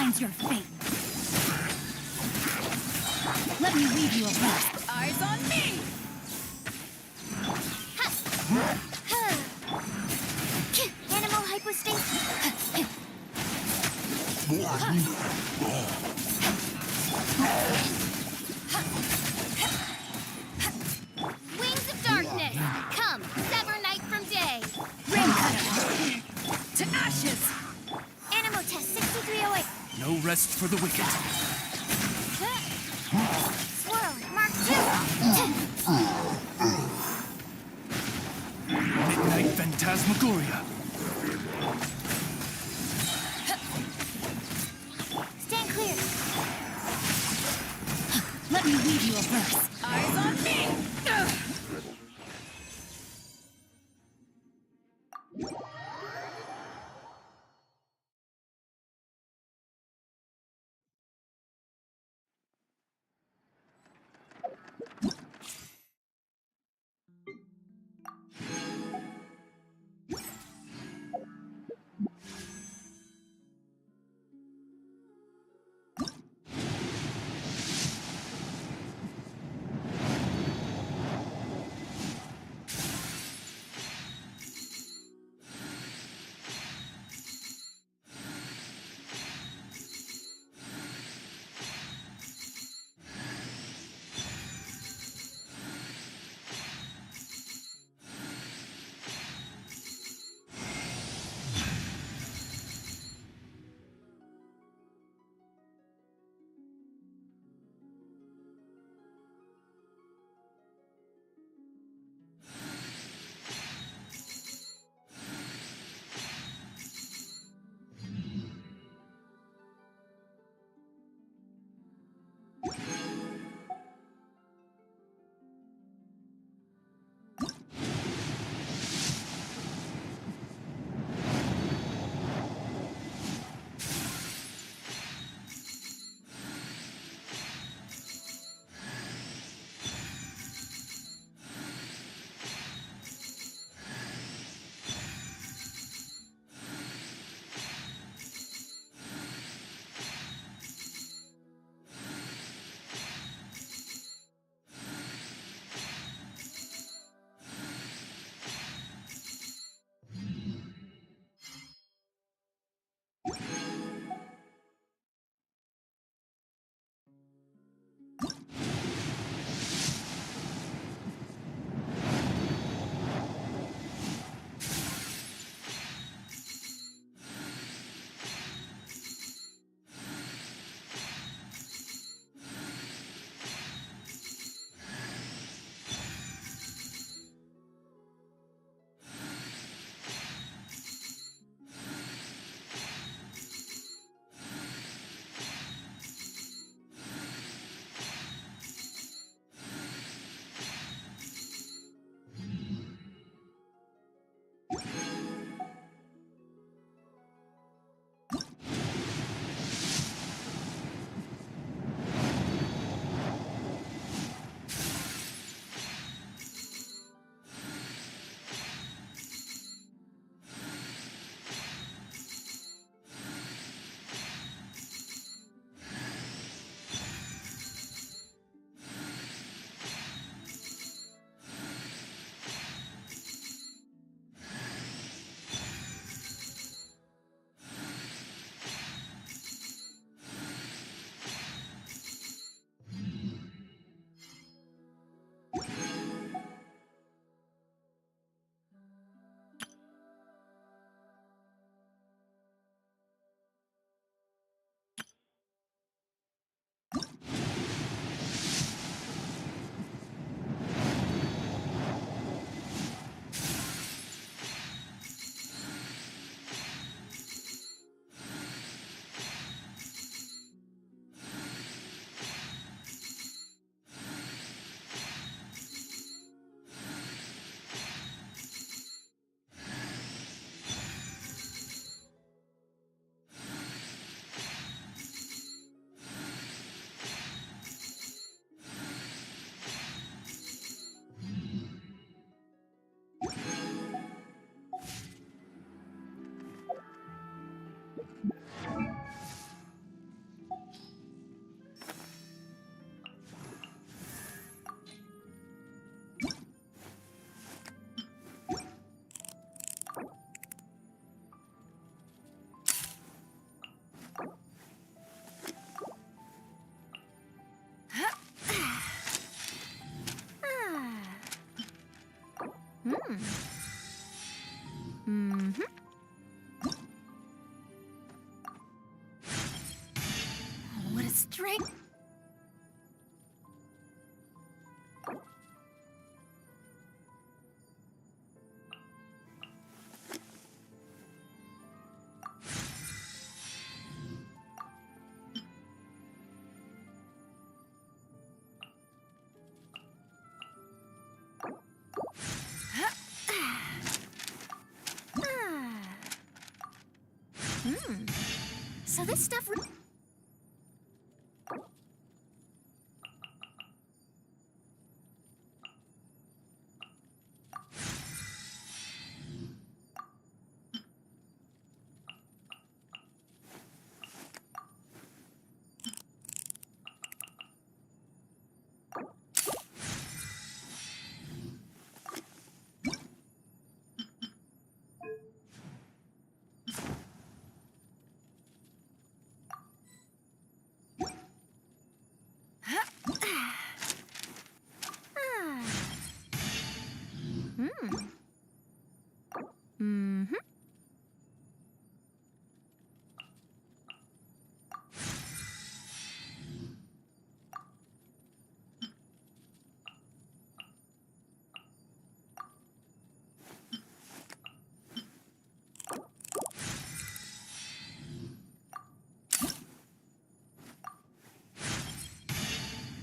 defines your fate. Let me leave you alone. Eyes on me! Animal hypostasis. Wings of darkness, come, sever night from day. Ring cutter. To ashes. Animal test 6308. No rest for the wicked. Swirl, mark 2. Midnight Phantasmagoria. Stand clear. Let me leave you a verse. Eyes on me! What a strength! So this stuff.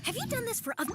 Have you done this for other?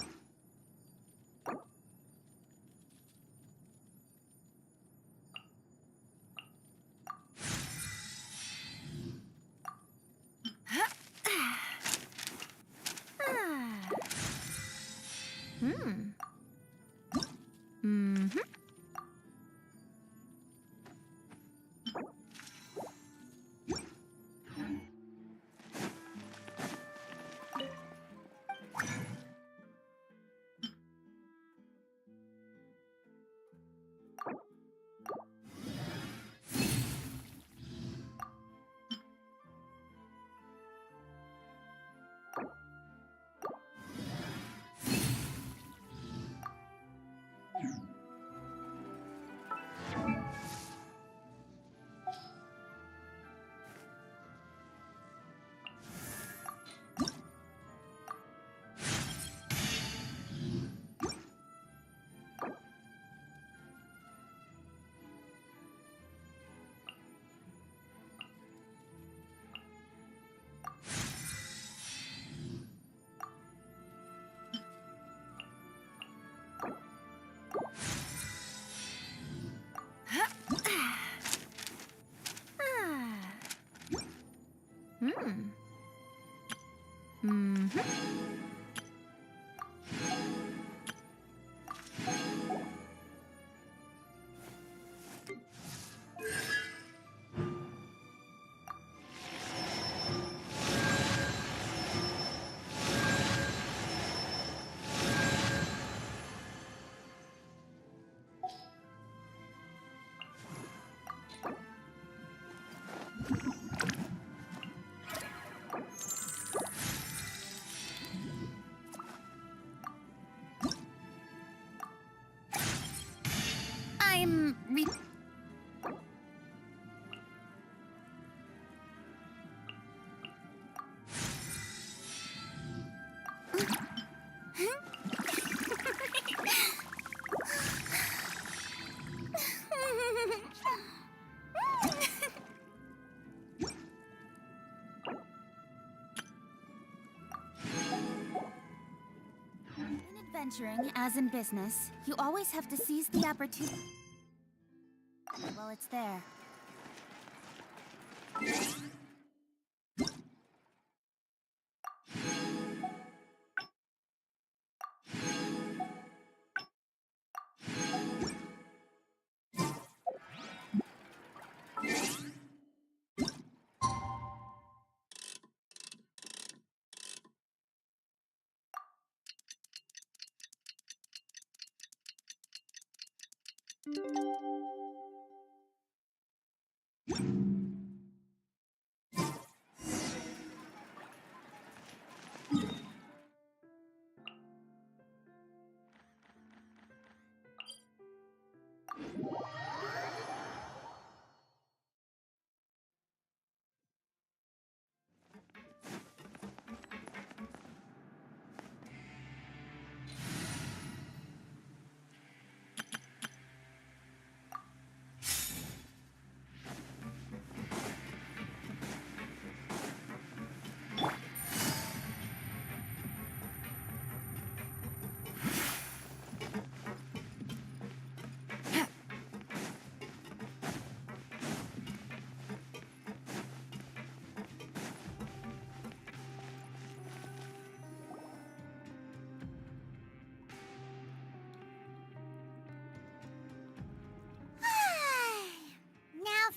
I'm adventuring, as in business, you always have to seize the opportunity while it's there.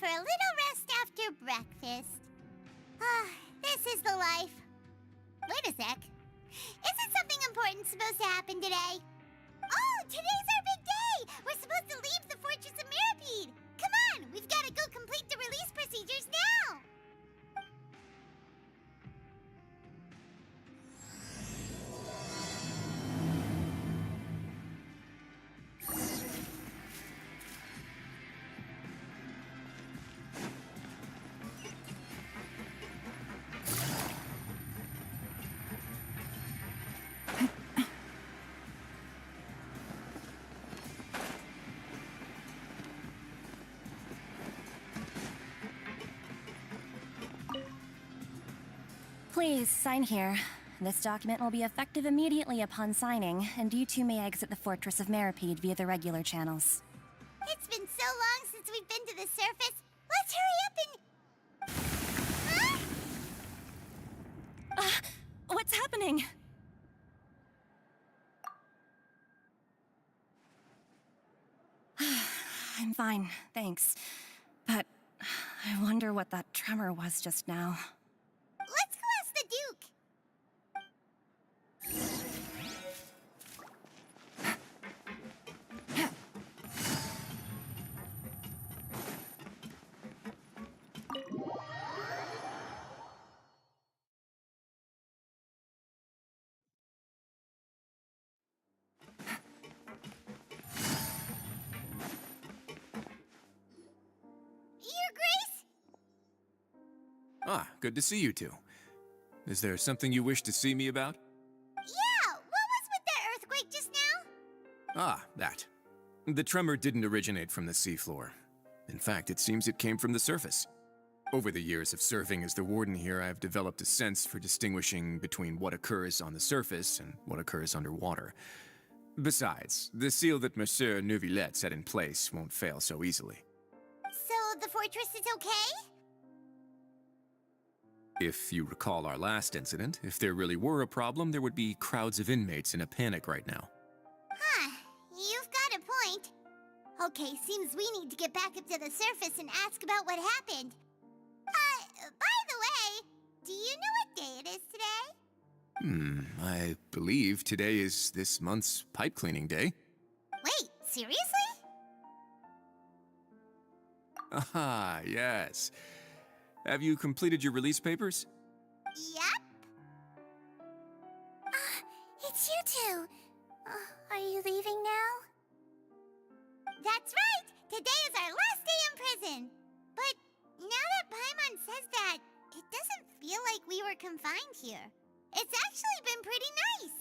for a little rest after breakfast. Ah, this is the life. Wait a sec. Isn't something important supposed to happen today? Oh, today's our big day! We're supposed to leave the Fortress of Mirapede! Come on, we've got to go complete the release procedures now! Please, sign here. This document will be effective immediately upon signing, and you two may exit the Fortress of Mirapede via the regular channels. It's been so long since we've been to the surface. Let's hurry up and... What's happening? I'm fine, thanks. But I wonder what that tremor was just now. Let's go ask the Duke. Your Grace? Ah, good to see you two. Is there something you wish to see me about? Yeah, what was with that earthquake just now? Ah, that. The tremor didn't originate from the seafloor. In fact, it seems it came from the surface. Over the years of serving as the warden here, I've developed a sense for distinguishing between what occurs on the surface and what occurs underwater. Besides, the seal that Monsieur Neuvillette set in place won't fail so easily. So the fortress is okay? If you recall our last incident, if there really were a problem, there would be crowds of inmates in a panic right now. Huh, you've got a point. Okay, seems we need to get back up to the surface and ask about what happened. By the way, do you know what day it is today? I believe today is this month's pipe cleaning day. Wait, seriously? Ah, yes. Have you completed your release papers? Yep. It's you two. Are you leaving now? That's right! Today is our last day in prison! But now that Paimon says that, it doesn't feel like we were confined here. It's actually been pretty nice.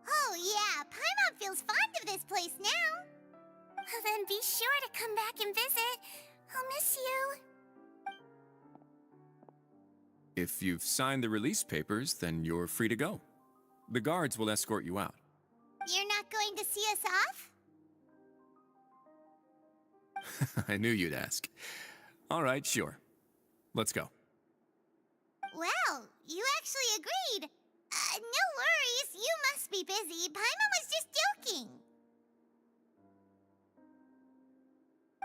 Oh yeah, Paimon feels fond of this place now. Then be sure to come back and visit. I'll miss you. If you've signed the release papers, then you're free to go. The guards will escort you out. You're not going to see us off? I knew you'd ask. All right, sure. Let's go. Well, you actually agreed. No worries, you must be busy. Paimon was just joking.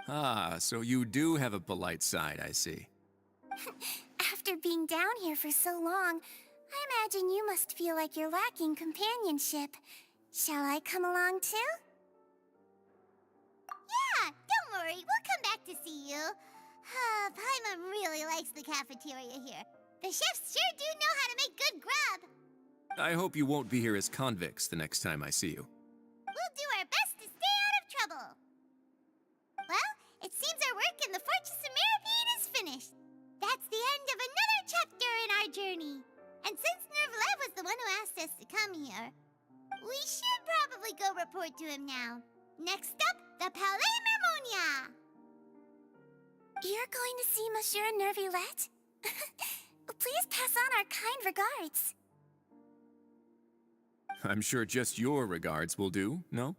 Ah, so you do have a polite side, I see. After being down here for so long, I imagine you must feel like you're lacking companionship. Shall I come along too? Yeah, don't worry, we'll come back to see you. Paimon really likes the cafeteria here. The chefs sure do know how to make good grub. I hope you won't be here as convicts the next time I see you. We'll do our best to stay out of trouble. Well, it seems our work in the Fortress of Mirapede is finished. That's the end of another chapter in our journey. And since Neuvillette was the one who asked us to come here, we should probably go report to him now. Next up, the Palais Mermonia. You're going to see Monsieur Neuvillette? Please pass on our kind regards. I'm sure just your regards will do, no?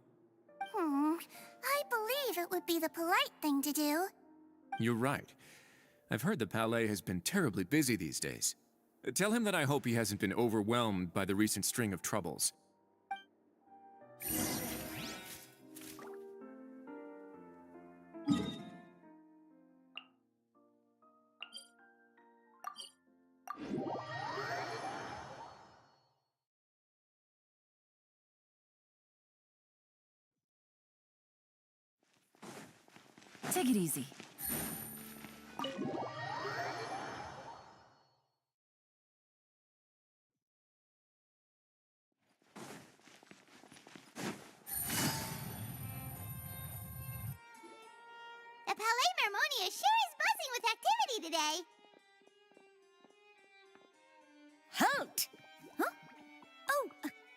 I believe it would be the polite thing to do. You're right. I've heard the Palais has been terribly busy these days. Tell him that I hope he hasn't been overwhelmed by the recent string of troubles. Take it easy. The Palais Mermonia sure is buzzing with activity today. Halt! Huh? Oh,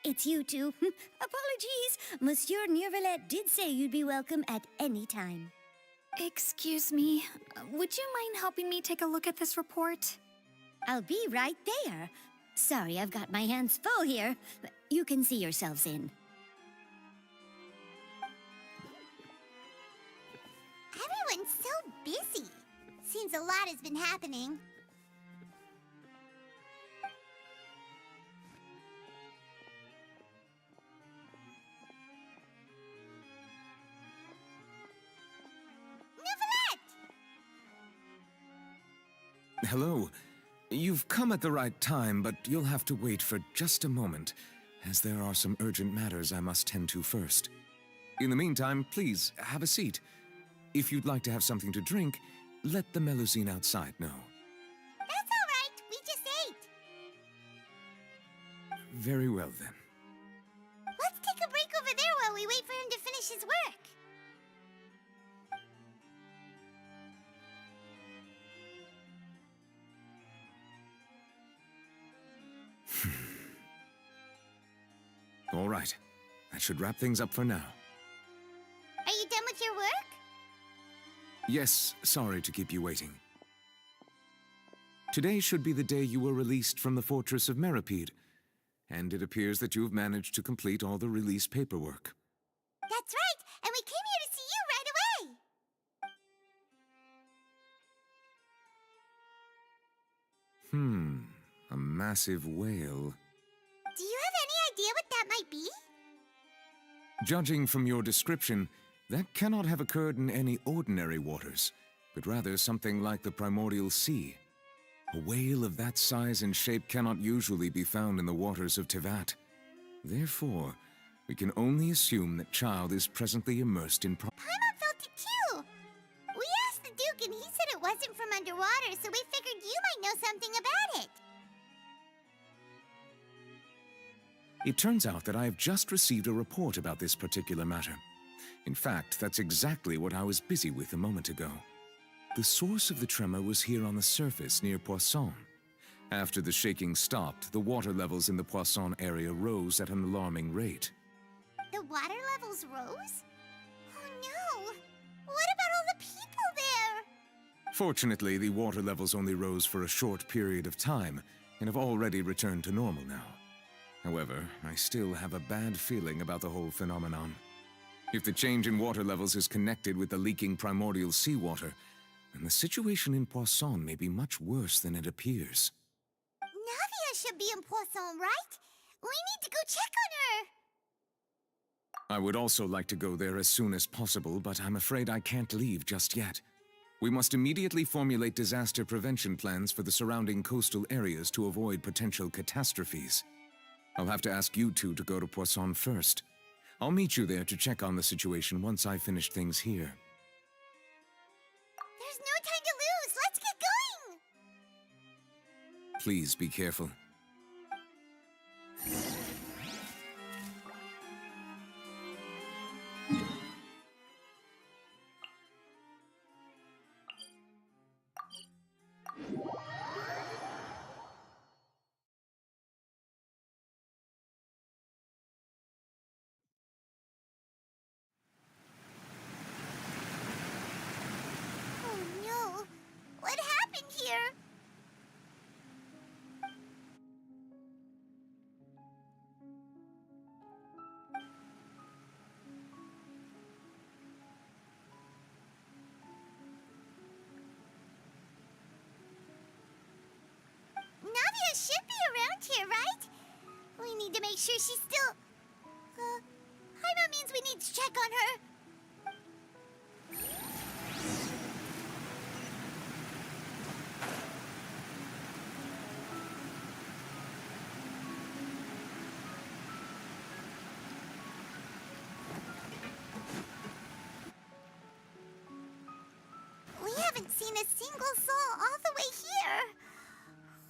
it's you two. Apologies. Monsieur Neuvillette did say you'd be welcome at any time. Excuse me. Would you mind helping me take a look at this report? I'll be right there. Sorry, I've got my hands full here. You can see yourselves in. Everyone's so busy. Seems a lot has been happening. Neuvillette! Hello. You've come at the right time, but you'll have to wait for just a moment, as there are some urgent matters I must tend to first. In the meantime, please, have a seat. If you'd like to have something to drink, let the Melusine outside know. That's all right. We just ate. Very well, then. Let's take a break over there while we wait for him to finish his work. All right. That should wrap things up for now. Are you done with your work? Yes, sorry to keep you waiting. Today should be the day you were released from the Fortress of Meripede, and it appears that you've managed to complete all the release paperwork. That's right, and we came here to see you right away. A massive whale. Do you have any idea what that might be? Judging from your description, that cannot have occurred in any ordinary waters, but rather something like the primordial sea. A whale of that size and shape cannot usually be found in the waters of Tevat. Therefore, we can only assume that Child is presently immersed in Paimon felt it too. We asked the Duke and he said it wasn't from underwater, so we figured you might know something about it. It turns out that I have just received a report about this particular matter. In fact, that's exactly what I was busy with a moment ago. The source of the tremor was here on the surface near Poisson. After the shaking stopped, the water levels in the Poisson area rose at an alarming rate. The water levels rose? Oh no! What about all the people there? Fortunately, the water levels only rose for a short period of time and have already returned to normal now. However, I still have a bad feeling about the whole phenomenon. If the change in water levels is connected with the leaking primordial seawater, then the situation in Poisson may be much worse than it appears. Navia should be in Poisson, right? We need to go check on her! I would also like to go there as soon as possible, but I'm afraid I can't leave just yet. We must immediately formulate disaster prevention plans for the surrounding coastal areas to avoid potential catastrophes. I'll have to ask you two to go to Poisson first. I'll meet you there to check on the situation once I've finished things here. There's no time to lose! Let's get going! Please be careful. Oh no! What happened here? Navia should be around here, right? We need to make sure she's still... Paimon means we need to check on her. haven't seen a single soul all the way here.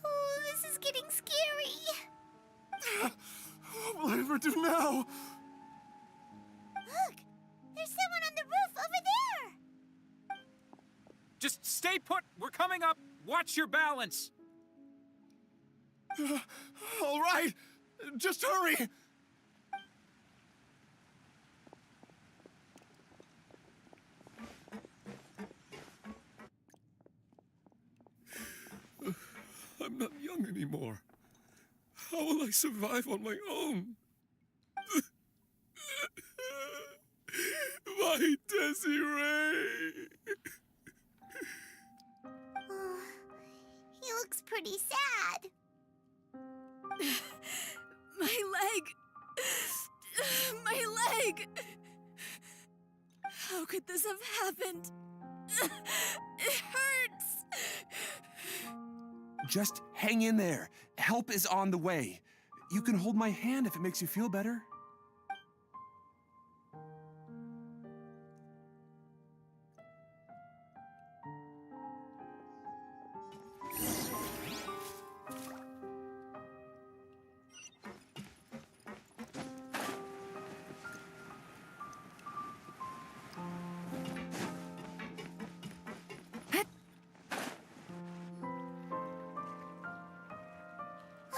Oh, this is getting scary. What will I ever do now? Look, there's someone on the roof over there. Just stay put. We're coming up. Watch your balance. All right, just hurry. I'm not young anymore. How will I survive on my own? My Desiree! Oh, he looks pretty sad. My leg! My leg! How could this have happened? It hurts! Just hang in there. Help is on the way. You can hold my hand if it makes you feel better.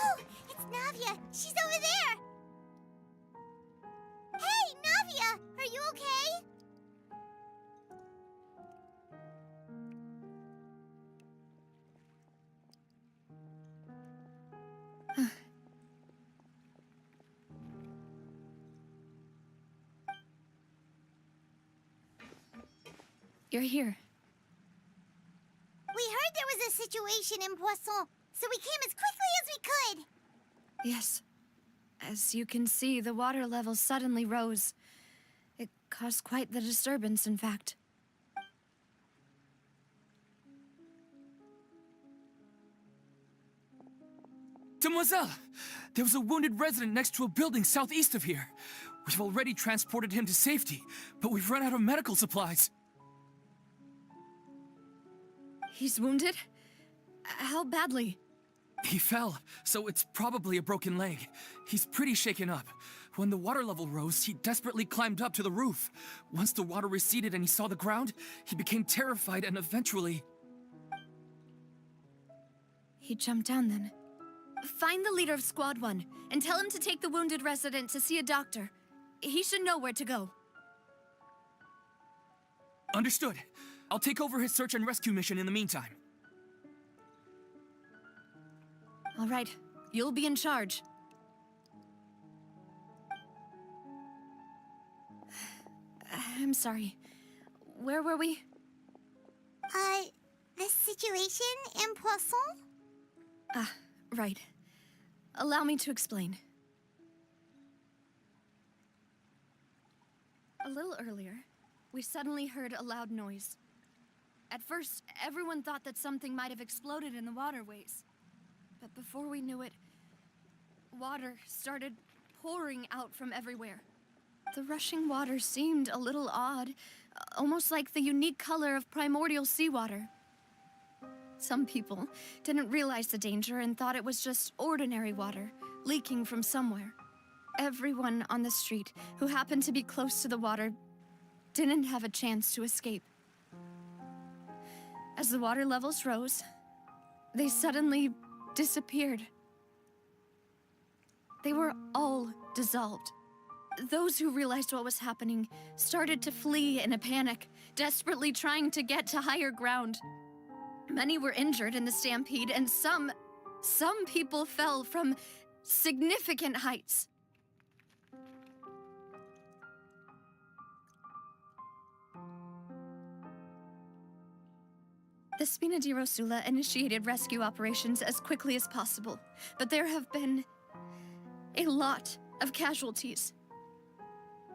Oh, it's Navia. She's over there. Hey, Navia, are you okay? You're here. We heard there was a situation in Poisson, so we came as quickly as we could. Yes. As you can see, the water level suddenly rose. It caused quite the disturbance, in fact. Demoiselle! There was a wounded resident next to a building southeast of here. We've already transported him to safety, but we've run out of medical supplies. He's wounded? How badly? He fell, so it's probably a broken leg. He's pretty shaken up. When the water level rose, he desperately climbed up to the roof. Once the water receded and he saw the ground, he became terrified and eventually... He jumped down then. Find the leader of Squad 1 and tell him to take the wounded resident to see a doctor. He should know where to go. Understood. I'll take over his search and rescue mission in the meantime. All right, you'll be in charge. I'm sorry. Where were we? The situation in Poisson? Ah, right. Allow me to explain. A little earlier, we suddenly heard a loud noise. At first, everyone thought that something might have exploded in the waterways. But before we knew it, water started pouring out from everywhere. The rushing water seemed a little odd, almost like the unique color of primordial seawater. Some people didn't realize the danger and thought it was just ordinary water, leaking from somewhere. Everyone on the street who happened to be close to the water didn't have a chance to escape. As the water levels rose, they suddenly disappeared. They were all dissolved. Those who realized what was happening started to flee in a panic, desperately trying to get to higher ground. Many were injured in the stampede, and some people fell from significant heights. The Spina di Rosula initiated rescue operations as quickly as possible, but there have been a lot of casualties.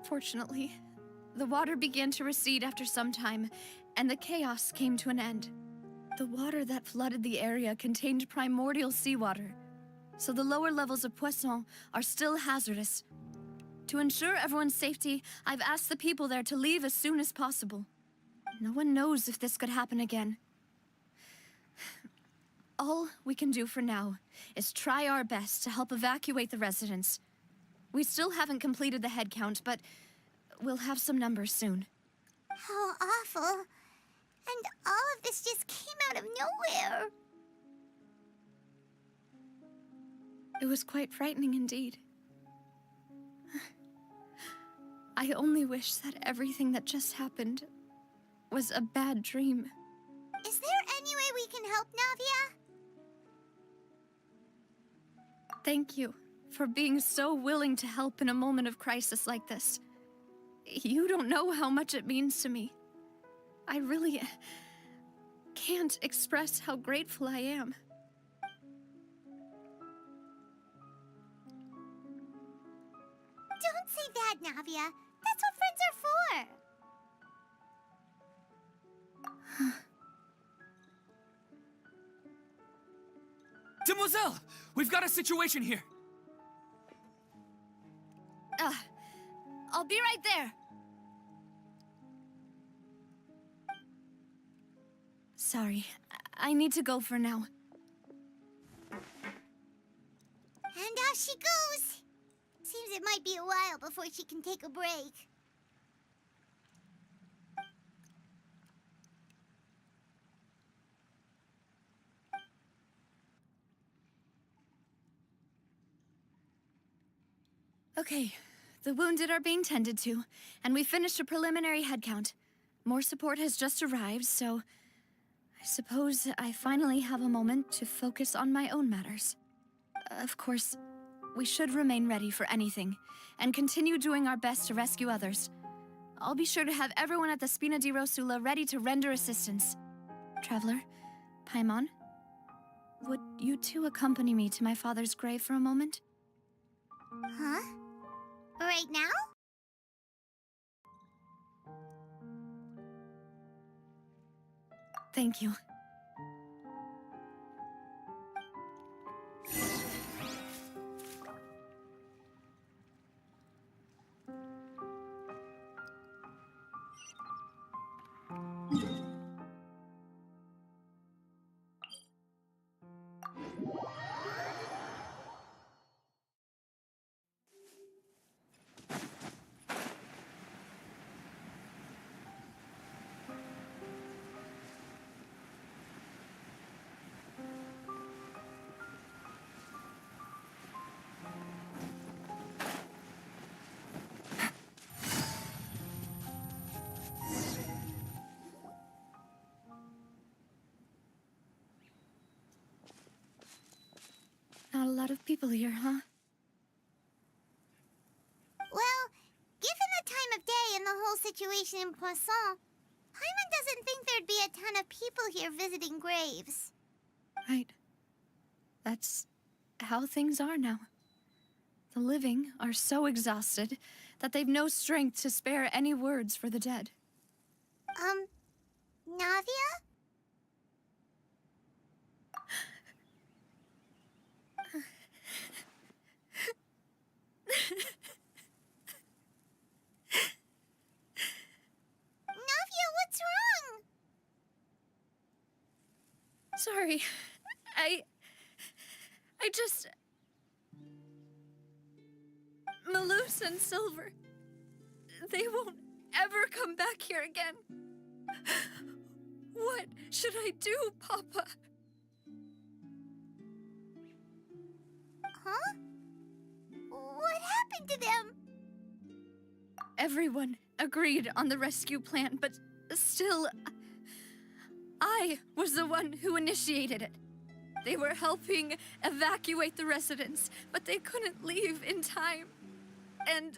Fortunately, the water began to recede after some time, and the chaos came to an end. The water that flooded the area contained primordial seawater, so the lower levels of Poisson are still hazardous. To ensure everyone's safety, I've asked the people there to leave as soon as possible. No one knows if this could happen again. All we can do for now is try our best to help evacuate the residents. We still haven't completed the head count, but we'll have some numbers soon. How awful. And all of this just came out of nowhere. It was quite frightening indeed. I only wish that everything that just happened was a bad dream. Is there any way we can help, Navia? Thank you for being so willing to help in a moment of crisis like this. You don't know how much it means to me. I really can't express how grateful I am. Don't say that, Navia. That's what friends are for. Demoiselle! We've got a situation here! I'll be right there. Sorry, I need to go for now. And off she goes. Seems it might be a while before she can take a break. Okay, the wounded are being tended to, and we finished a preliminary head count. More support has just arrived, so I suppose I finally have a moment to focus on my own matters. Of course, we should remain ready for anything, and continue doing our best to rescue others. I'll be sure to have everyone at the Spina di Rosula ready to render assistance. Traveler, Paimon, would you two accompany me to my father's grave for a moment? Huh? Right now? Thank you. Not a lot of people here, huh? Well, given the time of day and the whole situation in Poisson, Paimon doesn't think there'd be a ton of people here visiting graves. Right. That's how things are now. The living are so exhausted that they've no strength to spare any words for the dead. Navia? Navia, what's wrong? Sorry. I just... Malus and Silver, they won't ever come back here again. What should I do, Papa? Huh? What happened to them? Everyone agreed on the rescue plan, but still, I was the one who initiated it. They were helping evacuate the residents, but they couldn't leave in time. And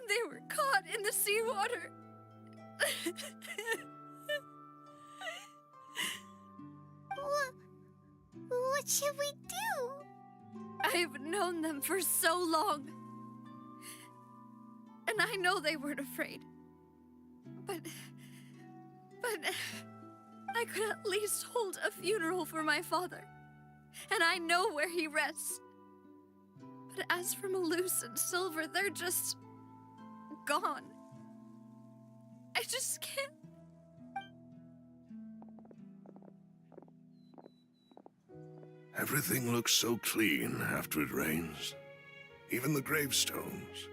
they were caught in the seawater. What should we do? I've known them for so long. And I know they weren't afraid. But I could at least hold a funeral for my father. And I know where he rests. But as for Malus and Silver, they're just gone. I just can't. Everything looks so clean after it rains. Even the gravestones.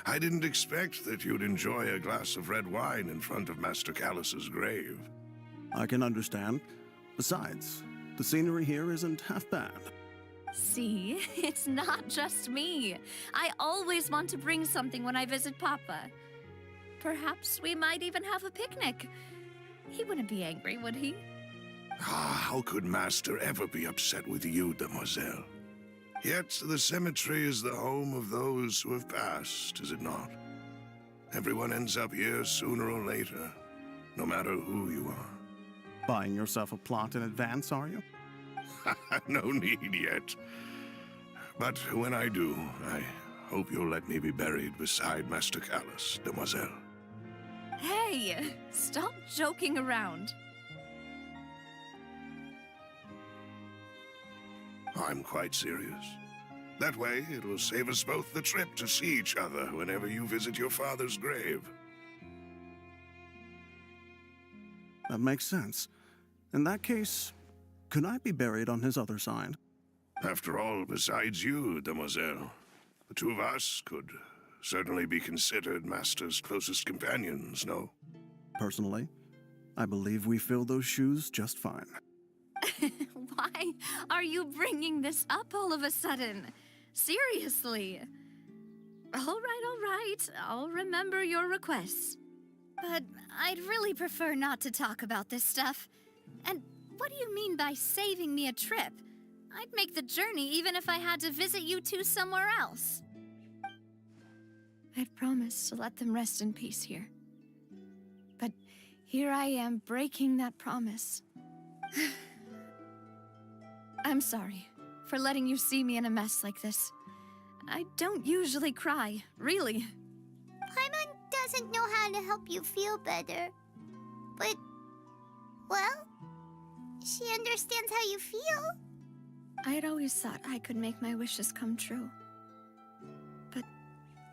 I didn't expect that you'd enjoy a glass of red wine in front of Master Callus's grave. I can understand. Besides, the scenery here isn't half bad. See, it's not just me. I always want to bring something when I visit Papa. Perhaps we might even have a picnic. He wouldn't be angry, would he? How could Master ever be upset with you, demoiselle? Yet the cemetery is the home of those who have passed, is it not? Everyone ends up here sooner or later, no matter who you are. Buying yourself a plot in advance, are you? No need yet. But when I do, I hope you'll let me be buried beside Master Callus, demoiselle. Hey, stop joking around. I'm quite serious. That way, it will save us both the trip to see each other whenever you visit your father's grave. That makes sense. In that case, could I be buried on his other side? After all, besides you, demoiselle, the two of us could certainly be considered Master's closest companions, no? Personally, I believe we fill those shoes just fine. Why are you bringing this up all of a sudden? Seriously. All right. I'll remember your requests. But I'd really prefer not to talk about this stuff. And what do you mean by saving me a trip? I'd make the journey even if I had to visit you two somewhere else. I'd promised to let them rest in peace here. But here I am breaking that promise. I'm sorry for letting you see me in a mess like this. I don't usually cry, really. Paimon doesn't know how to help you feel better. But, well, she understands how you feel. I'd always thought I could make my wishes come true. But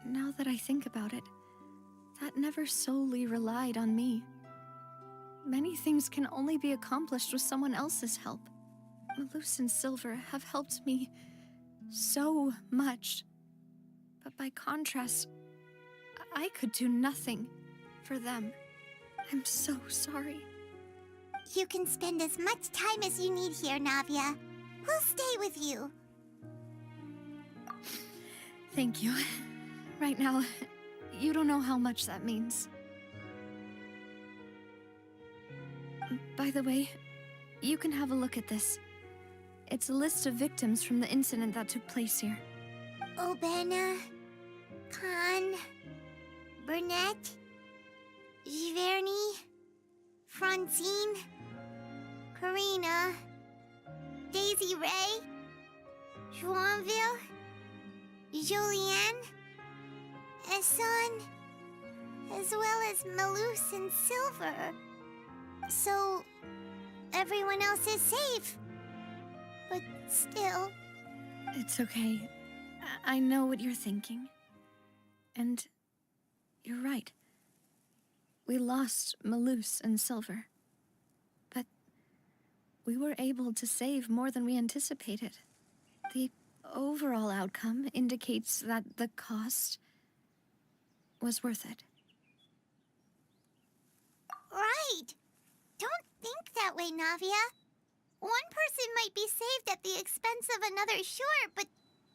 now that I think about it, that never solely relied on me. Many things can only be accomplished with someone else's help. Malus and Silver have helped me so much. But by contrast, I could do nothing for them. I'm so sorry. You can spend as much time as you need here, Navia. We'll stay with you. Thank you. Right now, you don't know how much that means. By the way, you can have a look at this. It's a list of victims from the incident that took place here. Obena, Khan, Burnett, Giverny, Francine, Karina, Daisy Ray, Joinville, Julianne, Esson, as well as Malus and Silver. So, everyone else is safe. But still... It's okay. I know what you're thinking. And you're right. We lost Malus and Silver. But we were able to save more than we anticipated. The overall outcome indicates that the cost was worth it. Right! Don't think that way, Navia. One person might be saved at the expense of another, sure, but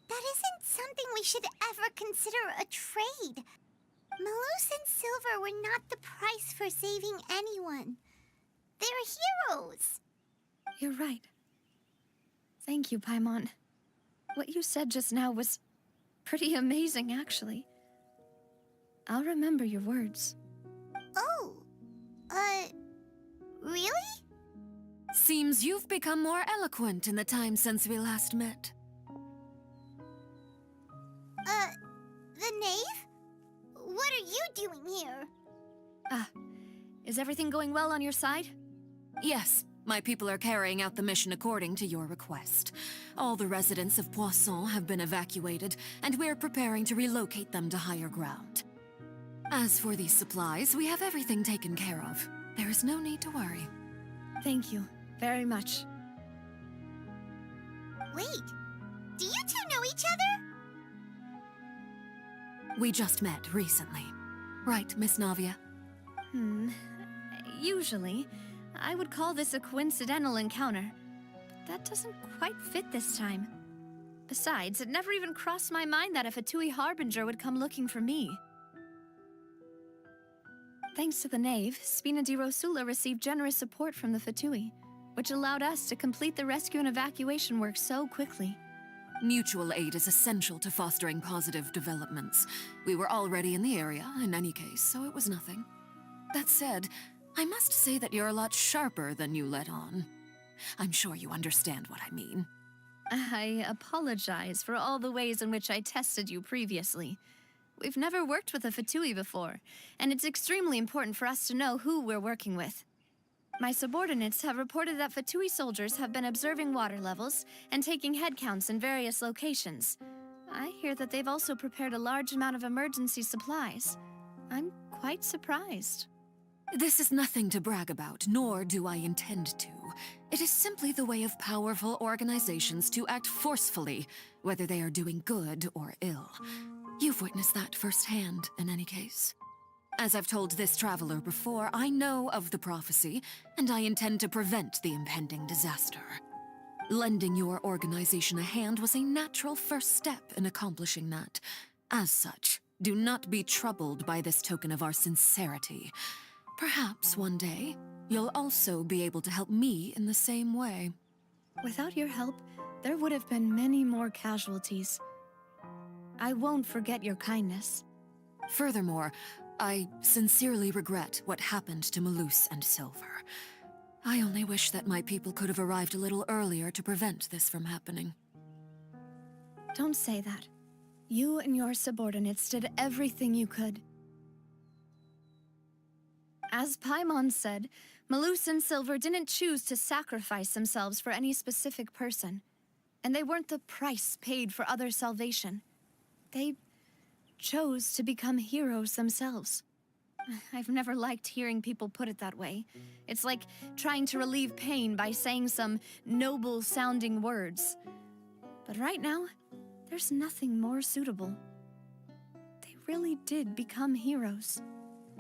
that isn't something we should ever consider a trade. Malus and Silver were not the price for saving anyone. They're heroes. You're right. Thank you, Paimon. What you said just now was pretty amazing, actually. I'll remember your words. Oh, really? Seems you've become more eloquent in the time since we last met. The knave? What are you doing here? Is everything going well on your side? Yes, my people are carrying out the mission according to your request. All the residents of Poisson have been evacuated, and we're preparing to relocate them to higher ground. As for these supplies, we have everything taken care of. There is no need to worry. Thank you very much. Wait, do you two know each other? We just met recently. Right, Miss Navia? Usually, I would call this a coincidental encounter. But that doesn't quite fit this time. Besides, it never even crossed my mind that a Fatui Harbinger would come looking for me. Thanks to the Knave, Spina di Rosula received generous support from the Fatui, which allowed us to complete the rescue and evacuation work so quickly. Mutual aid is essential to fostering positive developments. We were already in the area, in any case, so it was nothing. That said, I must say that you're a lot sharper than you let on. I'm sure you understand what I mean. I apologize for all the ways in which I tested you previously. We've never worked with a Fatui before, and it's extremely important for us to know who we're working with. My subordinates have reported that Fatui soldiers have been observing water levels and taking head counts in various locations. I hear that they've also prepared a large amount of emergency supplies. I'm quite surprised. This is nothing to brag about, nor do I intend to. It is simply the way of powerful organizations to act forcefully, whether they are doing good or ill. You've witnessed that firsthand, in any case. As I've told this traveler before, I know of the prophecy, and I intend to prevent the impending disaster. Lending your organization a hand was a natural first step in accomplishing that. As such, do not be troubled by this token of our sincerity. Perhaps one day, you'll also be able to help me in the same way. Without your help, there would have been many more casualties. I won't forget your kindness. Furthermore, I sincerely regret what happened to Malus and Silver. I only wish that my people could have arrived a little earlier to prevent this from happening. Don't say that. You and your subordinates did everything you could. As Paimon said, Malus and Silver didn't choose to sacrifice themselves for any specific person. And they weren't the price paid for other salvation. They chose to become heroes themselves. I've never liked hearing people put it that way. It's like trying to relieve pain by saying some noble-sounding words. But right now, there's nothing more suitable. They really did become heroes.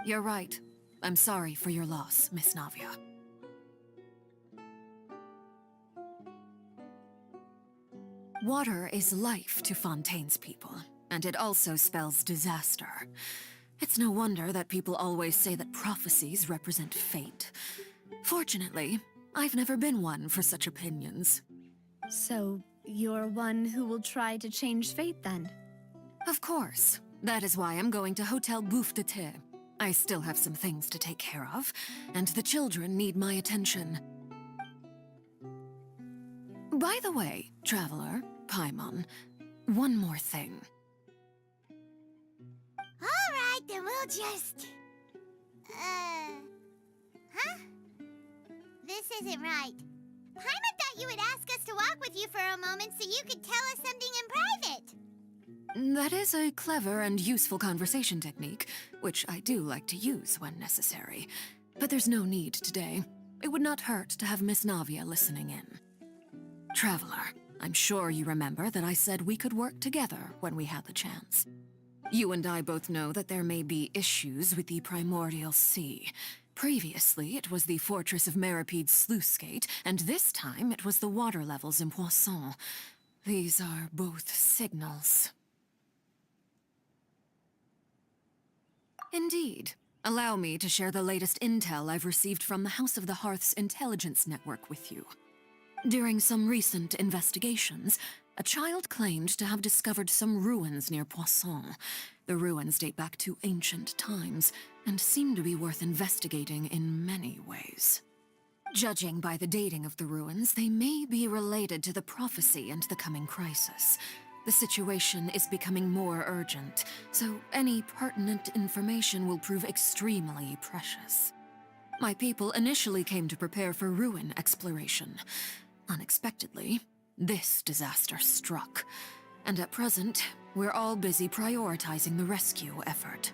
You're right. I'm sorry for your loss, Miss Navia. Water is life to Fontaine's people, and it also spells disaster. It's no wonder that people always say that prophecies represent fate. Fortunately, I've never been one for such opinions. So, you're one who will try to change fate, then? Of course. That is why I'm going to Hotel Bouffe de Thé. I still have some things to take care of, and the children need my attention. By the way, Traveler, Paimon, one more thing. All right, then we'll just... Huh? This isn't right. Paimon thought you would ask us to walk with you for a moment so you could tell us something in private. That is a clever and useful conversation technique, which I do like to use when necessary. But there's no need today. It would not hurt to have Miss Navia listening in. Traveler, I'm sure you remember that I said we could work together when we had the chance. You and I both know that there may be issues with the Primordial Sea. Previously, it was the Fortress of Meripede's sluice gate, and this time it was the water levels in Poisson. These are both signals. Indeed. Allow me to share the latest intel I've received from the House of the Hearth's intelligence network with you. During some recent investigations, a child claimed to have discovered some ruins near Poisson. The ruins date back to ancient times, and seem to be worth investigating in many ways. Judging by the dating of the ruins, they may be related to the prophecy and the coming crisis. The situation is becoming more urgent, so any pertinent information will prove extremely precious. My people initially came to prepare for ruin exploration. Unexpectedly, this disaster struck, and at present, we're all busy prioritizing the rescue effort.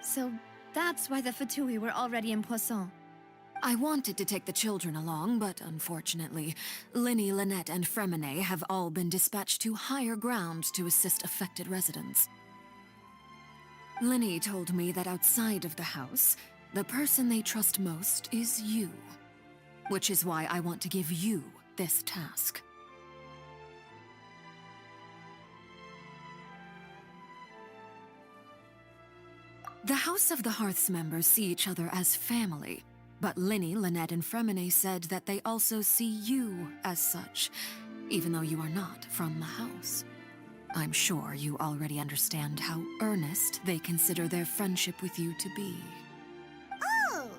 So that's why the Fatui were already in Poisson. I wanted to take the children along, but unfortunately, Linny, Lynette, and Fremine have all been dispatched to higher ground to assist affected residents. Linny told me that outside of the house, the person they trust most is you. Which is why I want to give you this task. The House of the Hearth's members see each other as family, but Linny, Lynette, and Fremine said that they also see you as such, even though you are not from the house. I'm sure you already understand how earnest they consider their friendship with you to be. Oh,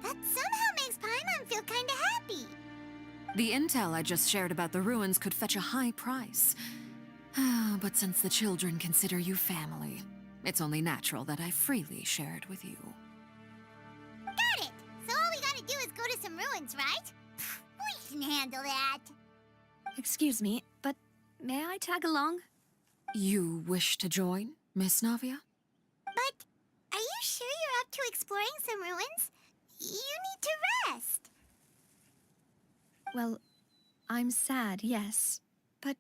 that somehow makes Paimon feel kinda happy. The intel I just shared about the ruins could fetch a high price. But since the children consider you family, it's only natural that I freely share it with you. Got it! So all we gotta do is go to some ruins, right? We can handle that. Excuse me, but may I tag along? You wish to join, Miss Navia? But are you sure you're up to exploring some ruins? You need to rest. Well, I'm sad, yes. But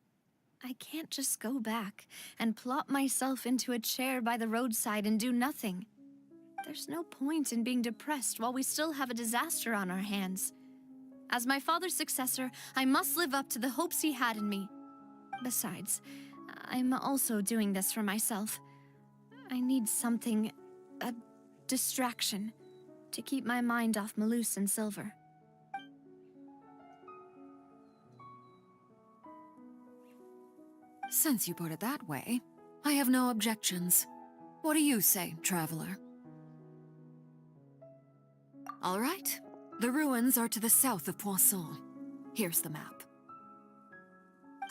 I can't just go back and plop myself into a chair by the roadside and do nothing. There's no point in being depressed while we still have a disaster on our hands. As my father's successor, I must live up to the hopes he had in me. Besides, I'm also doing this for myself. I need something, a distraction, to keep my mind off Malus and Silver. Since you put it that way, I have no objections. What do you say, traveler? All right. The ruins are to the south of Poisson. Here's the map.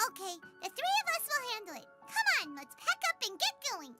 Okay, the three of us will handle it. Come on, let's pack up and get going.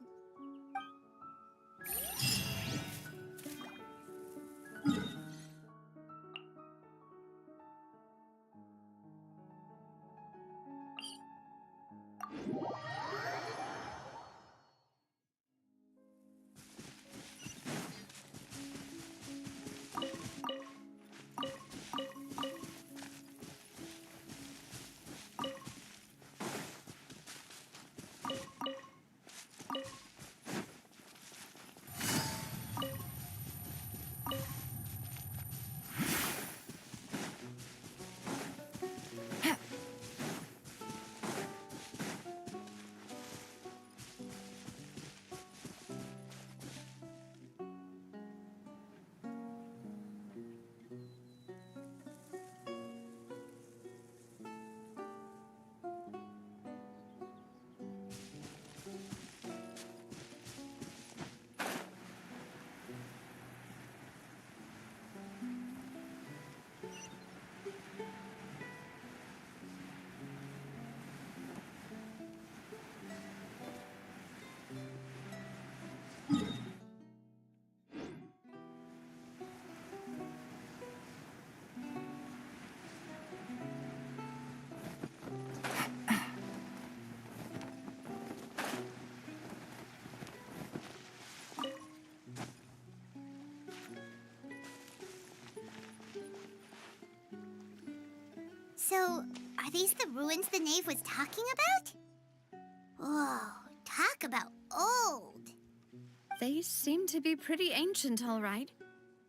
So, are these the ruins the knave was talking about? Whoa, talk about old. They seem to be pretty ancient, all right.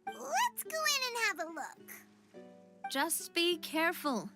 Let's go in and have a look. Just be careful.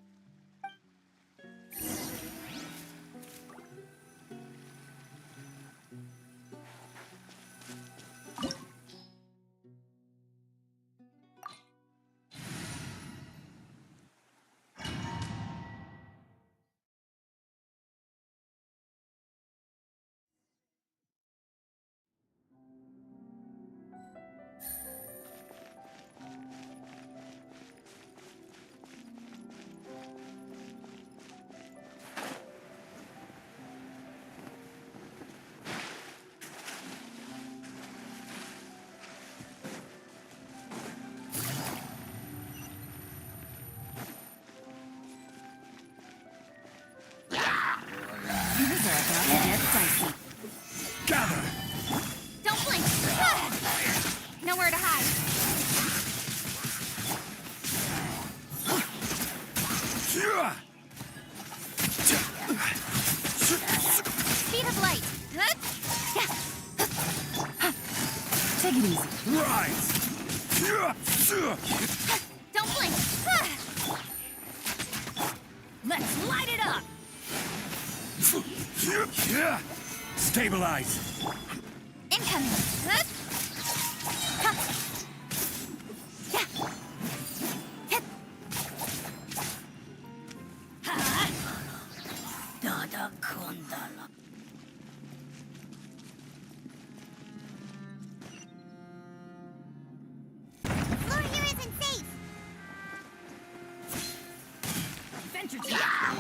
Take it easy. Rise! Don't blink. Let's light it up. Stabilize! Incoming. Floor here isn't safe. Adventure time.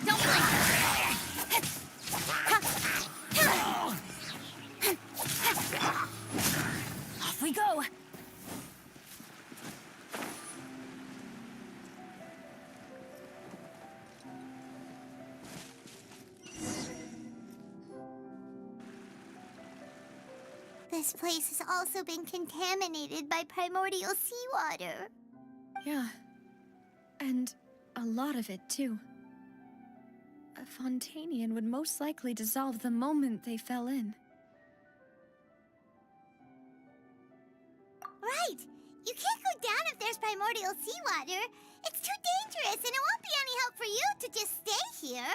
Don't blink. Off we go. This place has also been contaminated by primordial seawater. Yeah. And a lot of it, too. A Fontainian would most likely dissolve the moment they fell in. Right! You can't go down if there's primordial seawater. It's too dangerous, and it won't be any help for you to just stay here.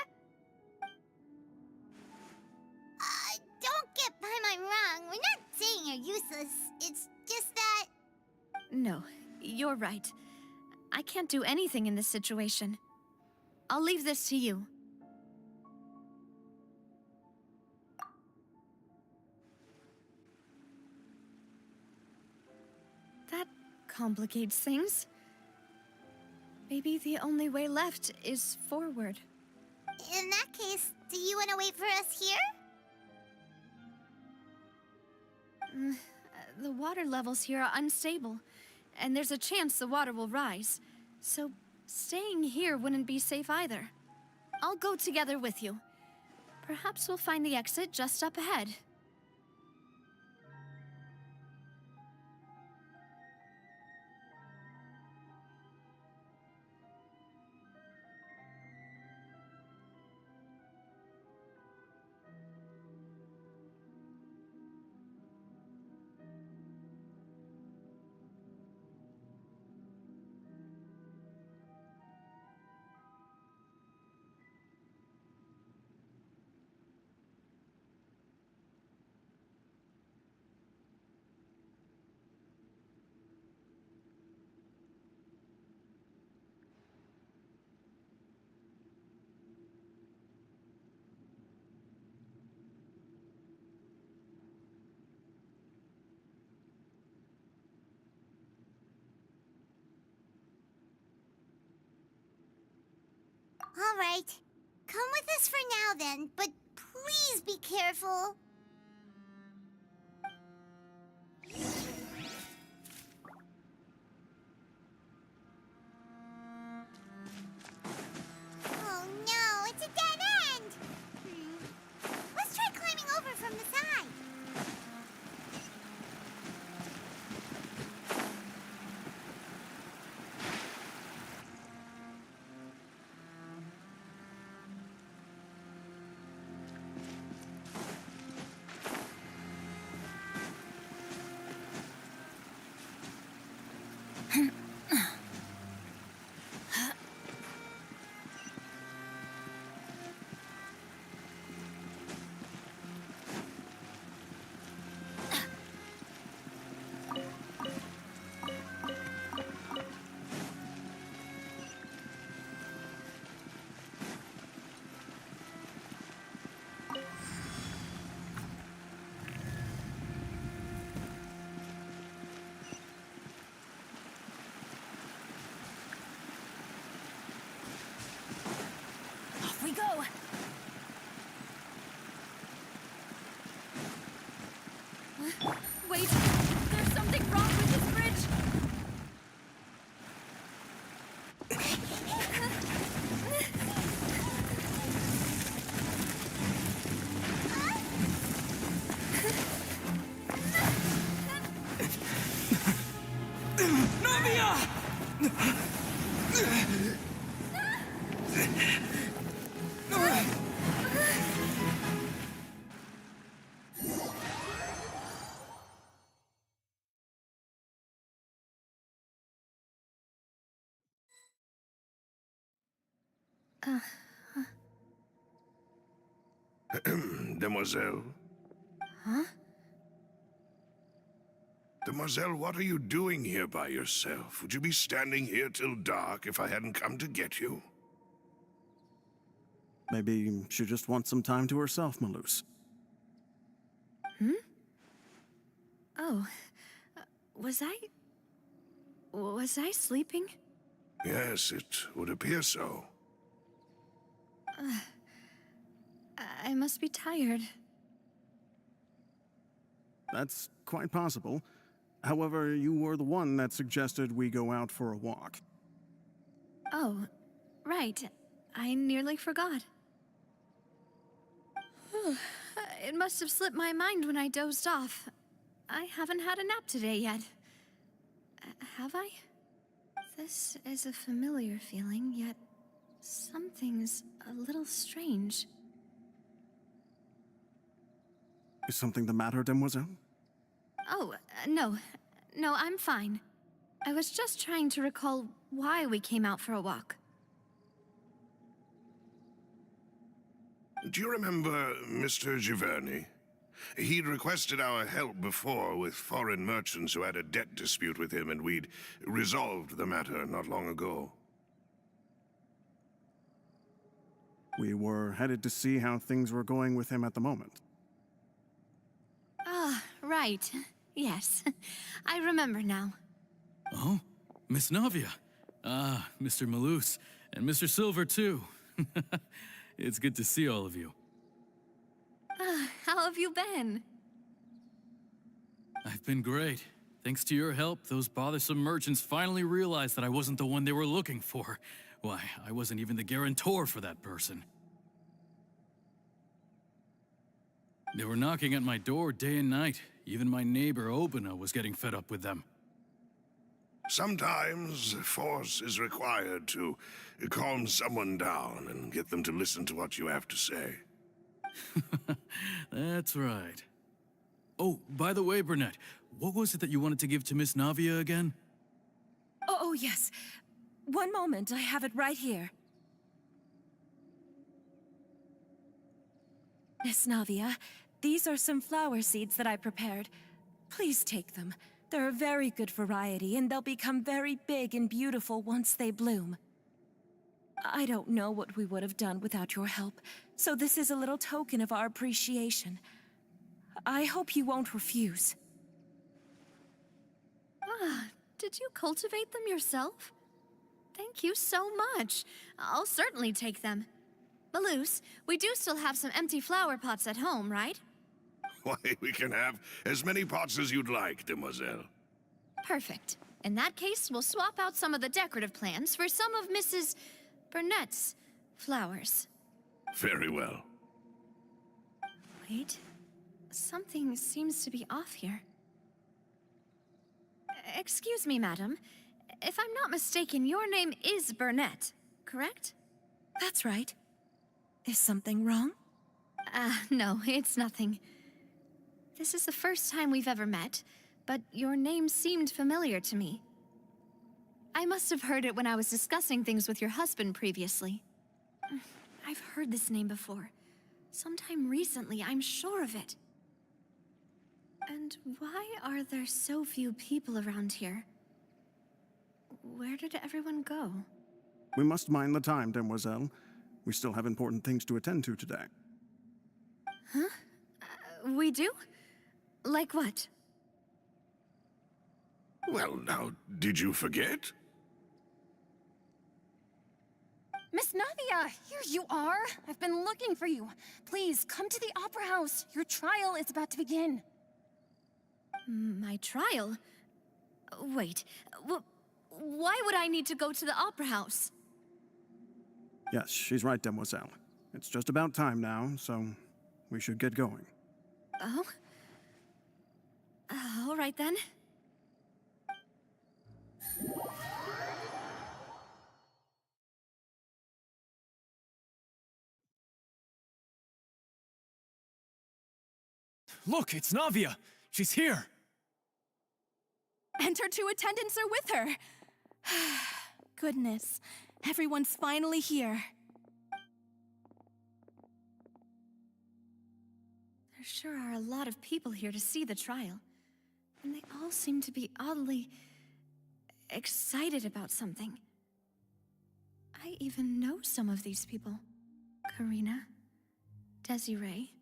Don't get Paimon wrong. We're not saying you're useless. It's just that... No, you're right. I can't do anything in this situation. I'll leave this to you. That complicates things. Maybe the only way left is forward. In that case, do you want to wait for us here? The water levels here are unstable, and there's a chance the water will rise. So staying here wouldn't be safe either. I'll go together with you. Perhaps we'll find the exit just up ahead. All right. Come with us for now, then, but please be careful. Oh, no, it's a dead end. Let's try climbing over from the side. We go! Wait! There's something wrong with this bridge! Novia! Demoiselle? Huh? Demoiselle, what are you doing here by yourself? Would you be standing here till dark if I hadn't come to get you? Maybe she just wants some time to herself, Maloose. Oh, was I sleeping? Yes, it would appear so. I must be tired. That's quite possible. However, you were the one that suggested we go out for a walk. Oh, right. I nearly forgot. It must have slipped my mind when I dozed off. I haven't had a nap today yet. Have I? This is a familiar feeling, yet something's a little strange. Is something the matter, Demoiselle? Oh, no. No, I'm fine. I was just trying to recall why we came out for a walk. Do you remember Mr. Giverny? He'd requested our help before with foreign merchants who had a debt dispute with him, and we'd resolved the matter not long ago. We were headed to see how things were going with him at the moment. Ah, right. Yes. I remember now. Oh, Miss Navia. Ah, Mr. Maloose. And Mr. Silver, too. It's good to see all of you. How have you been? I've been great. Thanks to your help, those bothersome merchants finally realized that I wasn't the one they were looking for. Why, I wasn't even the guarantor for that person. They were knocking at my door day and night. Even my neighbor, Obina, was getting fed up with them. Sometimes force is required to calm someone down and get them to listen to what you have to say. That's right. Oh, by the way, Burnett, what was it that you wanted to give to Miss Navia again? Oh, yes. One moment, I have it right here. Miss Navia, these are some flower seeds that I prepared. Please take them. They're a very good variety, and they'll become very big and beautiful once they bloom. I don't know what we would have done without your help, so this is a little token of our appreciation. I hope you won't refuse. Ah, did you cultivate them yourself? Thank you so much. I'll certainly take them. Maloose, we do still have some empty flower pots at home, right? Why, we can have as many pots as you'd like, Demoiselle. Perfect. In that case, we'll swap out some of the decorative plants for some of Mrs. Burnett's flowers. Very well. Wait. Something seems to be off here. Excuse me, madam. If I'm not mistaken, your name is Burnett, correct? That's right. Is something wrong? No, it's nothing. This is the first time we've ever met, but your name seemed familiar to me. I must have heard it when I was discussing things with your husband previously. I've heard this name before. Sometime recently, I'm sure of it. And why are there so few people around here? Where did everyone go? We must mind the time, Demoiselle. We still have important things to attend to today. Huh? We do? Like what? Well, now, did you forget? Miss Navia, here you are. I've been looking for you. Please, come to the Opera House. Your trial is about to begin. My trial? Wait, why would I need to go to the Opera House? Yes, she's right, Demoiselle. It's just about time now, so we should get going. Oh? All right then. Look, it's Navia! She's here! And her two attendants are with her. Goodness, everyone's finally here. sure are a lot of people here to see the trial. And they all seem to be oddly excited about something. I even know some of these people. Karina, Desiree,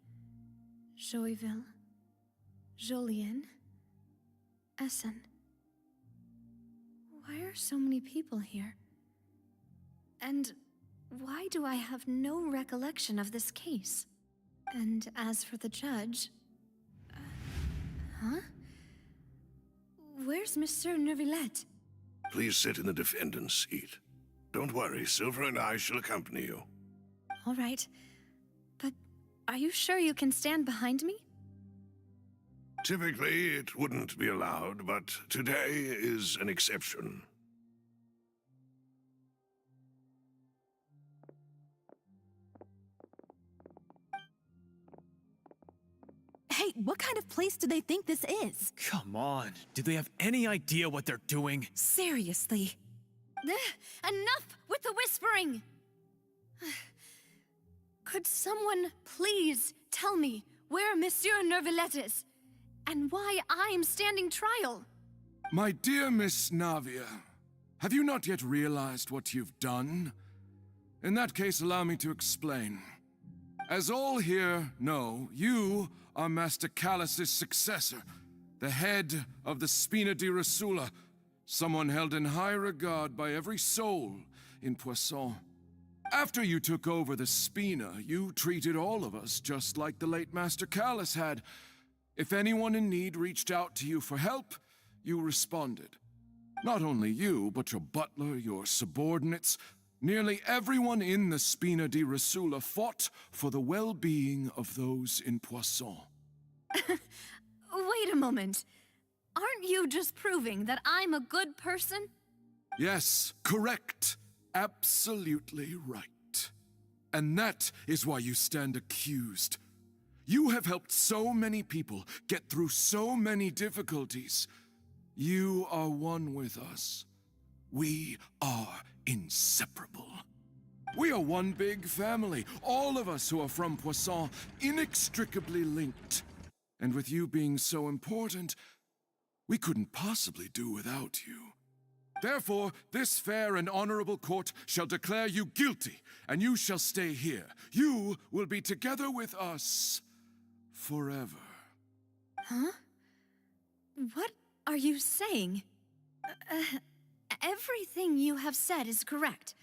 Joyville, Jolien, Essen. Why are so many people here? And why do I have no recollection of this case? And as for the judge... huh? Where's Monsieur Neuvillette? Please sit in the defendant's seat. Don't worry, Silver and I shall accompany you. All right. But are you sure you can stand behind me? Typically, it wouldn't be allowed, but today is an exception. Hey, what kind of place do they think this is? Come on, do they have any idea what they're doing? Seriously. Enough with the whispering! Could someone please tell me where Monsieur Neuvillette is? And why I'm standing trial? My dear Miss Navia, have you not yet realized what you've done? In that case, allow me to explain. As all here know, you are Master Callus's successor, the head of the Spina di Rosula, someone held in high regard by every soul in Poisson. After you took over the Spina, you treated all of us just like the late Master Callus had. If anyone in need reached out to you for help, you responded. Not only you, but your butler, your subordinates, nearly everyone in the Spina di Rosula fought for the well-being of those in Poisson. Wait a moment. Aren't you just proving that I'm a good person? Yes, correct. Absolutely right. And that is why you stand accused. You have helped so many people get through so many difficulties. You are one with us. We are inseparable. We are one big family, all of us who are from Poisson, inextricably linked. And with you being so important, we couldn't possibly do without you. Therefore, this fair and honorable court shall declare you guilty, and you shall stay here. You will be together with us forever. Huh? What are you saying? Everything you have said is correct.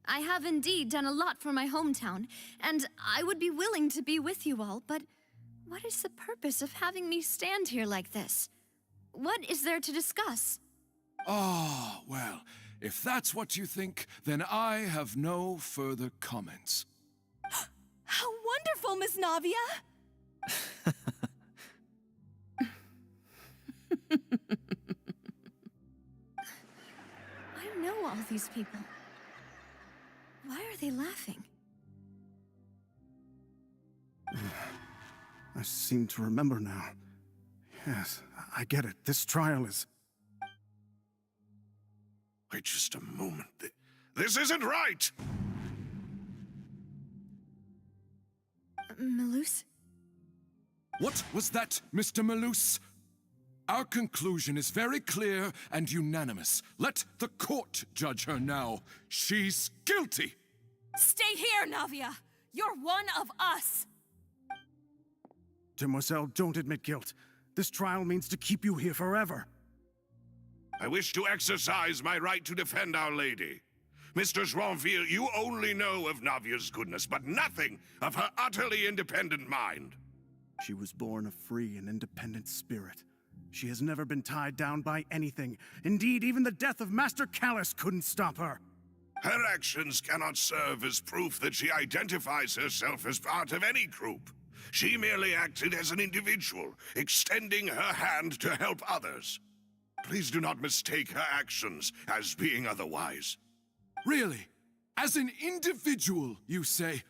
I have indeed done a lot for my hometown, and I would be willing to be with you all, but what is the purpose of having me stand here like this? What is there to discuss? Ah, well, if that's what you think, then I have no further comments. How wonderful, Miss Navia! I know all these people. Why are they laughing? I seem to remember now. Yes, I get it. This trial is... Wait just a moment. This isn't right! Malus? What was that, Mr. Malus? Our conclusion is very clear and unanimous. Let the court judge her now. She's guilty! Stay here, Navia! You're one of us! Demoiselle, don't admit guilt. This trial means to keep you here forever. I wish to exercise my right to defend Our Lady. Mr. Joinville, you only know of Navia's goodness, but nothing of her utterly independent mind. She was born a free and independent spirit. She has never been tied down by anything. Indeed, even the death of Master Callus couldn't stop her. Her actions cannot serve as proof that she identifies herself as part of any group. She merely acted as an individual, extending her hand to help others. Please do not mistake her actions as being otherwise. Really? As an individual, you say?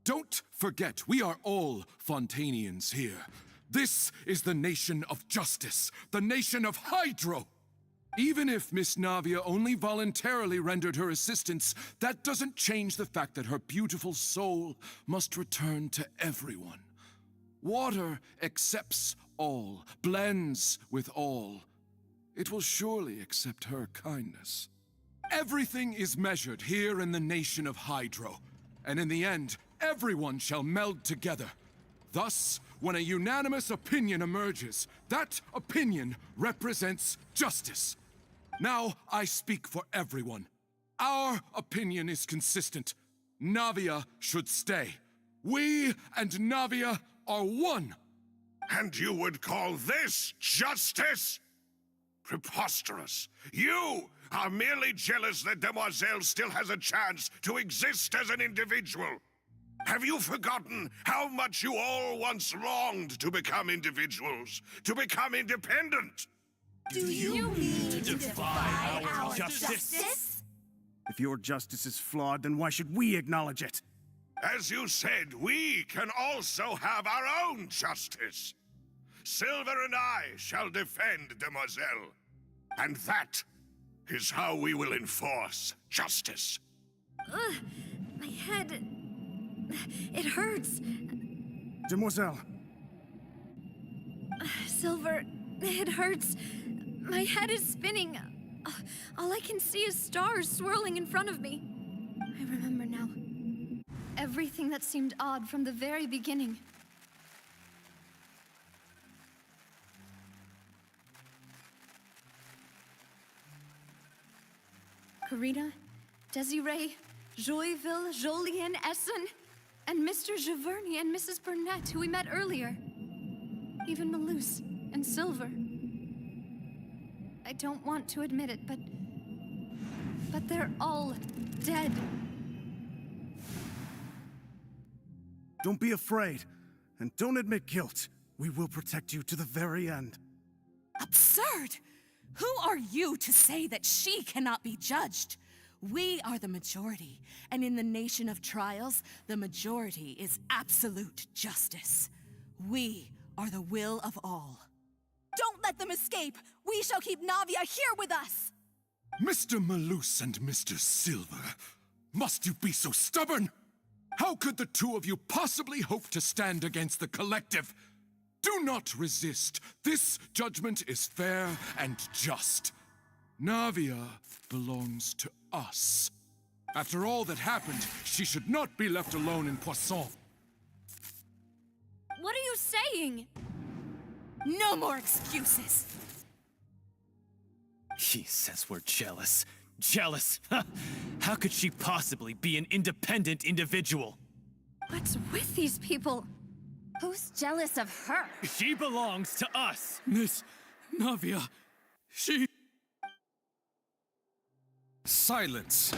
Don't forget, we are all Fontainians here. This is the nation of justice, the nation of Hydro. Even if Miss Navia only voluntarily rendered her assistance, that doesn't change the fact that her beautiful soul must return to everyone. Water accepts all, blends with all. It will surely accept her kindness. Everything is measured here in the nation of Hydro, and in the end, everyone shall meld together. Thus, when a unanimous opinion emerges, that opinion represents justice. Now I speak for everyone. Our opinion is consistent. Navia should stay. We and Navia are one. And you would call this justice? Preposterous. You are merely jealous that Demoiselle still has a chance to exist as an individual. Have you forgotten how much you all once longed to become individuals, to become independent? Do you mean to defy our justice? If your justice is flawed, then why should we acknowledge it? As you said, we can also have our own justice. Silver and I shall defend Demoiselle. And that is how we will enforce justice. My head... It hurts. Demoiselle. Silver, it hurts. My head is spinning. All I can see is stars swirling in front of me. I remember now. Everything that seemed odd from the very beginning. Karina, Desiree, Joyville, Jolien, Essen, and Mr. Giverny and Mrs. Burnett, who we met earlier. Even Malus and Silver. I don't want to admit it, but they're all dead. Don't be afraid, and don't admit guilt. We will protect you to the very end. Absurd! Who are you to say that she cannot be judged? We are the majority, and in the nation of trials, the majority is absolute justice. We are the will of all. Don't let them escape! We shall keep Navia here with us! Mr. Malus and Mr. Silver, must you be so stubborn? How could the two of you possibly hope to stand against the collective? Do not resist. This judgment is fair and just. Navia belongs to us. After all that happened, she should not be left alone in Poisson. What are you saying? No more excuses! He says we're jealous. Jealous? How could she possibly be an independent individual? What's with these people? Who's jealous of her? She belongs to us! Miss Navia, she... Silence!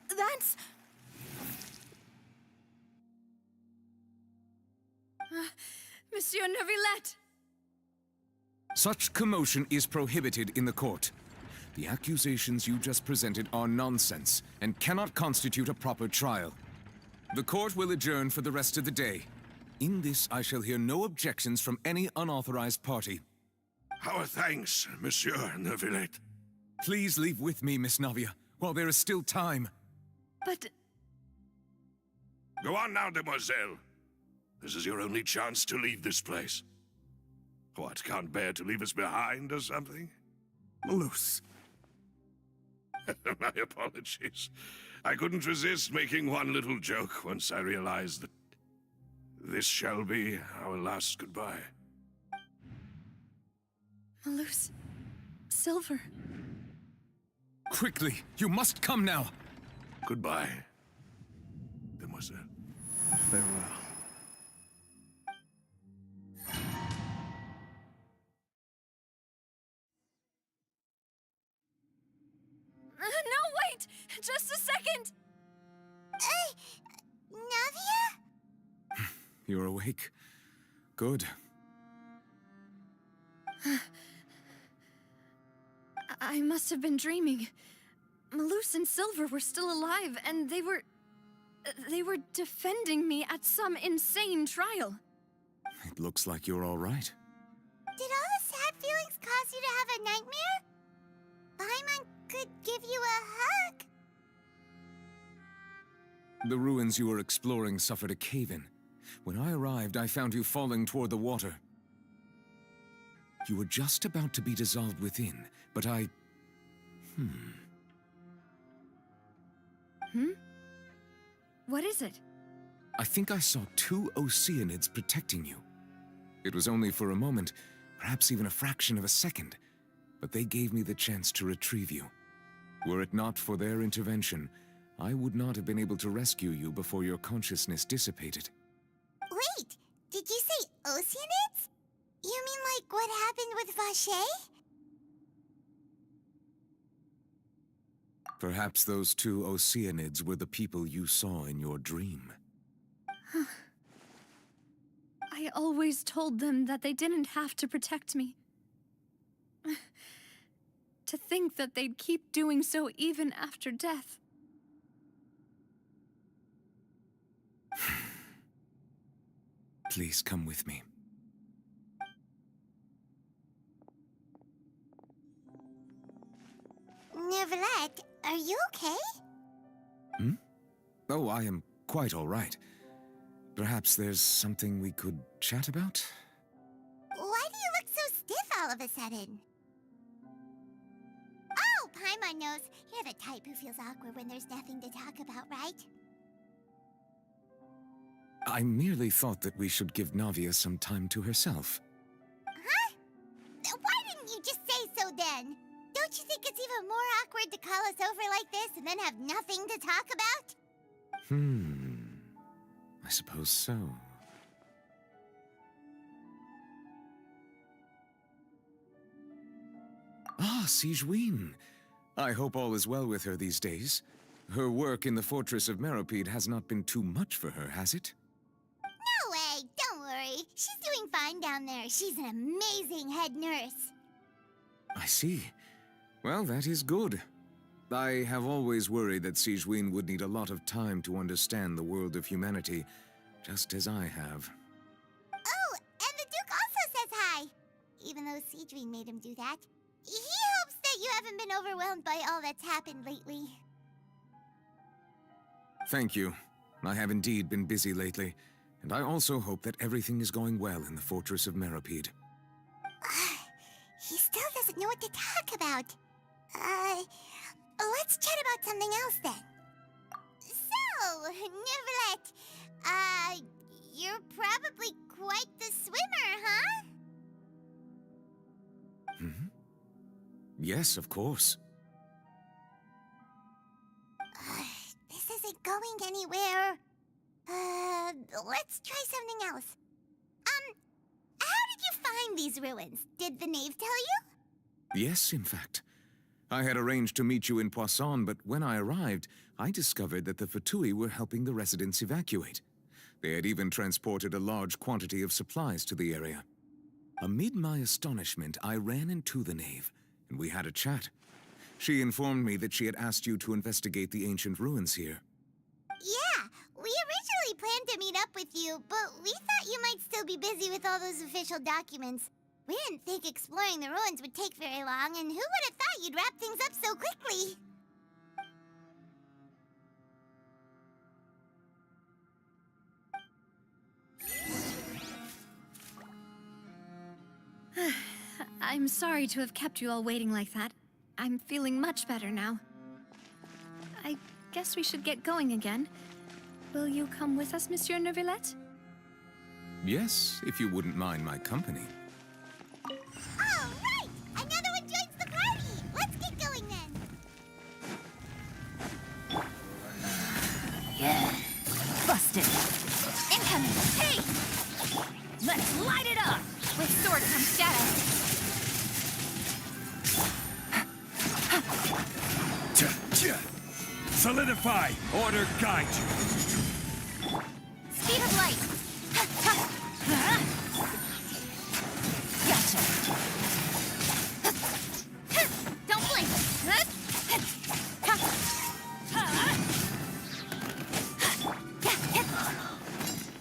That's... Monsieur Neuvillette! Such commotion is prohibited in the court. The accusations you just presented are nonsense and cannot constitute a proper trial. The court will adjourn for the rest of the day. In this, I shall hear no objections from any unauthorized party. Our thanks, Monsieur Neuvillette. Please leave with me, Miss Navia, while there is still time. But... Go on now, Demoiselle. This is your only chance to leave this place. What, can't bear to leave us behind or something? Malus. My apologies. I couldn't resist making one little joke once I realized that this shall be our last goodbye. Malus... Silver... Quickly, you must come now. Goodbye, Demoiselle. Farewell. No, wait! Just a second! Navia? You're awake. Good. I must have been dreaming. Malus and Silver were still alive, and they were defending me at some insane trial. It looks like you're all right. Did all the sad feelings cause you to have a nightmare? Paimon could give you a hug. The ruins you were exploring suffered a cave-in. When I arrived, I found you falling toward the water. You were just about to be dissolved within, but I... What is it? I think I saw 2 Oceanids protecting you. It was only for a moment, perhaps even a fraction of a second, but they gave me the chance to retrieve you. Were it not for their intervention, I would not have been able to rescue you before your consciousness dissipated. Wait, did you say Oceanids? You mean like what happened with Vache? Perhaps those 2 Oceanids were the people you saw in your dream. I always told them that they didn't have to protect me. To think that they'd keep doing so even after death. Please come with me. Neverlet, are you okay? Oh, I am quite all right. Perhaps there's something we could chat about? Why do you look so stiff all of a sudden? Oh, Paimon knows. You're the type who feels awkward when there's nothing to talk about, right? I merely thought that we should give Navia some time to herself. Huh? Why didn't you just say so then? Don't you think it's even more awkward to call us over like this and then have nothing to talk about? I suppose so. Ah, Sigewinne. I hope all is well with her these days. Her work in the Fortress of Meropide has not been too much for her, has it? No way, don't worry. She's doing fine down there. She's an amazing head nurse. I see. Well, that is good. I have always worried that Sigewinne would need a lot of time to understand the world of humanity, just as I have. Oh, and the Duke also says hi. Even though Sigewinne made him do that. He hopes that you haven't been overwhelmed by all that's happened lately. Thank you. I have indeed been busy lately, and I also hope that everything is going well in the Fortress of Meropide. He still doesn't know what to talk about. Let's chat about something else then. So, Neverlet, you're probably quite the swimmer, huh? Yes, of course. This isn't going anywhere. Let's try something else. How did you find these ruins? Did the knave tell you? Yes, in fact. I had arranged to meet you in Poisson, but when I arrived, I discovered that the Fatui were helping the residents evacuate. They had even transported a large quantity of supplies to the area. Amid my astonishment, I ran into the knave, and we had a chat. She informed me that she had asked you to investigate the ancient ruins here. Yeah, we originally planned to meet up with you, but we thought you might still be busy with all those official documents. We didn't think exploring the ruins would take very long, and who would have thought you'd wrap things up so quickly? I'm sorry to have kept you all waiting like that. I'm feeling much better now. I guess we should get going again. Will you come with us, Monsieur Neuvillette? Yes, if you wouldn't mind my company. All right! Another one joins the party! Let's get going then! Yeah. Busted. Incoming. Hey! Let's light it up! With sword comes shadow. Solidify! Order guide you! Speed of light. Gotcha. Don't blink.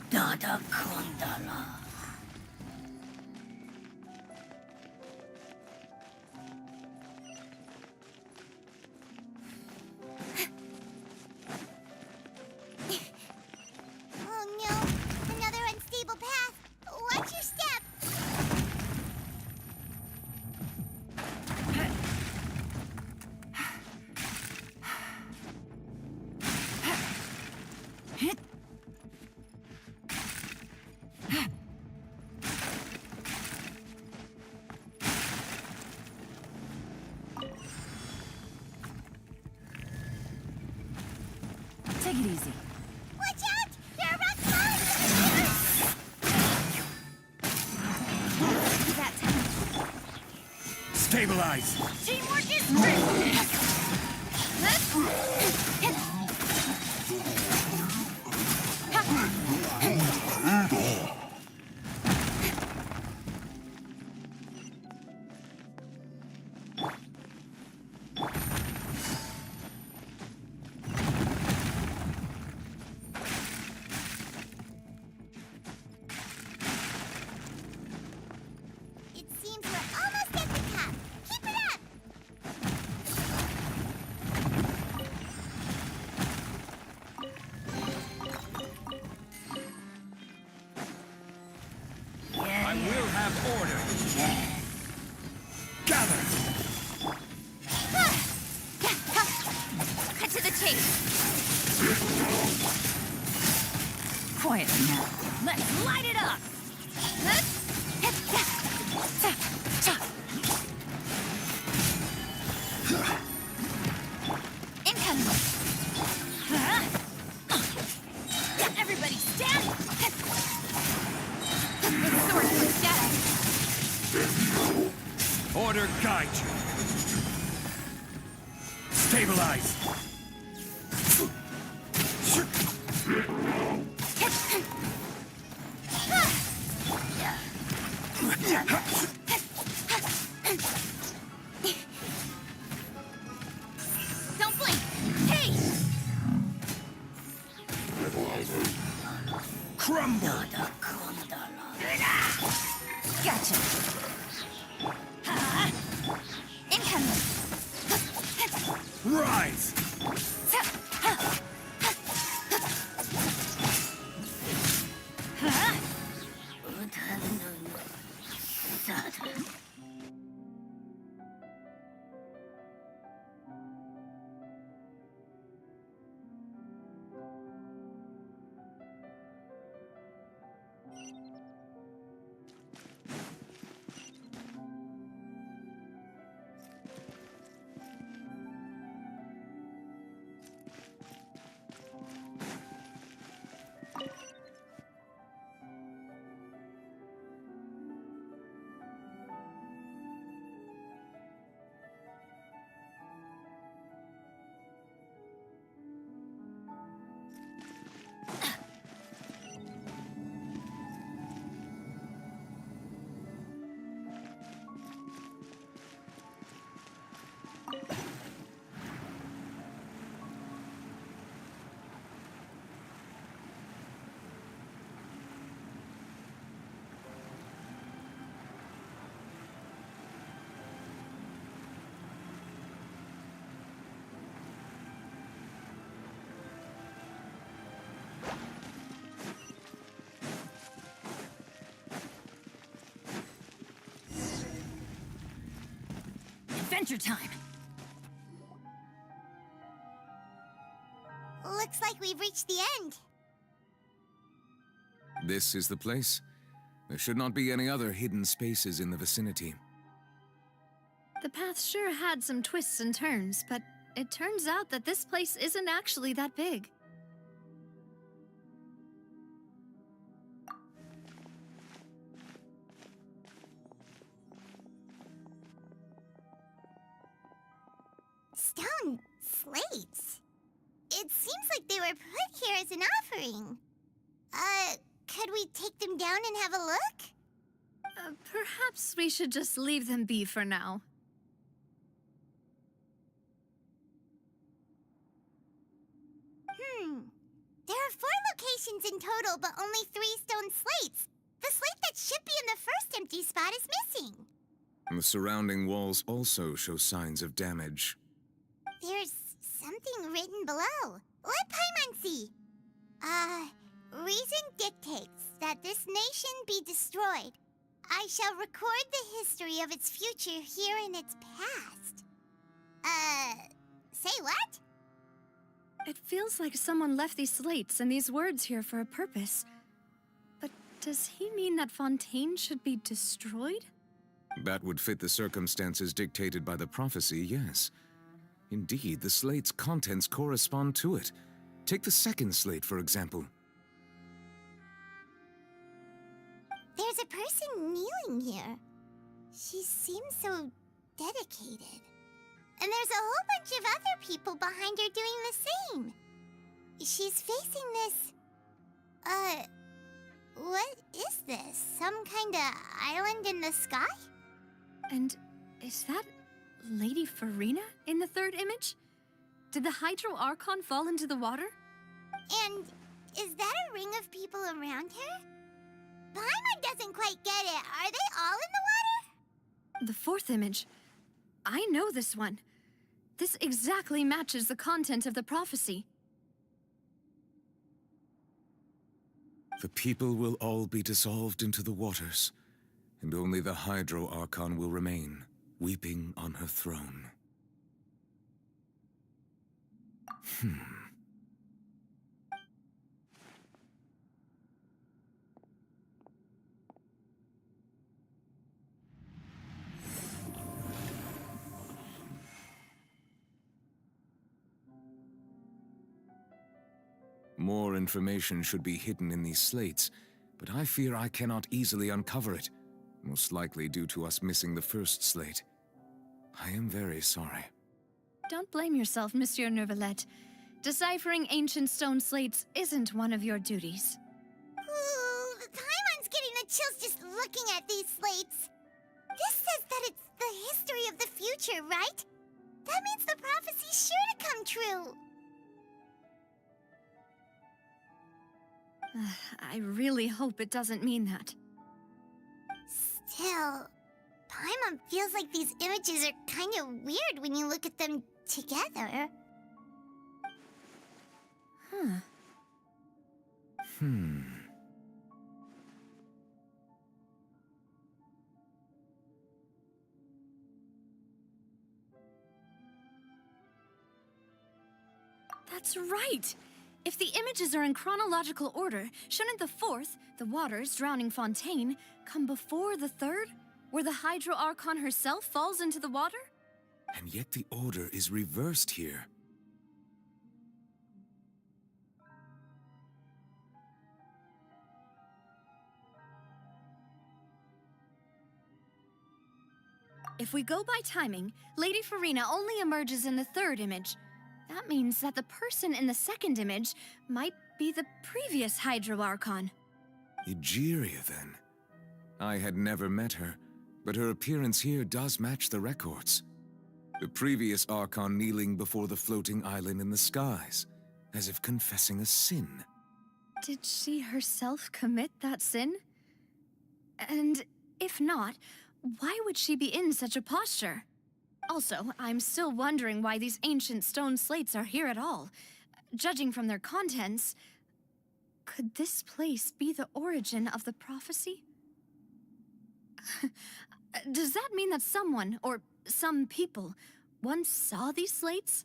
Dada Kundala. Take it easy. Watch out! There are rock slides! That Stabilize! teamwork is great! It seems we're almost at the top. Keep it up! I will have order. Gather! Cut to the chase. Quietly now. Let's light it up. Incoming. Everybody stand. With sword in the shadow. Order guide you. Stabilize! Don't blink. Hey! Crumble! Gotcha. Incoming. Rise! Adventure time. Looks like we've reached the end. This is the place. There should not be any other hidden spaces in the vicinity. The path sure had some twists and turns, but it turns out that this place isn't actually that big. Stone slates. It seems like they were put here as an offering. Could we take them down and have a look? Perhaps we should just leave them be for now. There are 4 locations in total, but only 3 stone slates. The slate that should be in the first empty spot is missing. The surrounding walls also show signs of damage. There's something written below. Let Paimon see. Reason dictates that this nation be destroyed. I shall record the history of its future here in its past. Say what? It feels like someone left these slates and these words here for a purpose. But does he mean that Fontaine should be destroyed? That would fit the circumstances dictated by the prophecy, yes. Indeed, the slate's contents correspond to it. Take the second slate, for example. There's a person kneeling here. She seems so dedicated. And there's a whole bunch of other people behind her doing the same. She's facing this... what is this? Some kind of island in the sky? And is that Lady Farina in the third image? Did the Hydro Archon fall into the water? And is that a ring of people around her? Paimon doesn't quite get it. Are they all in the water? The fourth image. I know this one. This exactly matches the content of the prophecy. The people will all be dissolved into the waters, and only the Hydro Archon will remain, weeping on her throne. More information should be hidden in these slates, but I fear I cannot easily uncover it, most likely due to us missing the first slate. I am very sorry. Don't blame yourself, Monsieur Neuvillette. Deciphering ancient stone slates isn't one of your duties. Ooh, Paimon's getting the chills just looking at these slates. This says that it's the history of the future, right? That means the prophecy's sure to come true. I really hope it doesn't mean that. Still, Paimon feels like these images are kind of weird when you look at them together. That's right! If the images are in chronological order, shouldn't the fourth, the waters drowning Fontaine, come before the third, where the Hydro Archon herself falls into the water? And yet the order is reversed here. If we go by timing, Lady Farina only emerges in the third image. That means that the person in the second image might be the previous Hydro Archon. Egeria, then. I had never met her, but her appearance here does match the records. The previous Archon kneeling before the floating island in the skies, as if confessing a sin. Did she herself commit that sin? And if not, why would she be in such a posture? Also, I'm still wondering why these ancient stone slates are here at all. Judging from their contents, could this place be the origin of the prophecy? Does that mean that someone, or some people, once saw these slates?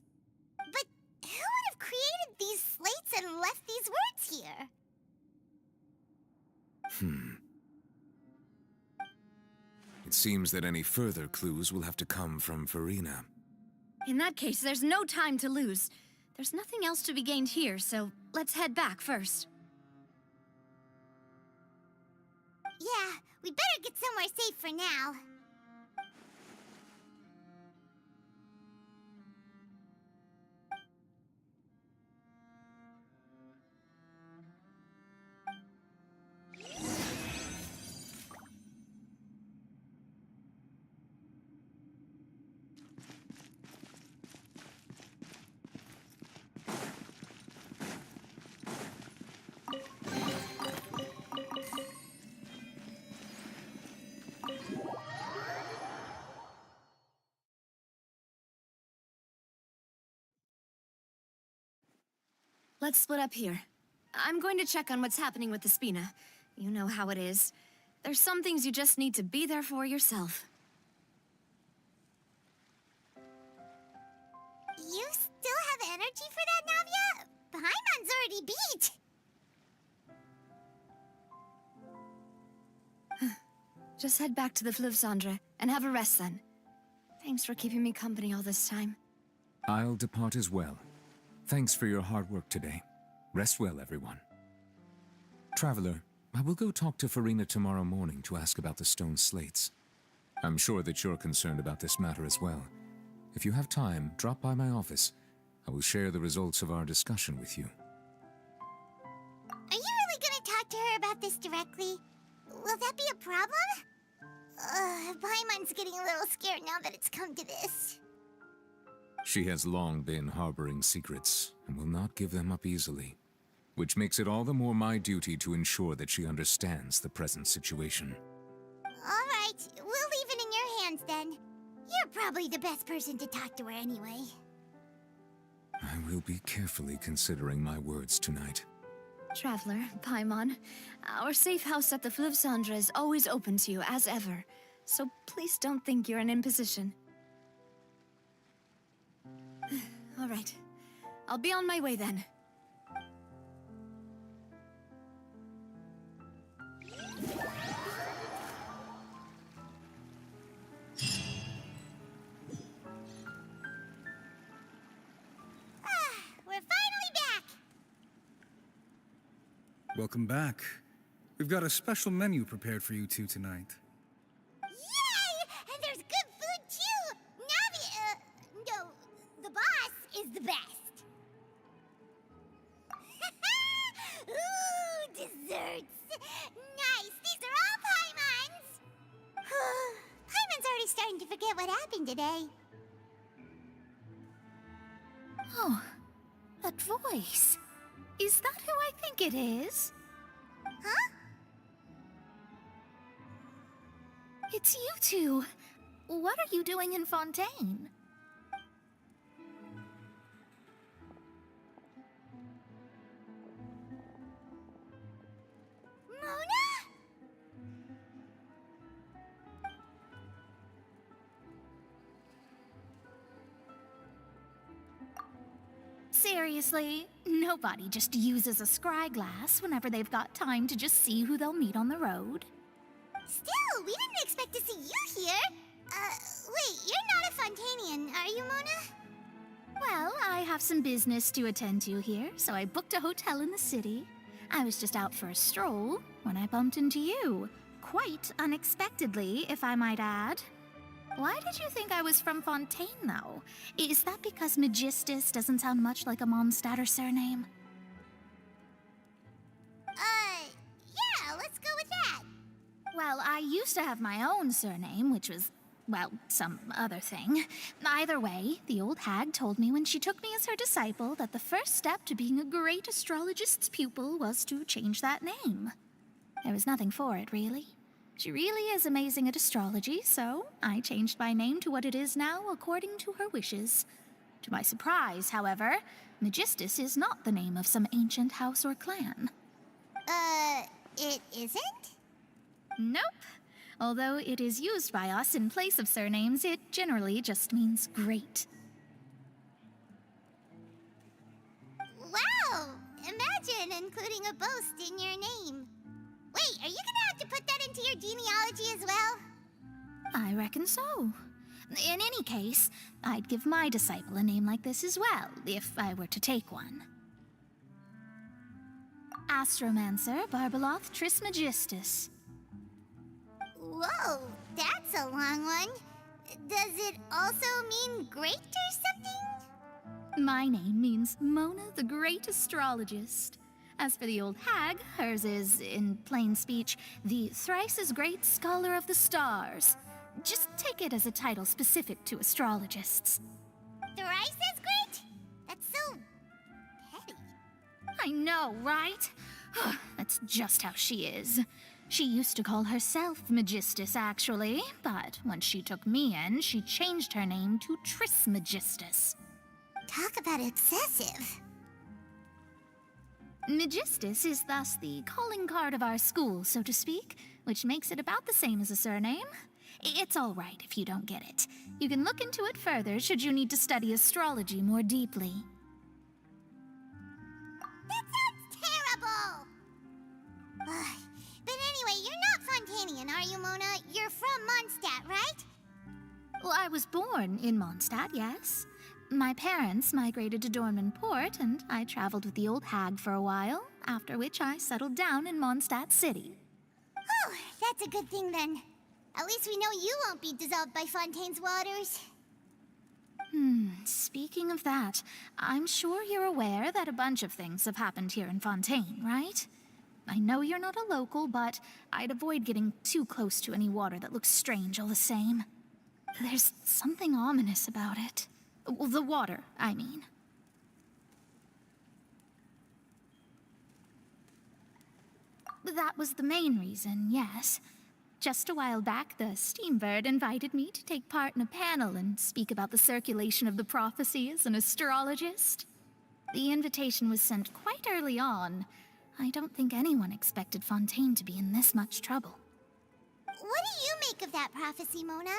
But who would have created these slates and left these words here? It seems that any further clues will have to come from Farina. In that case, there's no time to lose. There's nothing else to be gained here, so let's head back first. Yeah, we better get somewhere safe for now. Let's split up here. I'm going to check on what's happening with the Spina. You know how it is. There's some things you just need to be there for yourself. You still have energy for that, Navia? Paimon's already beat! Just head back to the Fleuve Cendre and have a rest then. Thanks for keeping me company all this time. I'll depart as well. Thanks for your hard work today. Rest well, everyone. Traveler, I will go talk to Farina tomorrow morning to ask about the stone slates. I'm sure that you're concerned about this matter as well. If you have time, drop by my office. I will share the results of our discussion with you. Are you really gonna talk to her about this directly? Will that be a problem? Paimon's getting a little scared now that it's come to this. She has long been harboring secrets and will not give them up easily, which makes it all the more my duty to ensure that she understands the present situation. All right, we'll leave it in your hands then. You're probably the best person to talk to her anyway. I will be carefully considering my words tonight. Traveler, Paimon, our safe house at the Fleuve Cendre is always open to you, as ever. So please don't think you're an imposition. All right. I'll be on my way then. We're finally back! Welcome back. We've got a special menu prepared for you two tonight. Yay! And there's good food too! No, the boss is the best. Ooh, desserts! Nice, these are all Paimon's! Paimon's already starting to forget what happened today. Oh, that voice. Is that who I think it is? Huh? It's you two. What are you doing in Fontaine? Mona? Seriously, nobody just uses a scry glass whenever they've got time to just see who they'll meet on the road. Still, we didn't expect to see you here. Wait, you're not a Fontainian, are you, Mona? Well, I have some business to attend to here, so I booked a hotel in the city. I was just out for a stroll when I bumped into you. Quite unexpectedly, if I might add. Why did you think I was from Fontaine, though? Is that because Magistus doesn't sound much like a Mondstadter surname? Yeah, let's go with that. Well, I used to have my own surname, which was, well, some other thing. Either way, the old hag told me when she took me as her disciple that the first step to being a great astrologist's pupil was to change that name. There was nothing for it, really. She really is amazing at astrology, so I changed my name to what it is now according to her wishes. To my surprise, however, Magistus is not the name of some ancient house or clan. It isn't? Nope. Although it is used by us in place of surnames, it generally just means great. Wow! Imagine including a boast in your name. Wait, are you gonna have to put that into your genealogy as well? I reckon so. In any case, I'd give my disciple a name like this as well, if I were to take one. Astromancer Barbeloth Trismegistus. Whoa, that's a long one. Does it also mean great or something? My name means Mona the Great Astrologist. As for the old hag, hers is, in plain speech, the thrice-as-great Scholar of the Stars. Just take it as a title specific to astrologists. Thrice as great? That's so petty. I know, right? That's just how she is. She used to call herself Magistus, actually, but when she took me in, she changed her name to Trismegistus. Talk about excessive. Magistus is thus the calling card of our school, so to speak, which makes it about the same as a surname. It's all right if you don't get it. You can look into it further should you need to study astrology more deeply. That sounds terrible! But anyway, you're not Fontainian, are you, Mona? You're from Mondstadt, right? Well, I was born in Mondstadt, yes. My parents migrated to Dorman Port, and I traveled with the old hag for a while, after which I settled down in Mondstadt City. Oh, that's a good thing then. At least we know you won't be dissolved by Fontaine's waters. Speaking of that, I'm sure you're aware that a bunch of things have happened here in Fontaine, right? I know you're not a local, but I'd avoid getting too close to any water that looks strange all the same. There's something ominous about it. Well, the water, I mean. That was the main reason, yes. Just a while back, the Steambird invited me to take part in a panel and speak about the circulation of the prophecy as an astrologist. The invitation was sent quite early on. I don't think anyone expected Fontaine to be in this much trouble. What do you make of that prophecy, Mona?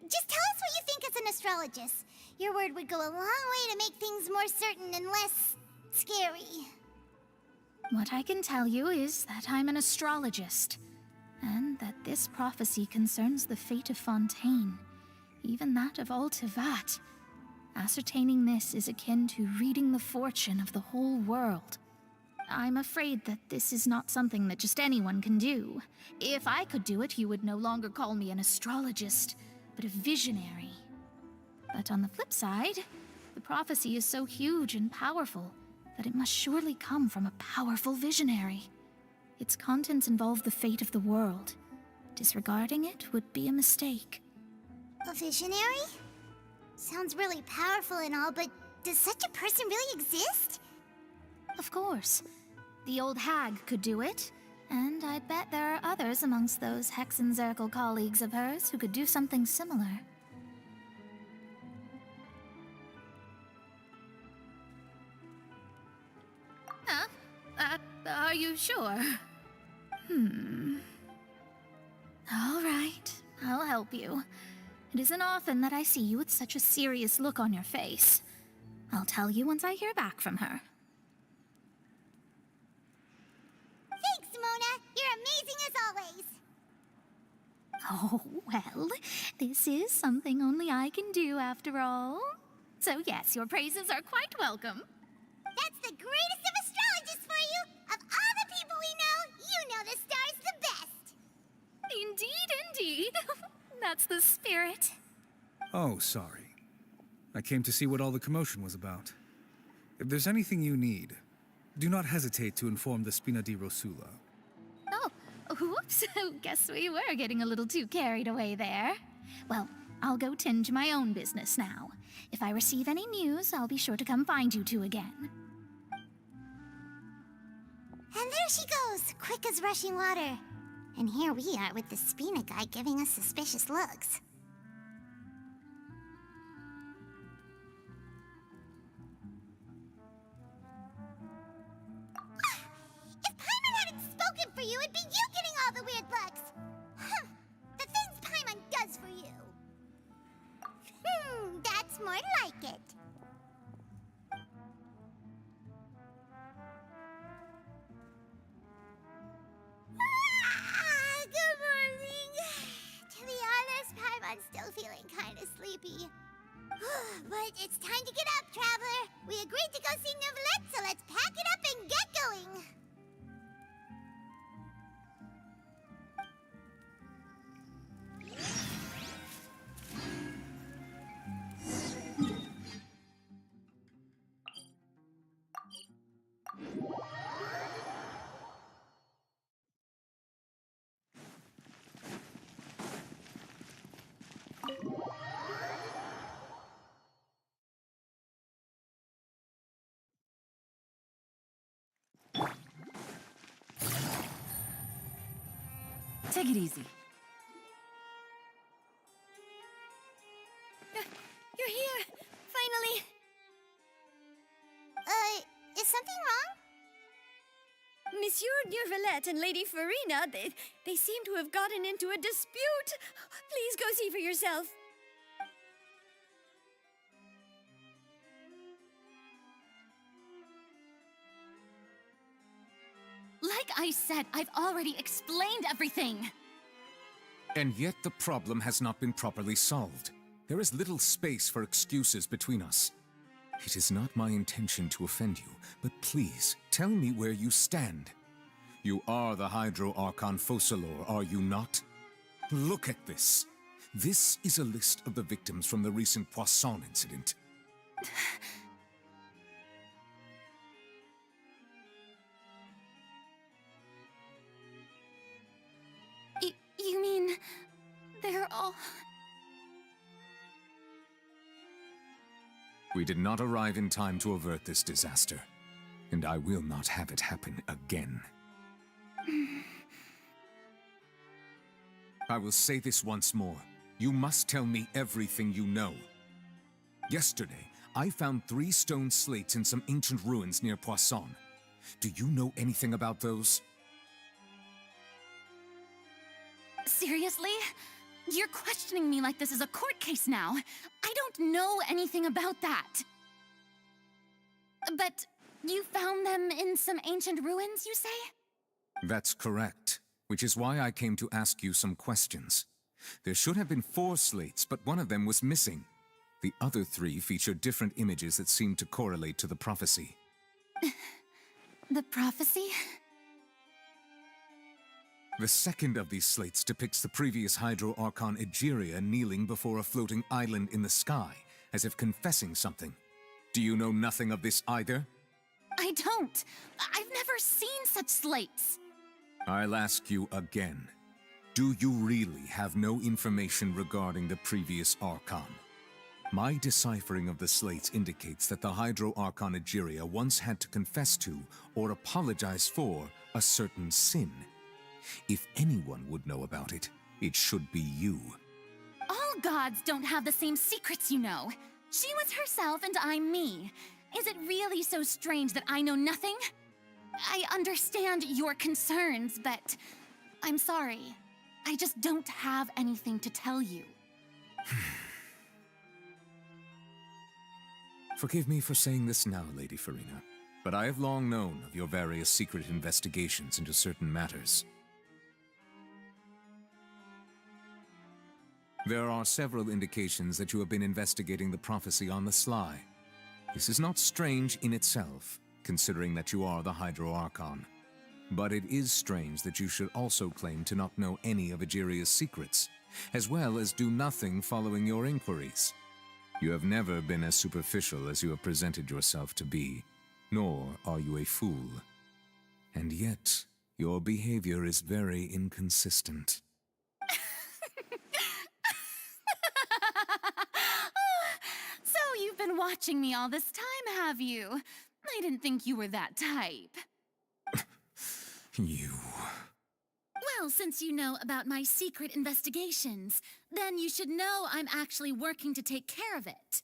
Just tell us what you think as an astrologist. Your word would go a long way to make things more certain and less scary. What I can tell you is that I'm an astrologist, and that this prophecy concerns the fate of Fontaine, even that of Altivat. Ascertaining this is akin to reading the fortune of the whole world. I'm afraid that this is not something that just anyone can do. If I could do it, you would no longer call me an astrologist, but a visionary. But on the flip side, the prophecy is so huge and powerful that it must surely come from a powerful visionary. Its contents involve the fate of the world. Disregarding it would be a mistake. A visionary? Sounds really powerful and all, but does such a person really exist? Of course. The old hag could do it, and I'd bet there are others amongst those Hexenzirkel colleagues of hers who could do something similar. Huh? Are you sure? All right, I'll help you. It isn't often that I see you with such a serious look on your face. I'll tell you once I hear back from her. Thanks, Mona! You're amazing as always! Oh, well, this is something only I can do after all. So yes, your praises are quite welcome. That's the greatest of astrologists for you! Of all the people we know, you know the star's the best! Indeed. That's the spirit. Oh, sorry. I came to see what all the commotion was about. If there's anything you need, do not hesitate to inform the Spina di Rosula. Oh, whoops. Guess we were getting a little too carried away there. Well, I'll go tend to my own business now. If I receive any news, I'll be sure to come find you two again. And there she goes, quick as rushing water. And here we are with the Spina guy giving us suspicious looks. If Paimon hadn't spoken for you, it'd be you getting all the weird looks. The things Paimon does for you. That's more like it. Good morning. To be honest, Paimon's still feeling kind of sleepy. But it's time to get up, traveler. We agreed to go see Neuvillette, so let's pack it up and get going. Take it easy. You're here! Finally! Is something wrong? Monsieur Neuvillette and Lady Farina, they seem to have gotten into a dispute. Please go see for yourself. Like I said, I've already explained everything. And yet the problem has not been properly solved. There is little space for excuses between us. It is not my intention to offend you, but please, tell me where you stand. You are the Hydro Archon Focalor, are you not? Look at this. This is a list of the victims from the recent Poisson incident. You mean... they're all... We did not arrive in time to avert this disaster, and I will not have it happen again. I will say this once more. You must tell me everything you know. Yesterday, I found 3 stone slates in some ancient ruins near Poisson. Do you know anything about those? Seriously? You're questioning me like this is a court case now. I don't know anything about that. But you found them in some ancient ruins, you say? That's correct, which is why I came to ask you some questions. There should have been 4 slates, but one of them was missing. The other 3 featured different images that seemed to correlate to the prophecy. The prophecy? The second of these slates depicts the previous Hydro Archon Egeria kneeling before a floating island in the sky, as if confessing something. Do you know nothing of this either? I don't. I've never seen such slates. I'll ask you again. Do you really have no information regarding the previous Archon? My deciphering of the slates indicates that the Hydro Archon Egeria once had to confess to, or apologize for, a certain sin. If anyone would know about it, it should be you. All gods don't have the same secrets, you know. She was herself and I'm me. Is it really so strange that I know nothing? I understand your concerns, but I'm sorry. I just don't have anything to tell you. Forgive me for saying this now, Lady Farina, but I have long known of your various secret investigations into certain matters. There are several indications that you have been investigating the prophecy on the sly. This is not strange in itself, considering that you are the Hydro Archon. But it is strange that you should also claim to not know any of Egeria's secrets, as well as do nothing following your inquiries. You have never been as superficial as you have presented yourself to be, nor are you a fool. And yet, your behavior is very inconsistent. So you've been watching me all this time, have you? I didn't think you were that type. You... Well, since you know about my secret investigations, then you should know I'm actually working to take care of it.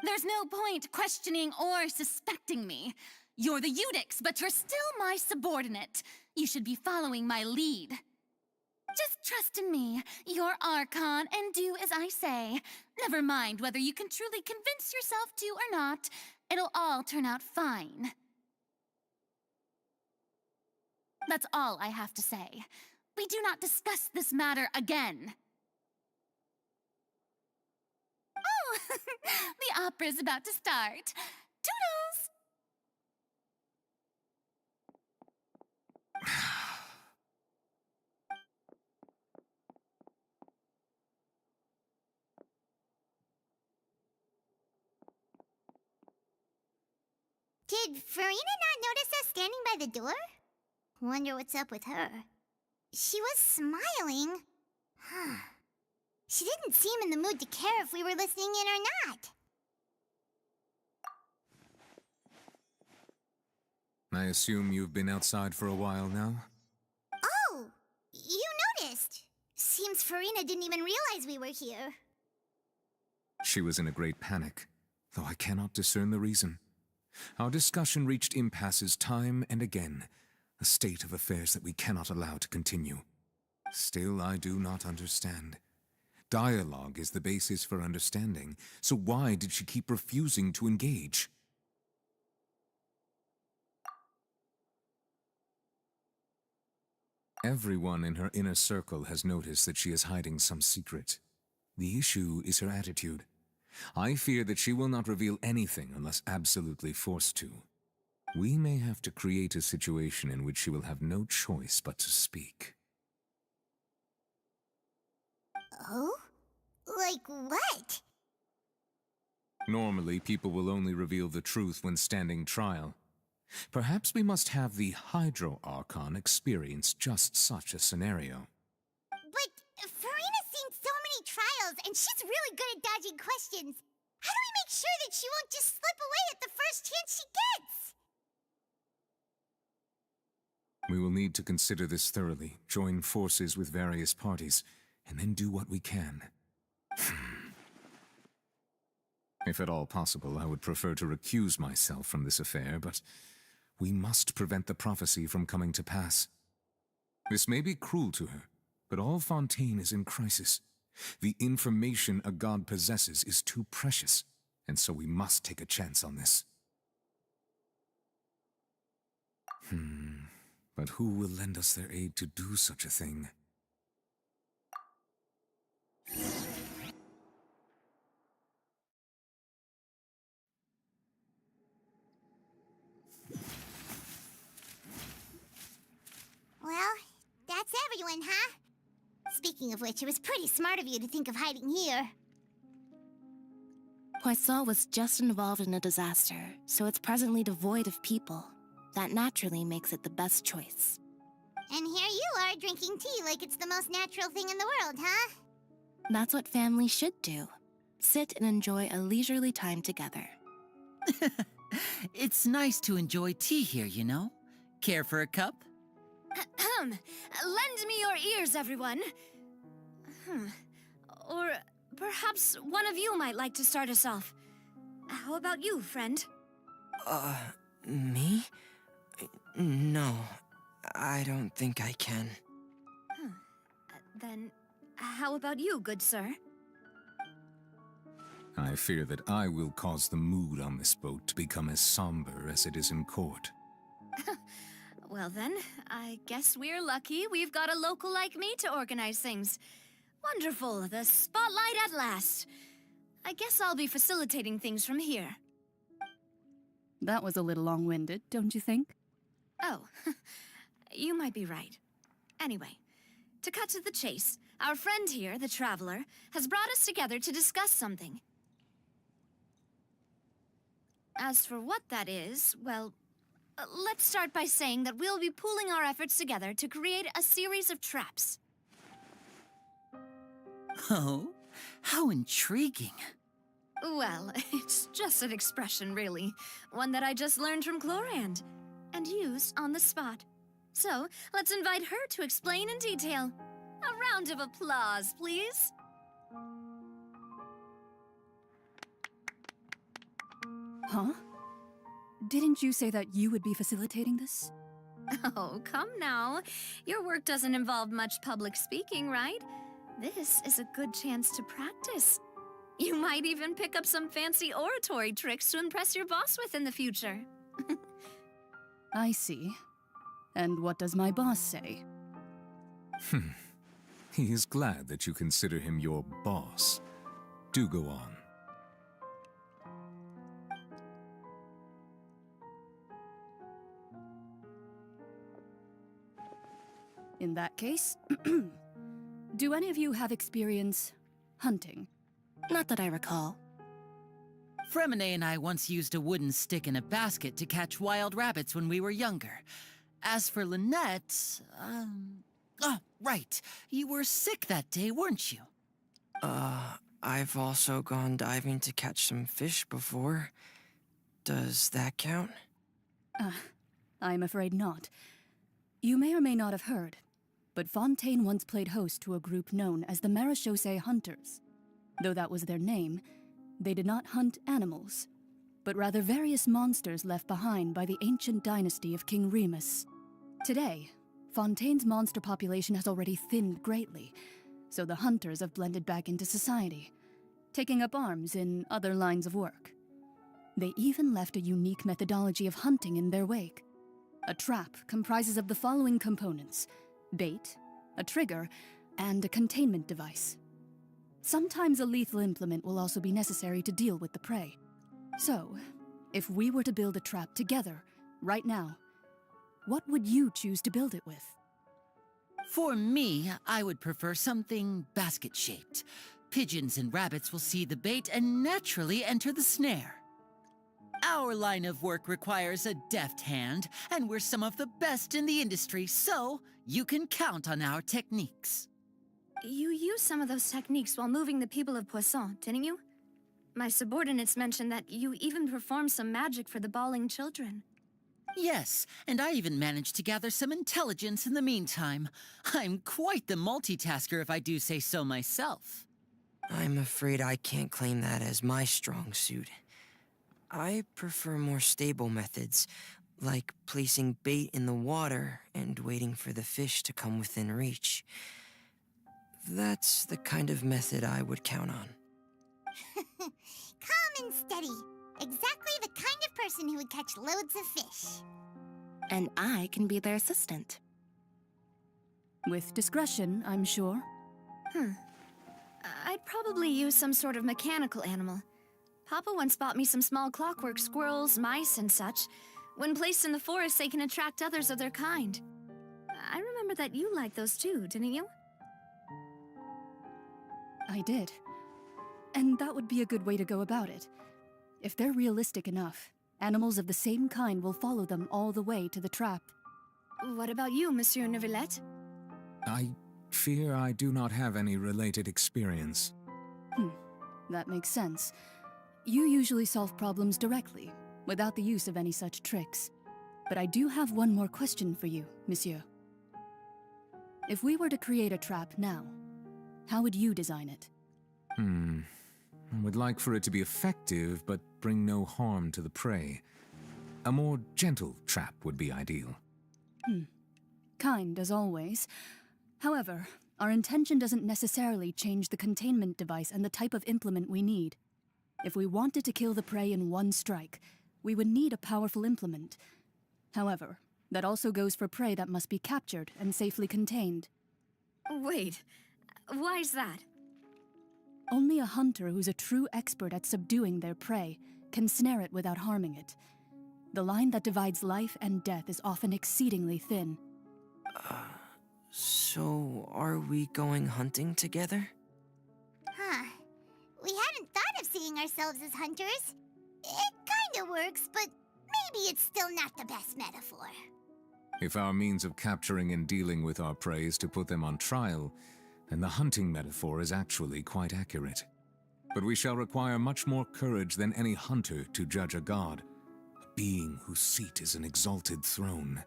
There's no point questioning or suspecting me. You're the Eudix, but you're still my subordinate. You should be following my lead. Just trust in me, your Archon, and do as I say. Never mind whether you can truly convince yourself to or not. It'll all turn out fine. That's all I have to say. We do not discuss this matter again. Oh, the opera's about to start. Toodles! Did Farina not notice us standing by the door? Wonder what's up with her. She was smiling. She didn't seem in the mood to care if we were listening in or not. I assume you've been outside for a while now? Oh, you noticed. Seems Farina didn't even realize we were here. She was in a great panic, though I cannot discern the reason. Our discussion reached impasses time and again, a state of affairs that we cannot allow to continue. Still, I do not understand. Dialogue is the basis for understanding, so why did she keep refusing to engage? Everyone in her inner circle has noticed that she is hiding some secret. The issue is her attitude. I fear that she will not reveal anything unless absolutely forced to. We may have to create a situation in which she will have no choice but to speak. Oh? Like what? Normally, people will only reveal the truth when standing trial. Perhaps we must have the Hydro Archon experience just such a scenario. But Farina's seen so many trials, and she's really good at dodging questions. How do we make sure that she won't just slip away at the first chance she gets? We will need to consider this thoroughly, join forces with various parties, and then do what we can. If at all possible, I would prefer to recuse myself from this affair, but we must prevent the prophecy from coming to pass. This may be cruel to her, but all Fontaine is in crisis. The information a god possesses is too precious, and so we must take a chance on this. But who will lend us their aid to do such a thing? Well, that's everyone, huh? Speaking of which, it was pretty smart of you to think of hiding here. Poisson was just involved in a disaster, so it's presently devoid of people. That naturally makes it the best choice. And here you are drinking tea like it's the most natural thing in the world, huh? That's what families should do. Sit and enjoy a leisurely time together. It's nice to enjoy tea here, you know? Care for a cup? Lend me your ears, everyone. Or perhaps one of you might like to start us off. How about you, friend? Me? No, I don't think I can. Then, how about you, good sir? I fear that I will cause the mood on this boat to become as somber as it is in court. Well then, I guess we're lucky we've got a local like me to organize things. Wonderful, the spotlight at last. I guess I'll be facilitating things from here. That was a little long-winded, don't you think? Oh, you might be right. Anyway, to cut to the chase, our friend here, the Traveler, has brought us together to discuss something. As for what that is, well, let's start by saying that we'll be pooling our efforts together to create a series of traps. Oh, how intriguing. Well, it's just an expression, really. One that I just learned from Chlorand, and used on the spot. So, let's invite her to explain in detail. A round of applause, please. Huh? Didn't you say that you would be facilitating this? Oh, come now. Your work doesn't involve much public speaking, right? This is a good chance to practice. You might even pick up some fancy oratory tricks to impress your boss with in the future. I see. And what does my boss say? He is glad that you consider him your boss. Do go on. In that case, do any of you have experience hunting? Not that I recall. Fremine and I once used a wooden stick in a basket to catch wild rabbits when we were younger. As for Lynette, oh, right. You were sick that day, weren't you? I've also gone diving to catch some fish before. Does that count? I'm afraid not. You may or may not have heard, but Fontaine once played host to a group known as the Marechaussee Hunters. Though that was their name, they did not hunt animals, but rather various monsters left behind by the ancient dynasty of King Remus. Today, Fontaine's monster population has already thinned greatly, so the hunters have blended back into society, taking up arms in other lines of work. They even left a unique methodology of hunting in their wake. A trap comprises of the following components: bait, a trigger, and a containment device. Sometimes a lethal implement will also be necessary to deal with the prey. So, if we were to build a trap together, right now, what would you choose to build it with? For me, I would prefer something basket-shaped. Pigeons and rabbits will see the bait and naturally enter the snare. Our line of work requires a deft hand, and we're some of the best in the industry, so you can count on our techniques. You used some of those techniques while moving the people of Poisson, didn't you? My subordinates mentioned that you even performed some magic for the bawling children. Yes, and I even managed to gather some intelligence in the meantime. I'm quite the multitasker if I do say so myself. I'm afraid I can't claim that as my strong suit. I prefer more stable methods, like placing bait in the water and waiting for the fish to come within reach. That's the kind of method I would count on. Calm and steady. Exactly the kind of person who would catch loads of fish. And I can be their assistant. With discretion, I'm sure. I'd probably use some sort of mechanical animal. Papa once bought me some small clockwork squirrels, mice, and such. When placed in the forest, they can attract others of their kind. I remember that you liked those too, didn't you? I did. And that would be a good way to go about it. If they're realistic enough, animals of the same kind will follow them all the way to the trap. What about you, Monsieur Neuvillette? I fear I do not have any related experience. That makes sense. You usually solve problems directly, without the use of any such tricks. But I do have one more question for you, Monsieur. If we were to create a trap now, how would you design it? I would like for it to be effective, but bring no harm to the prey. A more gentle trap would be ideal. Kind, as always. However, our intention doesn't necessarily change the containment device and the type of implement we need. If we wanted to kill the prey in one strike, we would need a powerful implement. However, that also goes for prey that must be captured and safely contained. Wait, why's that? Only a hunter who's a true expert at subduing their prey can snare it without harming it. The line that divides life and death is often exceedingly thin. So are we going hunting together? We hadn't thought of seeing ourselves as hunters. It kinda works, but maybe it's still not the best metaphor. If our means of capturing and dealing with our prey is to put them on trial, then the hunting metaphor is actually quite accurate. But we shall require much more courage than any hunter to judge a god, a being whose seat is an exalted throne.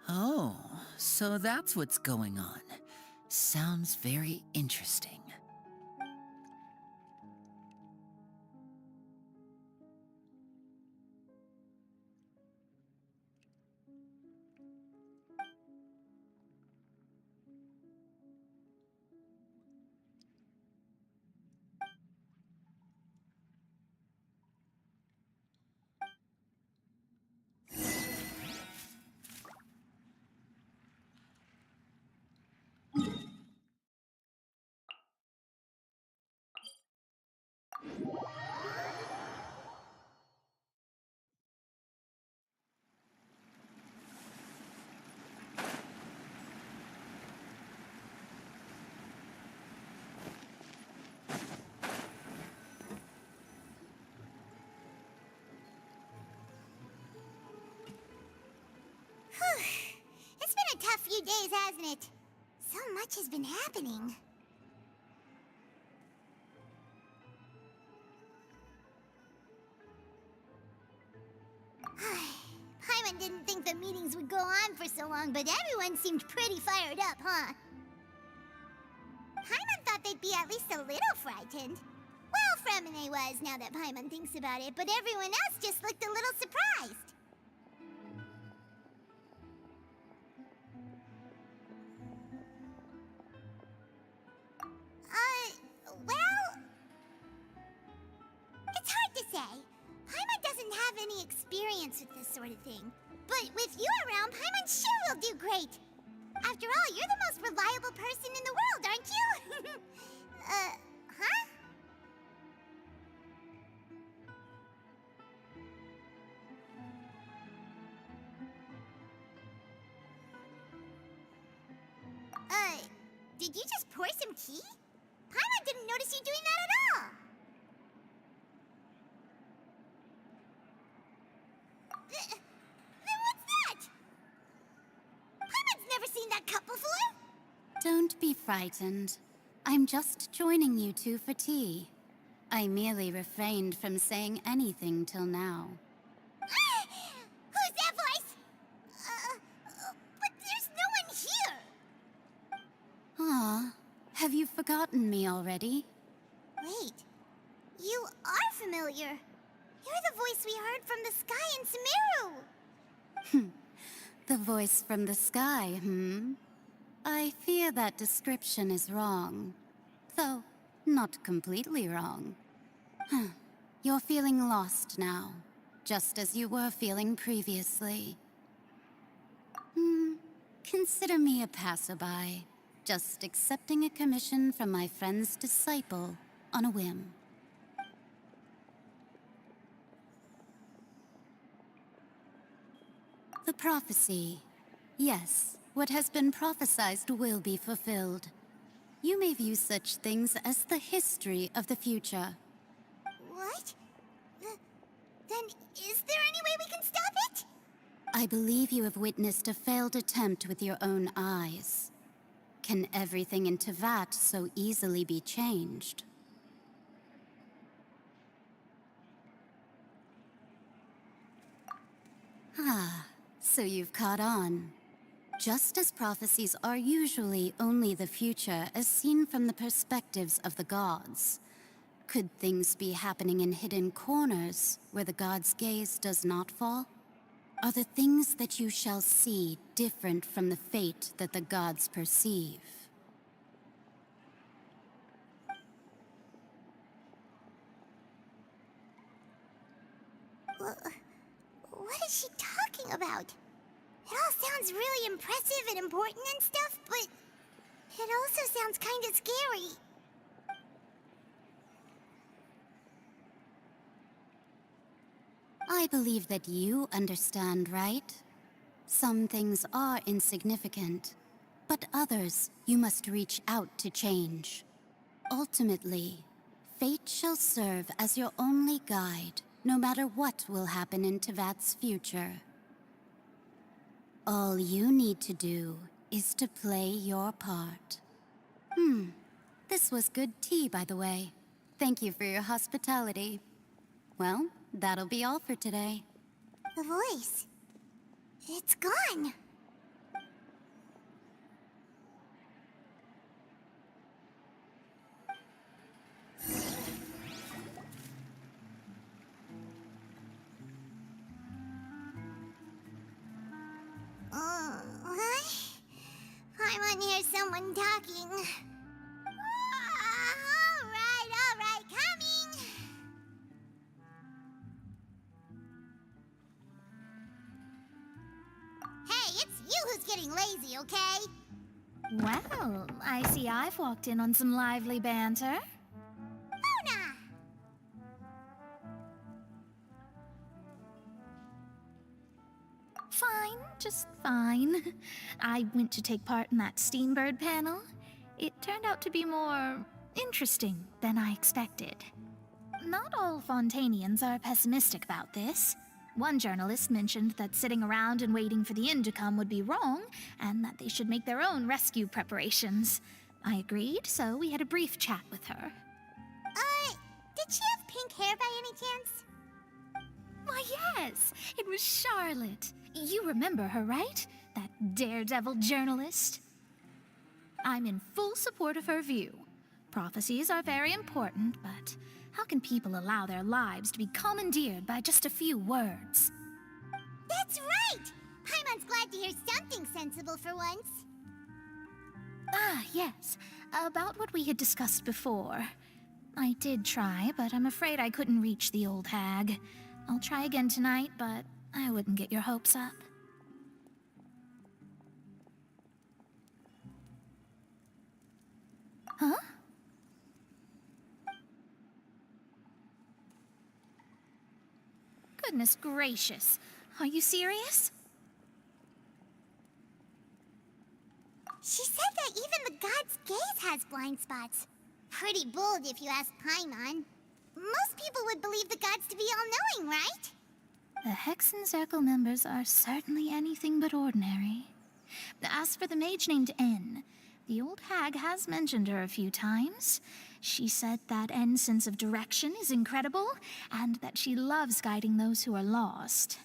Oh, so that's what's going on. Sounds very interesting. It's been a tough few days, hasn't it? So much has been happening. Paimon didn't think the meetings would go on for so long, but everyone seemed pretty fired up, huh? Paimon thought they'd be at least a little frightened. Well, Fremine was, now that Paimon thinks about it, but everyone else just looked a little surprised. Well... It's hard to say. Paimon doesn't have any experience with this sort of thing. But with you around, Paimon sure will do great. After all, you're the most reliable person in the world, aren't you? Huh? Did you just pour some tea? Paimon didn't notice you doing that at all. Then what's that? Paimon's never seen that cup before. Don't be frightened. I'm just joining you two for tea. I merely refrained from saying anything till now. Who's that voice? But there's no one here. Ah, have you forgotten me already? Wait, you are familiar. You're the voice we heard from the sky in Sumeru. The voice from the sky, I fear that description is wrong. Though, not completely wrong. You're feeling lost now, just as you were feeling previously. Consider me a passerby, just accepting a commission from my friend's disciple on a whim. The prophecy. Yes, what has been prophesied will be fulfilled. You may view such things as the history of the future. What? Then is there any way we can stop it? I believe you have witnessed a failed attempt with your own eyes. Can everything in Tevat so easily be changed? Ah, so you've caught on. Just as prophecies are usually only the future as seen from the perspectives of the gods, could things be happening in hidden corners where the gods' gaze does not fall? Are the things that you shall see different from the fate that the gods perceive? What is she talking about? It all sounds really impressive and important and stuff, but it also sounds kind of scary. I believe that you understand, right? Some things are insignificant, but others you must reach out to change. Ultimately, fate shall serve as your only guide, no matter what will happen in Tevat's future. All you need to do is to play your part. This was good tea, by the way. Thank you for your hospitality. Well, that'll be all for today. The voice. It's gone. I want to hear someone talking. All right, coming. Hey, it's you who's getting lazy, okay? Well, I see I've walked in on some lively banter. Mona! Fine, just fine. I went to take part in that Steambird panel. It turned out to be more interesting than I expected. Not all Fontainians are pessimistic about this. One journalist mentioned that sitting around and waiting for the end to come would be wrong, and that they should make their own rescue preparations. I agreed, so we had a brief chat with her. Did she have pink hair by any chance? Why, yes, it was Charlotte. You remember her, right? That daredevil journalist? I'm in full support of her view. Prophecies are very important, but how can people allow their lives to be commandeered by just a few words? That's right! Paimon's glad to hear something sensible for once. Ah, yes. About what we had discussed before. I did try, but I'm afraid I couldn't reach the old hag. I'll try again tonight, but I wouldn't get your hopes up. Huh? Goodness gracious. Are you serious? She said that even the god's gaze has blind spots. Pretty bold if you ask Paimon. Most people would believe the gods to be all-knowing, right? The Hexen Circle members are certainly anything but ordinary. As for the mage named N, the old hag has mentioned her a few times. She said that N's sense of direction is incredible, and that she loves guiding those who are lost.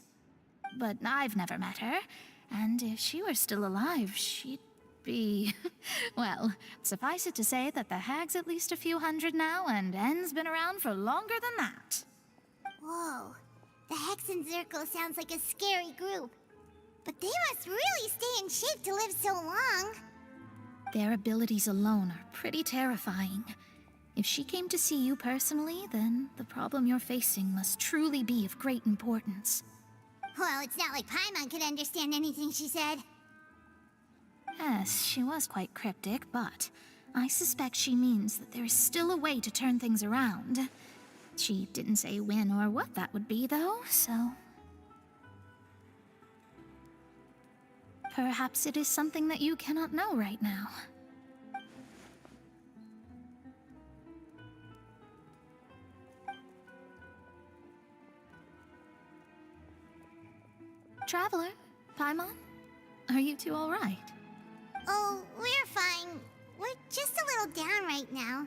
But I've never met her, and if she were still alive, she'd be... well, suffice it to say that the hag's at least a few hundred now, and N's been around for longer than that. Whoa. The Hexen Circle sounds like a scary group. But they must really stay in shape to live so long. Their abilities alone are pretty terrifying. If she came to see you personally, then the problem you're facing must truly be of great importance. Well, it's not like Paimon could understand anything she said. Yes, she was quite cryptic, but I suspect she means that there is still a way to turn things around. She didn't say when or what that would be, though, so... perhaps it is something that you cannot know right now. Traveler, Paimon, are you two all right? Oh, we're fine. We're just a little down right now.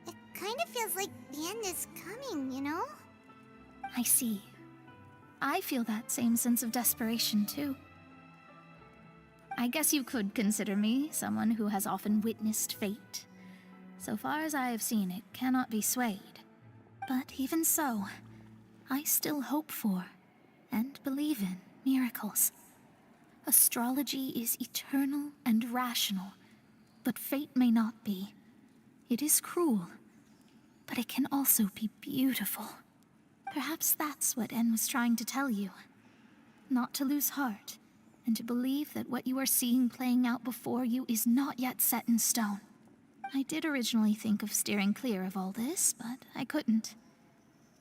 It kind of feels like the end is coming, you know? I see. I feel that same sense of desperation, too. I guess you could consider me someone who has often witnessed fate. So far as I have seen, it cannot be swayed. But even so, I still hope for, and believe in, miracles. Astrology is eternal and rational, but fate may not be. It is cruel, but it can also be beautiful. Perhaps that's what En was trying to tell you. Not to lose heart, and to believe that what you are seeing playing out before you is not yet set in stone. I did originally think of steering clear of all this, but I couldn't.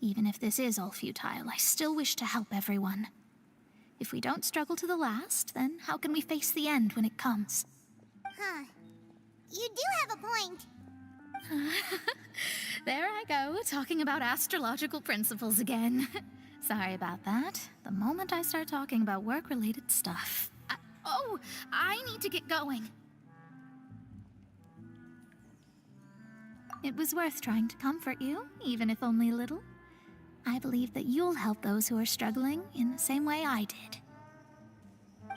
Even if this is all futile, I still wish to help everyone. If we don't struggle to the last, then how can we face the end when it comes? Huh. You do have a point. There I go, talking about astrological principles again. Sorry about that. The moment I start talking about work-related stuff... I need to get going. It was worth trying to comfort you, even if only a little. I believe that you'll help those who are struggling in the same way I did.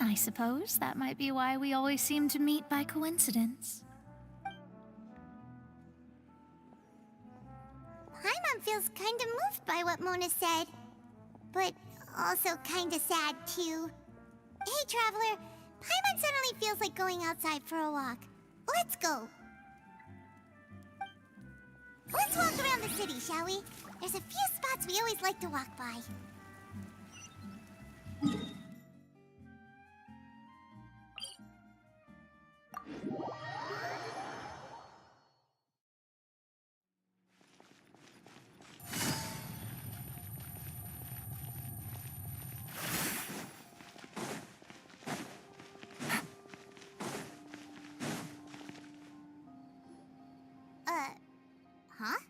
I suppose that might be why we always seem to meet by coincidence. Paimon feels kinda moved by what Mona said. But also kinda sad, too. Hey, Traveler. Paimon suddenly feels like going outside for a walk. Let's go. Let's walk around the city, shall we? There's a few spots we always like to walk by. Huh?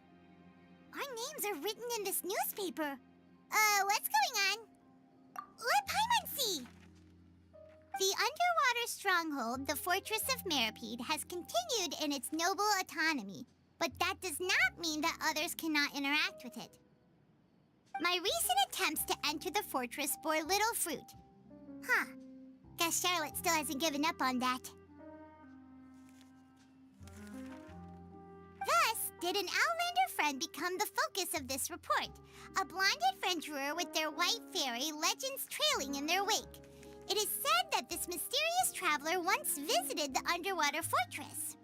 Our names are written in this newspaper. What's going on? Let Paimon see! The underwater stronghold, the Fortress of Meripede, has continued in its noble autonomy, but that does not mean that others cannot interact with it. My recent attempts to enter the fortress bore little fruit. Huh. Guess Charlotte still hasn't given up on that. Thus, did an Outlander friend become the focus of this report, a blonde adventurer with their white fairy legends trailing in their wake. It is said that this mysterious traveler once visited the underwater fortress.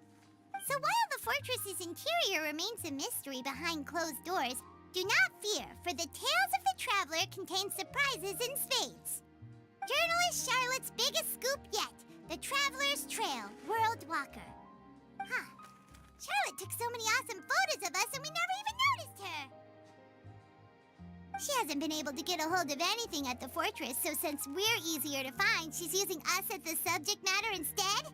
So while the fortress's interior remains a mystery behind closed doors, do not fear, for the tales of the traveler contain surprises in spades. Journalist Charlotte's biggest scoop yet, the Traveler's Trail, World Walker. Huh. Charlotte took so many awesome photos of us and we never even noticed her. She hasn't been able to get a hold of anything at the fortress, so since we're easier to find, she's using us as the subject matter instead?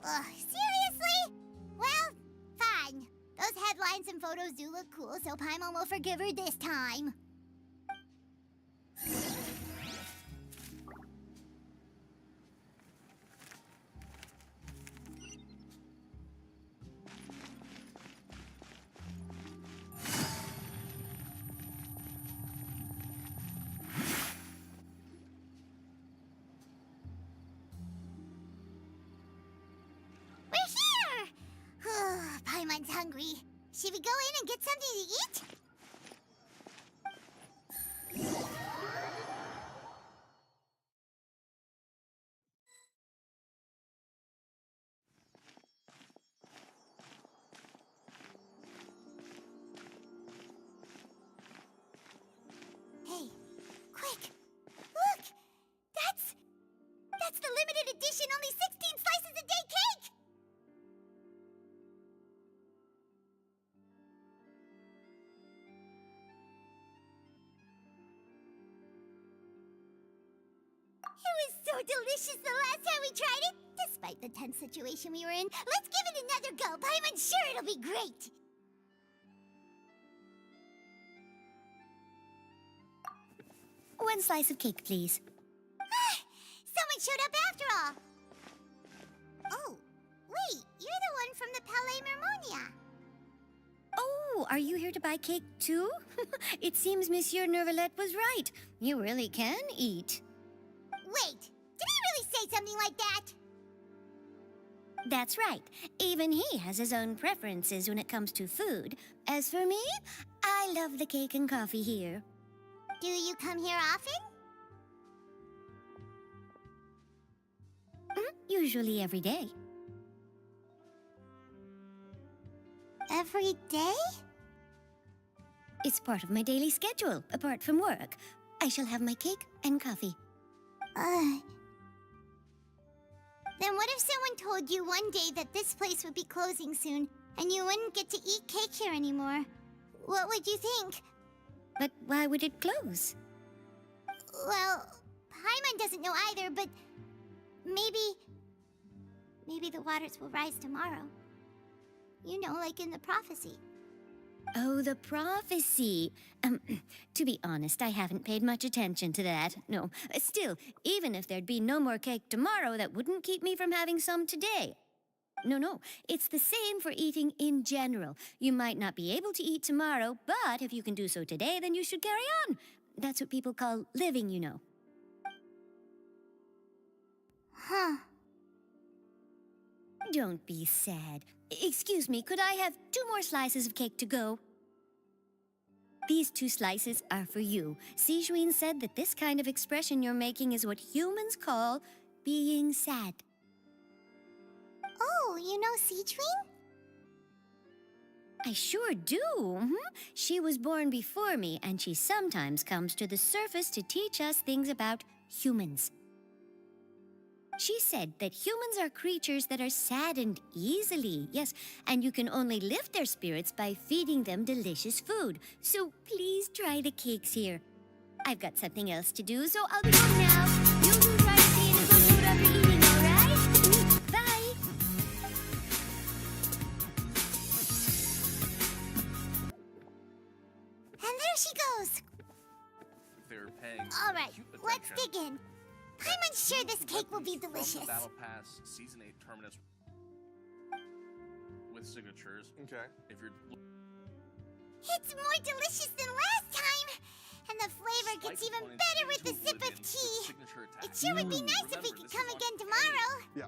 Ugh, seriously? Well, fine. Those headlines and photos do look cool, so Paimon will forgive her this time. Paimon's hungry. Should we go in and get something to eat? Hey, quick! Look! That's the limited edition only 16 slices a day cake! It was so delicious the last time we tried it! Despite the tense situation we were in, let's give it another go! Paimon's sure it'll be great! One slice of cake, please. Someone showed up after all! Oh, wait, you're the one from the Palais Mermonia. Oh, are you here to buy cake too? It seems Monsieur Neuvillette was right. You really can eat. Wait, did he really say something like that? That's right. Even he has his own preferences when it comes to food. As for me, I love the cake and coffee here. Do you come here often? Usually every day. Every day? It's part of my daily schedule, apart from work. I shall have my cake and coffee. Then what if someone told you one day that this place would be closing soon, and you wouldn't get to eat cake here anymore? What would you think? But why would it close? Well, Paimon doesn't know either, but maybe the waters will rise tomorrow. You know, like in the prophecy. Oh, the prophecy. To be honest, I haven't paid much attention to that. No. Still, even if there'd be no more cake tomorrow, that wouldn't keep me from having some today. No. It's the same for eating in general. You might not be able to eat tomorrow, but if you can do so today, then you should carry on. That's what people call living, you know. Huh. Don't be sad. Excuse me, could I have 2 more slices of cake to go? These 2 slices are for you. Sijuin said that this kind of expression you're making is what humans call being sad. Oh, you know Sijuin? I sure do. She was born before me, and she sometimes comes to the surface to teach us things about humans. She said that humans are creatures that are saddened easily, yes, and you can only lift their spirits by feeding them delicious food. So please try the cakes here. I've got something else to do, so I'll be home now. You do try to stay in a good mood after eating, all right? Bye! And there she goes! They're paying All right, acute let's attention. dig in. Paimon's sure this cake will be From delicious. the Battle Pass Season 8 Terminus with signatures. Okay. If you're It's more delicious than last time! And the flavor gets even better with a sip of tea. It sure would be nice if we could come again tomorrow. Yeah.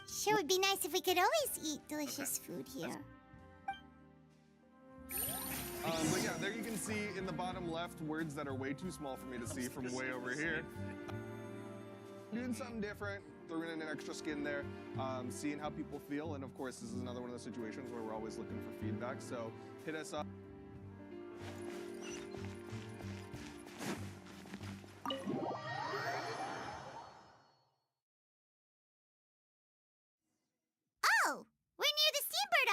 Sure would be nice if we could always eat delicious food here. But yeah, there you can see in the bottom left words that are way too small for me to see from way over here. Doing something different, throwing in an extra skin there, seeing how people feel, and of course this is another one of those situations where we're always looking for feedback, so hit us up.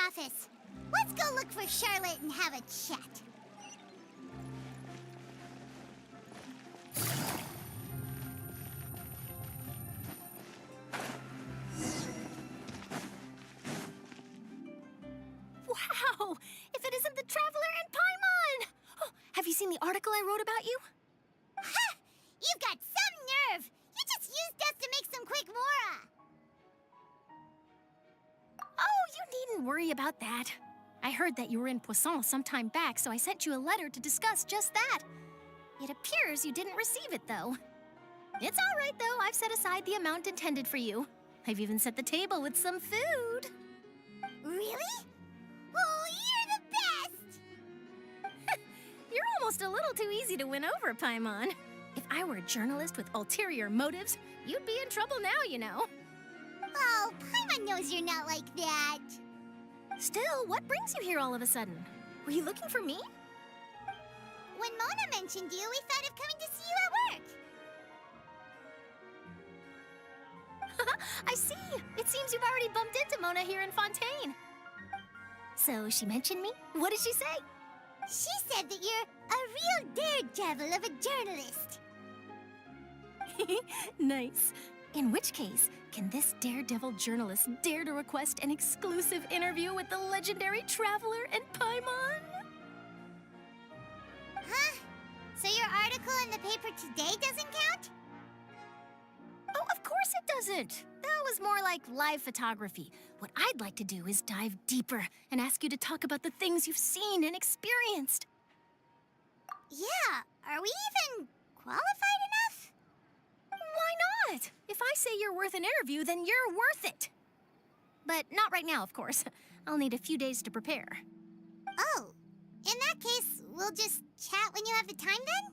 office. Let's go look for Charlotte and have a chat. Wow! If it isn't the Traveler and Paimon! Oh, have you seen the article I wrote about you? Ha! You've got some nerve! You just used us to make some quick mora! Oh, you needn't worry about that. I heard that you were in Poisson some time back, so I sent you a letter to discuss just that. It appears you didn't receive it, though. It's all right, though. I've set aside the amount intended for you. I've even set the table with some food. Really? Oh, you're the best! You're almost a little too easy to win over, Paimon. If I were a journalist with ulterior motives, you'd be in trouble now, you know. Oh, Paimon knows you're not like that. Still, what brings you here all of a sudden? Were you looking for me? When Mona mentioned you, we thought of coming to see you at work. I see. It seems you've already bumped into Mona here in Fontaine. So she mentioned me? What did she say? She said that you're a real daredevil of a journalist. Nice. In which case, can this daredevil journalist dare to request an exclusive interview with the legendary Traveler and Paimon? Huh? So your article in the paper today doesn't count? Oh, of course it doesn't. That was more like live photography. What I'd like to do is dive deeper and ask you to talk about the things you've seen and experienced. Yeah, are we even qualified enough? Why not? If I say you're worth an interview, then you're worth it. But not right now, of course. I'll need a few days to prepare. Oh, in that case, we'll just chat when you have the time then?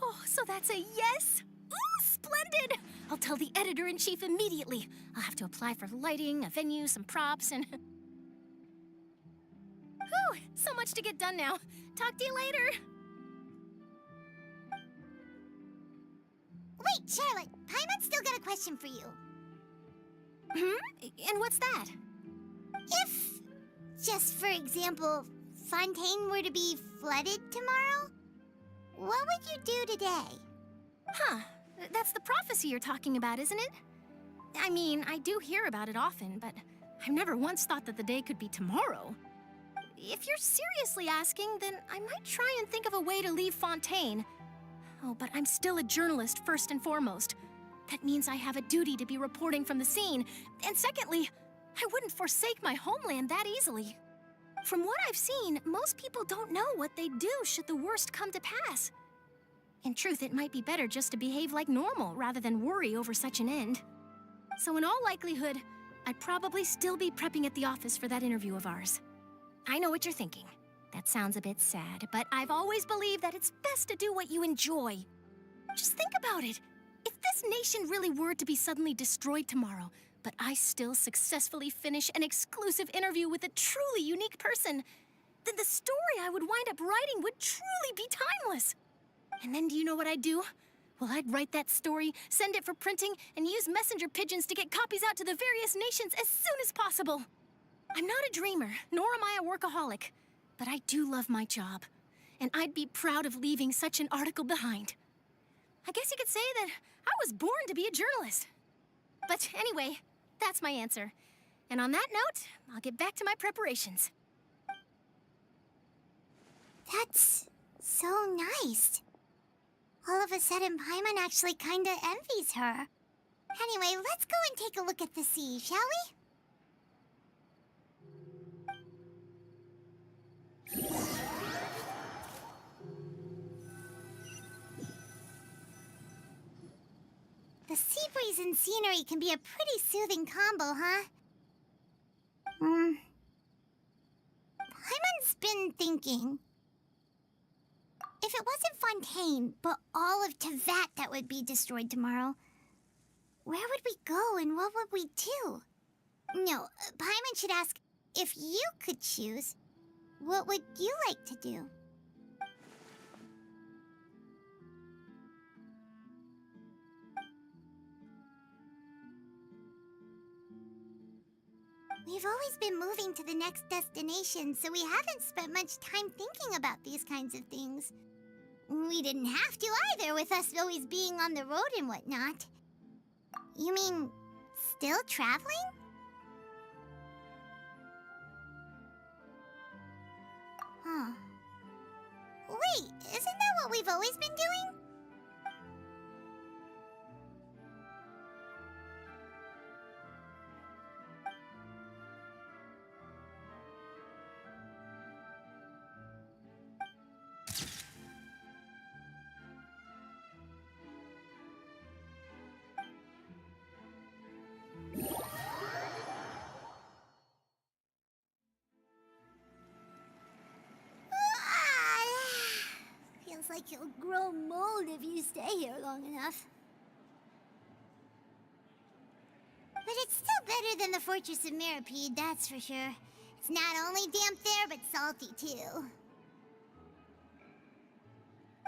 Oh, so that's a yes? Ooh, splendid! I'll tell the editor-in-chief immediately. I'll have to apply for lighting, a venue, some props, and... Whew, so much to get done now. Talk to you later. Wait, Charlotte, Paimon's still got a question for you. And what's that? If, just for example, Fontaine were to be flooded tomorrow, what would you do today? Huh, that's the prophecy you're talking about, isn't it? I mean, I do hear about it often, but I've never once thought that the day could be tomorrow. If you're seriously asking, then I might try and think of a way to leave Fontaine. Oh, but I'm still a journalist first and foremost. That means I have a duty to be reporting from the scene. And secondly, I wouldn't forsake my homeland that easily. From what I've seen, most people don't know what they'd do should the worst come to pass. In truth, it might be better just to behave like normal rather than worry over such an end. So in all likelihood, I'd probably still be prepping at the office for that interview of ours. I know what you're thinking. That sounds a bit sad, but I've always believed that it's best to do what you enjoy. Just think about it. If this nation really were to be suddenly destroyed tomorrow, but I still successfully finish an exclusive interview with a truly unique person, then the story I would wind up writing would truly be timeless. And then do you know what I'd do? Well, I'd write that story, send it for printing, and use messenger pigeons to get copies out to the various nations as soon as possible. I'm not a dreamer, nor am I a workaholic, but I do love my job, and I'd be proud of leaving such an article behind. I guess you could say that I was born to be a journalist. But anyway, that's my answer. And on that note, I'll get back to my preparations. That's so nice. All of a sudden, Paimon actually kinda envies her. Anyway, let's go and take a look at the sea, shall we? The sea breeze and scenery can be a pretty soothing combo, huh? Paimon's been thinking. If it wasn't Fontaine, but all of Tevat that would be destroyed tomorrow, where would we go and what would we do? No, Paimon should ask, if you could choose, what would you like to do? We've always been moving to the next destination, so we haven't spent much time thinking about these kinds of things. We didn't have to either, with us always being on the road and whatnot. You mean, still traveling? Huh. Wait, isn't that what we've always been doing? Feels like you'll grow mold if you stay here long enough. But it's still better than the Fortress of Mirapede, that's for sure. It's not only damp there, but salty too.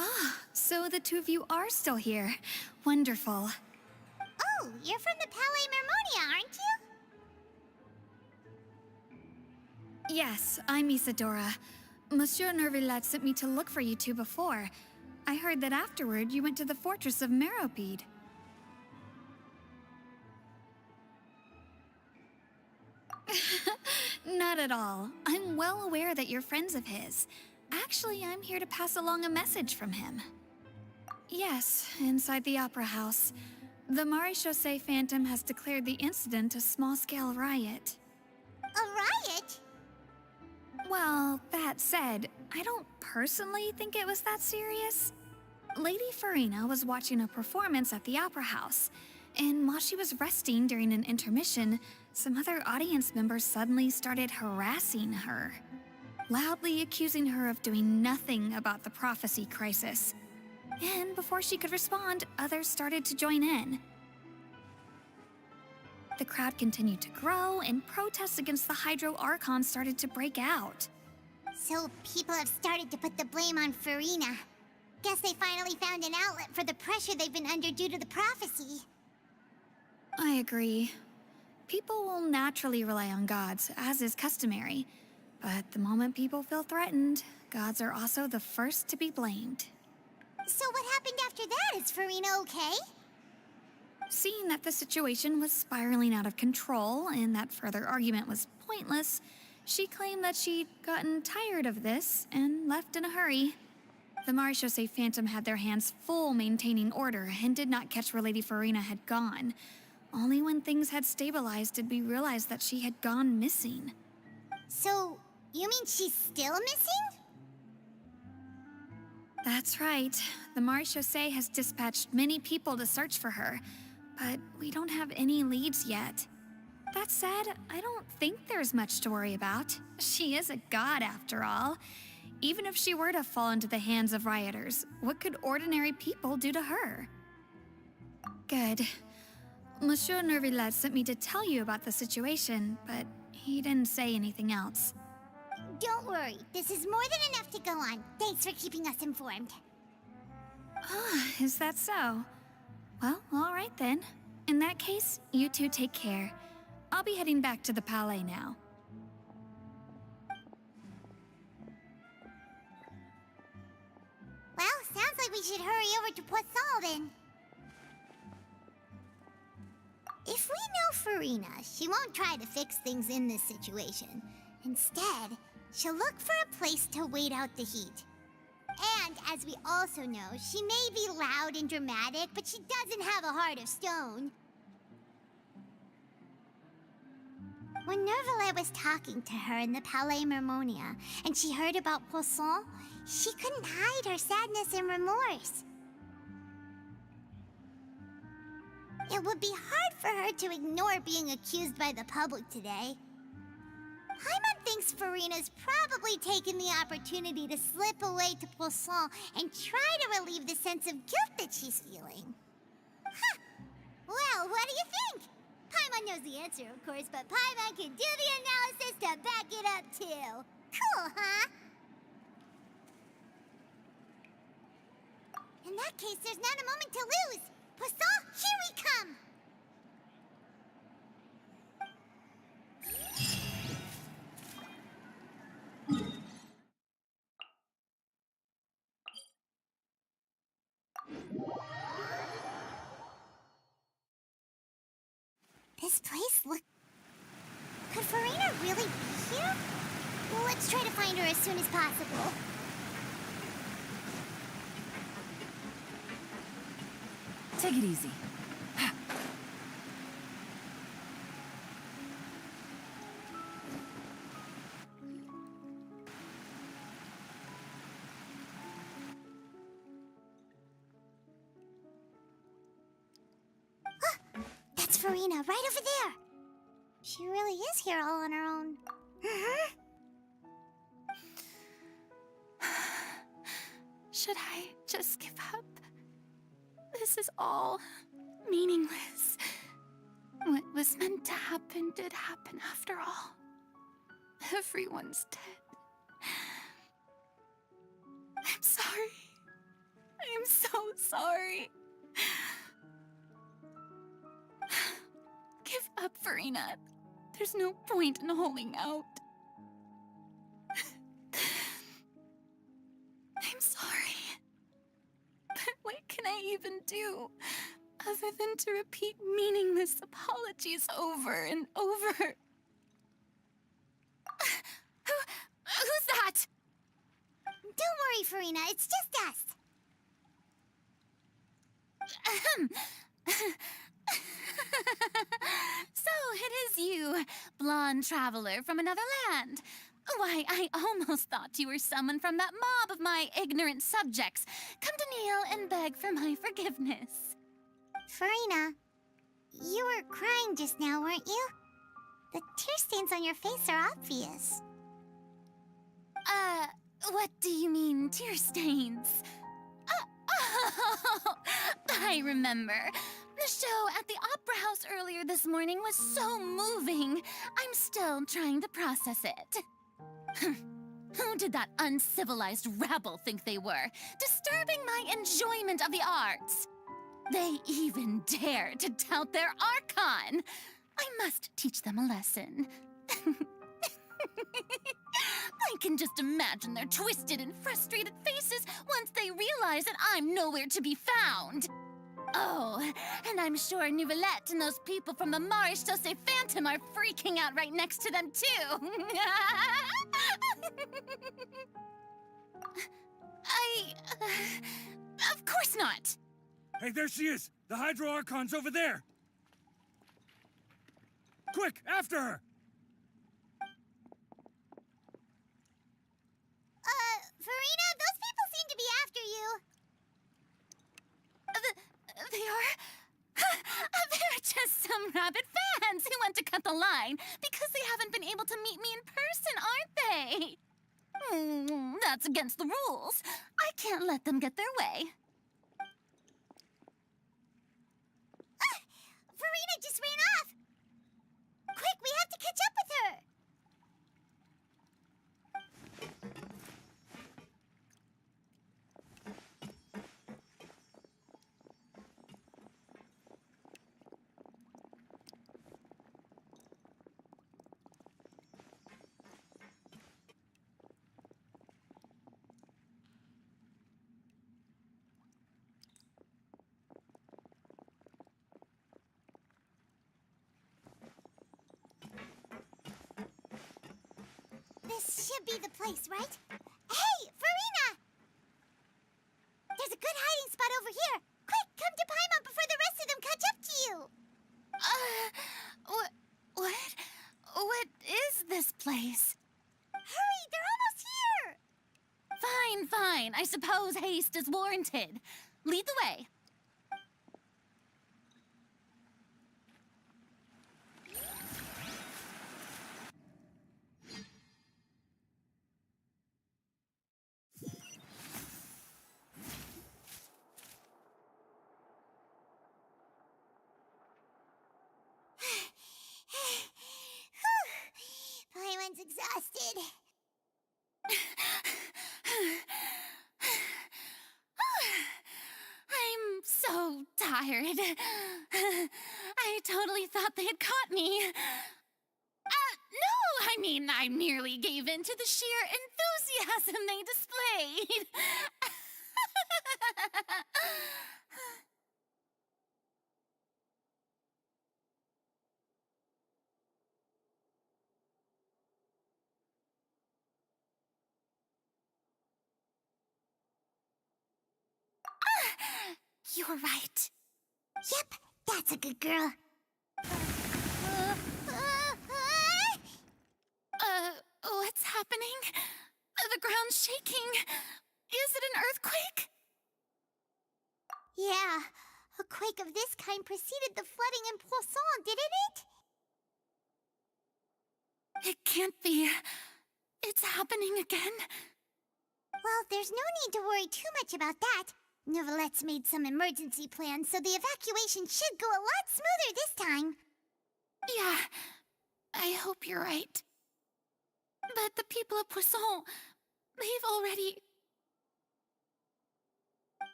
Ah, so the two of you are still here. Wonderful. Oh, you're from the Palais Mermonia, aren't you? Yes, I'm Isadora. Monsieur Nervillet sent me to look for you two before. I heard that afterward you went to the Fortress of Meropide. Not at all. I'm well aware that you're friends of his. Actually, I'm here to pass along a message from him. Yes, inside the Opera House. The Maréchaussée Phantom has declared the incident a small-scale riot. A riot? Well, that said, I don't personally think it was that serious. Lady Farina was watching a performance at the Opera House, and while she was resting during an intermission, some other audience members suddenly started harassing her, loudly accusing her of doing nothing about the prophecy crisis. And before she could respond, others started to join in. The crowd continued to grow, and protests against the Hydro Archon started to break out. So people have started to put the blame on Farina. Guess they finally found an outlet for the pressure they've been under due to the prophecy. I agree. People will naturally rely on gods, as is customary. But the moment people feel threatened, gods are also the first to be blamed. So what happened after that? Is Farina okay? Seeing that the situation was spiraling out of control and that further argument was pointless, she claimed that she'd gotten tired of this and left in a hurry. The Maréchaussée Phantom had their hands full maintaining order and did not catch where Lady Farina had gone. Only when things had stabilized did we realize that she had gone missing. So, you mean she's still missing? That's right. The Maréchaussée has dispatched many people to search for her, but we don't have any leads yet. That said, I don't think there's much to worry about. She is a god, after all. Even if she were to fall into the hands of rioters, what could ordinary people do to her? Good. Monsieur Nervillet sent me to tell you about the situation, but he didn't say anything else. Don't worry. This is more than enough to go on. Thanks for keeping us informed. Ah, is that so? Well, all right then. In that case, you two take care. I'll be heading back to the Palais now. Well, sounds like we should hurry over to Poisson then. If we know Farina, she won't try to fix things in this situation. Instead, she'll look for a place to wait out the heat. And, as we also know, she may be loud and dramatic, but she doesn't have a heart of stone. When Nervillet was talking to her in the Palais Mermonia, and she heard about Poisson, she couldn't hide her sadness and remorse. It would be hard for her to ignore being accused by the public today. Paimon thinks Farina's probably taken the opportunity to slip away to Poisson and try to relieve the sense of guilt that she's feeling. Huh. Well, what do you think? Paimon knows the answer, of course, but Paimon can do the analysis to back it up, too. Cool, huh? In that case, there's not a moment to lose. Poisson, here we come! This place look... Could Farina really be here? Well, let's try to find her as soon as possible. Take it easy. That's Farina, right over there. She really is here all on her own. Should I just give up? This is all meaningless. What was meant to happen did happen after all. Everyone's dead. I'm sorry. I am so sorry. Give up, Farina. There's no point in holding out. I'm sorry. But what can I even do other than to repeat meaningless apologies over and over? Who's that? Don't worry, Farina. It's just us. So it is you, blonde traveler from another land. Why, I almost thought you were someone from that mob of my ignorant subjects, come to kneel and beg for my forgiveness. Farina, you were crying just now, weren't you? The tear stains on your face are obvious. What do you mean, tear stains? Oh, I remember. The show at the Opera House earlier this morning was so moving. I'm still trying to process it. Who did that uncivilized rabble think they were, disturbing my enjoyment of the arts? They even dare to tout their Archon. I must teach them a lesson. I can just imagine their twisted and frustrated faces once they realize that I'm nowhere to be found. Oh, and I'm sure Nouvellette and those people from the Maréchaussée Phantom are freaking out right next to them, too. Of course not. Hey, there she is! The Hydro Archon's over there! Quick, after her! Farina, those people seem to be after you. They are... They're just some rabid fans who want to cut the line because they haven't been able to meet me in person, aren't they? That's against the rules. I can't let them get their way. Farina just ran off. Quick, we have to catch up with her. This should be the place, right? Hey, Farina! There's a good hiding spot over here. Quick, come to Paimon before the rest of them catch up to you. What is this place? Hurry, they're almost here. Fine. I suppose haste is warranted. Lead the way. Paimon's exhausted. I'm so tired. I totally thought they had caught me. No, I mean, I merely gave in to the sheer enthusiasm they displayed. You're right. Yep, that's a good girl. What's happening? The ground's shaking. Is it an earthquake? Yeah, a quake of this kind preceded the flooding in Poisson, didn't it? It can't be. It's happening again. Well, there's no need to worry too much about that. Neuvillette made some emergency plans, so the evacuation should go a lot smoother this time. Yeah, I hope you're right. But the people of Poisson, they've already...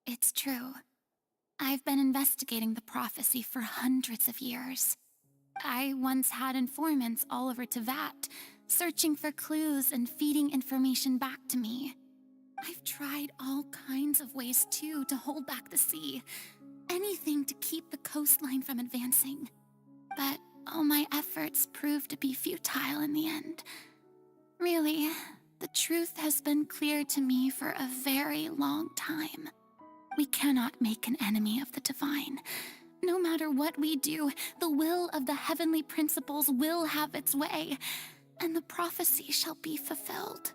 It's true. I've been investigating the prophecy for hundreds of years. I once had informants all over Tevat, searching for clues and feeding information back to me. I've tried all kinds of ways, too, to hold back the sea. Anything to keep the coastline from advancing. But all my efforts proved to be futile in the end. Really, the truth has been clear to me for a very long time. We cannot make an enemy of the divine. No matter what we do, the will of the heavenly principles will have its way, and the prophecy shall be fulfilled.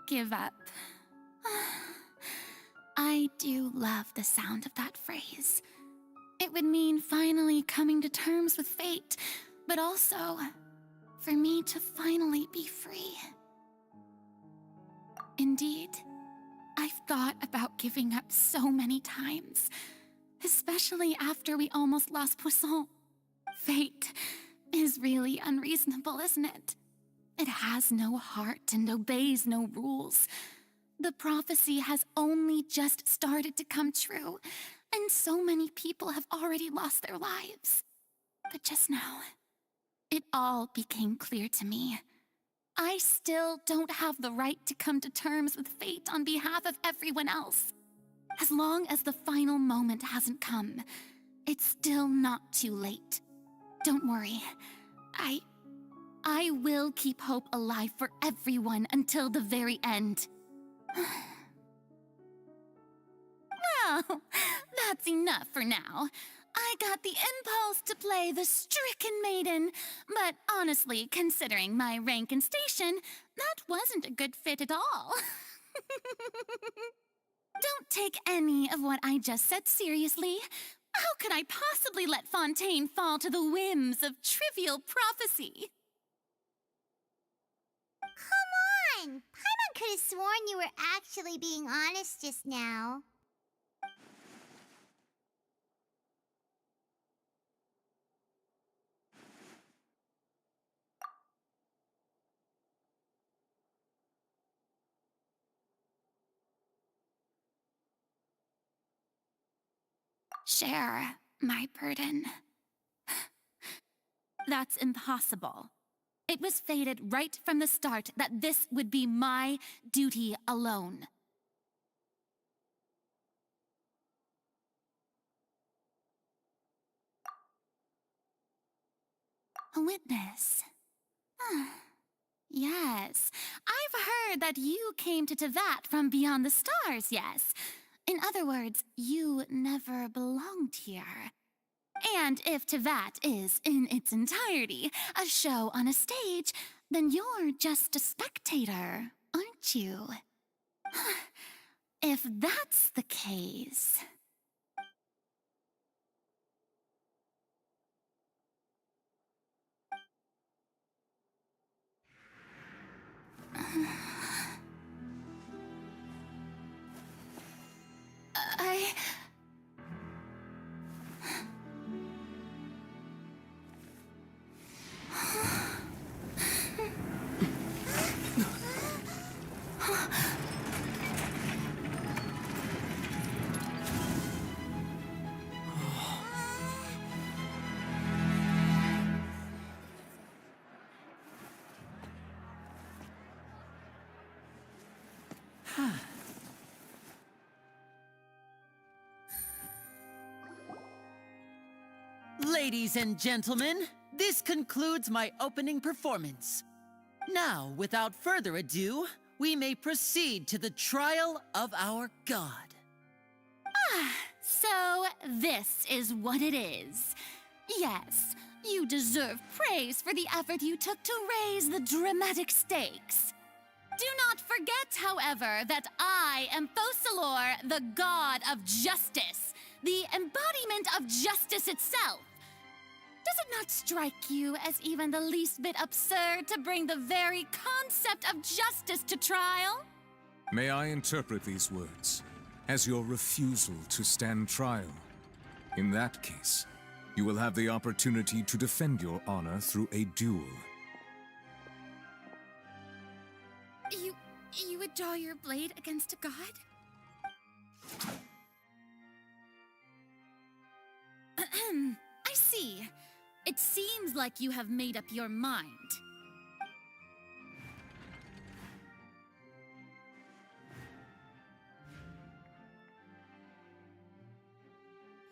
Give up. I do love the sound of that phrase. It would mean finally coming to terms with fate, but also for me to finally be free. Indeed, I've thought about giving up so many times, especially after we almost lost Poisson. Fate is really unreasonable, isn't it? It has no heart and obeys no rules. The prophecy has only just started to come true, and so many people have already lost their lives. But just now, it all became clear to me. I still don't have the right to come to terms with fate on behalf of everyone else. As long as the final moment hasn't come, it's still not too late. Don't worry. I will keep hope alive for everyone until the very end. Well, that's enough for now. I got the impulse to play the stricken maiden, but honestly, considering my rank and station, that wasn't a good fit at all. Don't take any of what I just said seriously. How could I possibly let Fontaine fall to the whims of trivial prophecy? Come on! Paimon could have sworn you were actually being honest just now. Share my burden. That's impossible. It was fated right from the start that this would be my duty alone. A witness. Yes, I've heard that you came to Tevat from beyond the stars, yes. In other words, you never belonged here. And if Tevat is, in its entirety, a show on a stage, then you're just a spectator, aren't you? If that's the case... Ladies and gentlemen, this concludes my opening performance. Now, without further ado, we may proceed to the trial of our god. So this is what it is. Yes, you deserve praise for the effort you took to raise the dramatic stakes. Do not forget, however, that I am Fosalor, the god of justice, the embodiment of justice itself. Does it not strike you as even the least bit absurd to bring the very concept of justice to trial? May I interpret these words as your refusal to stand trial? In that case, you will have the opportunity to defend your honor through a duel. You would draw your blade against a god? I see. It seems like you have made up your mind.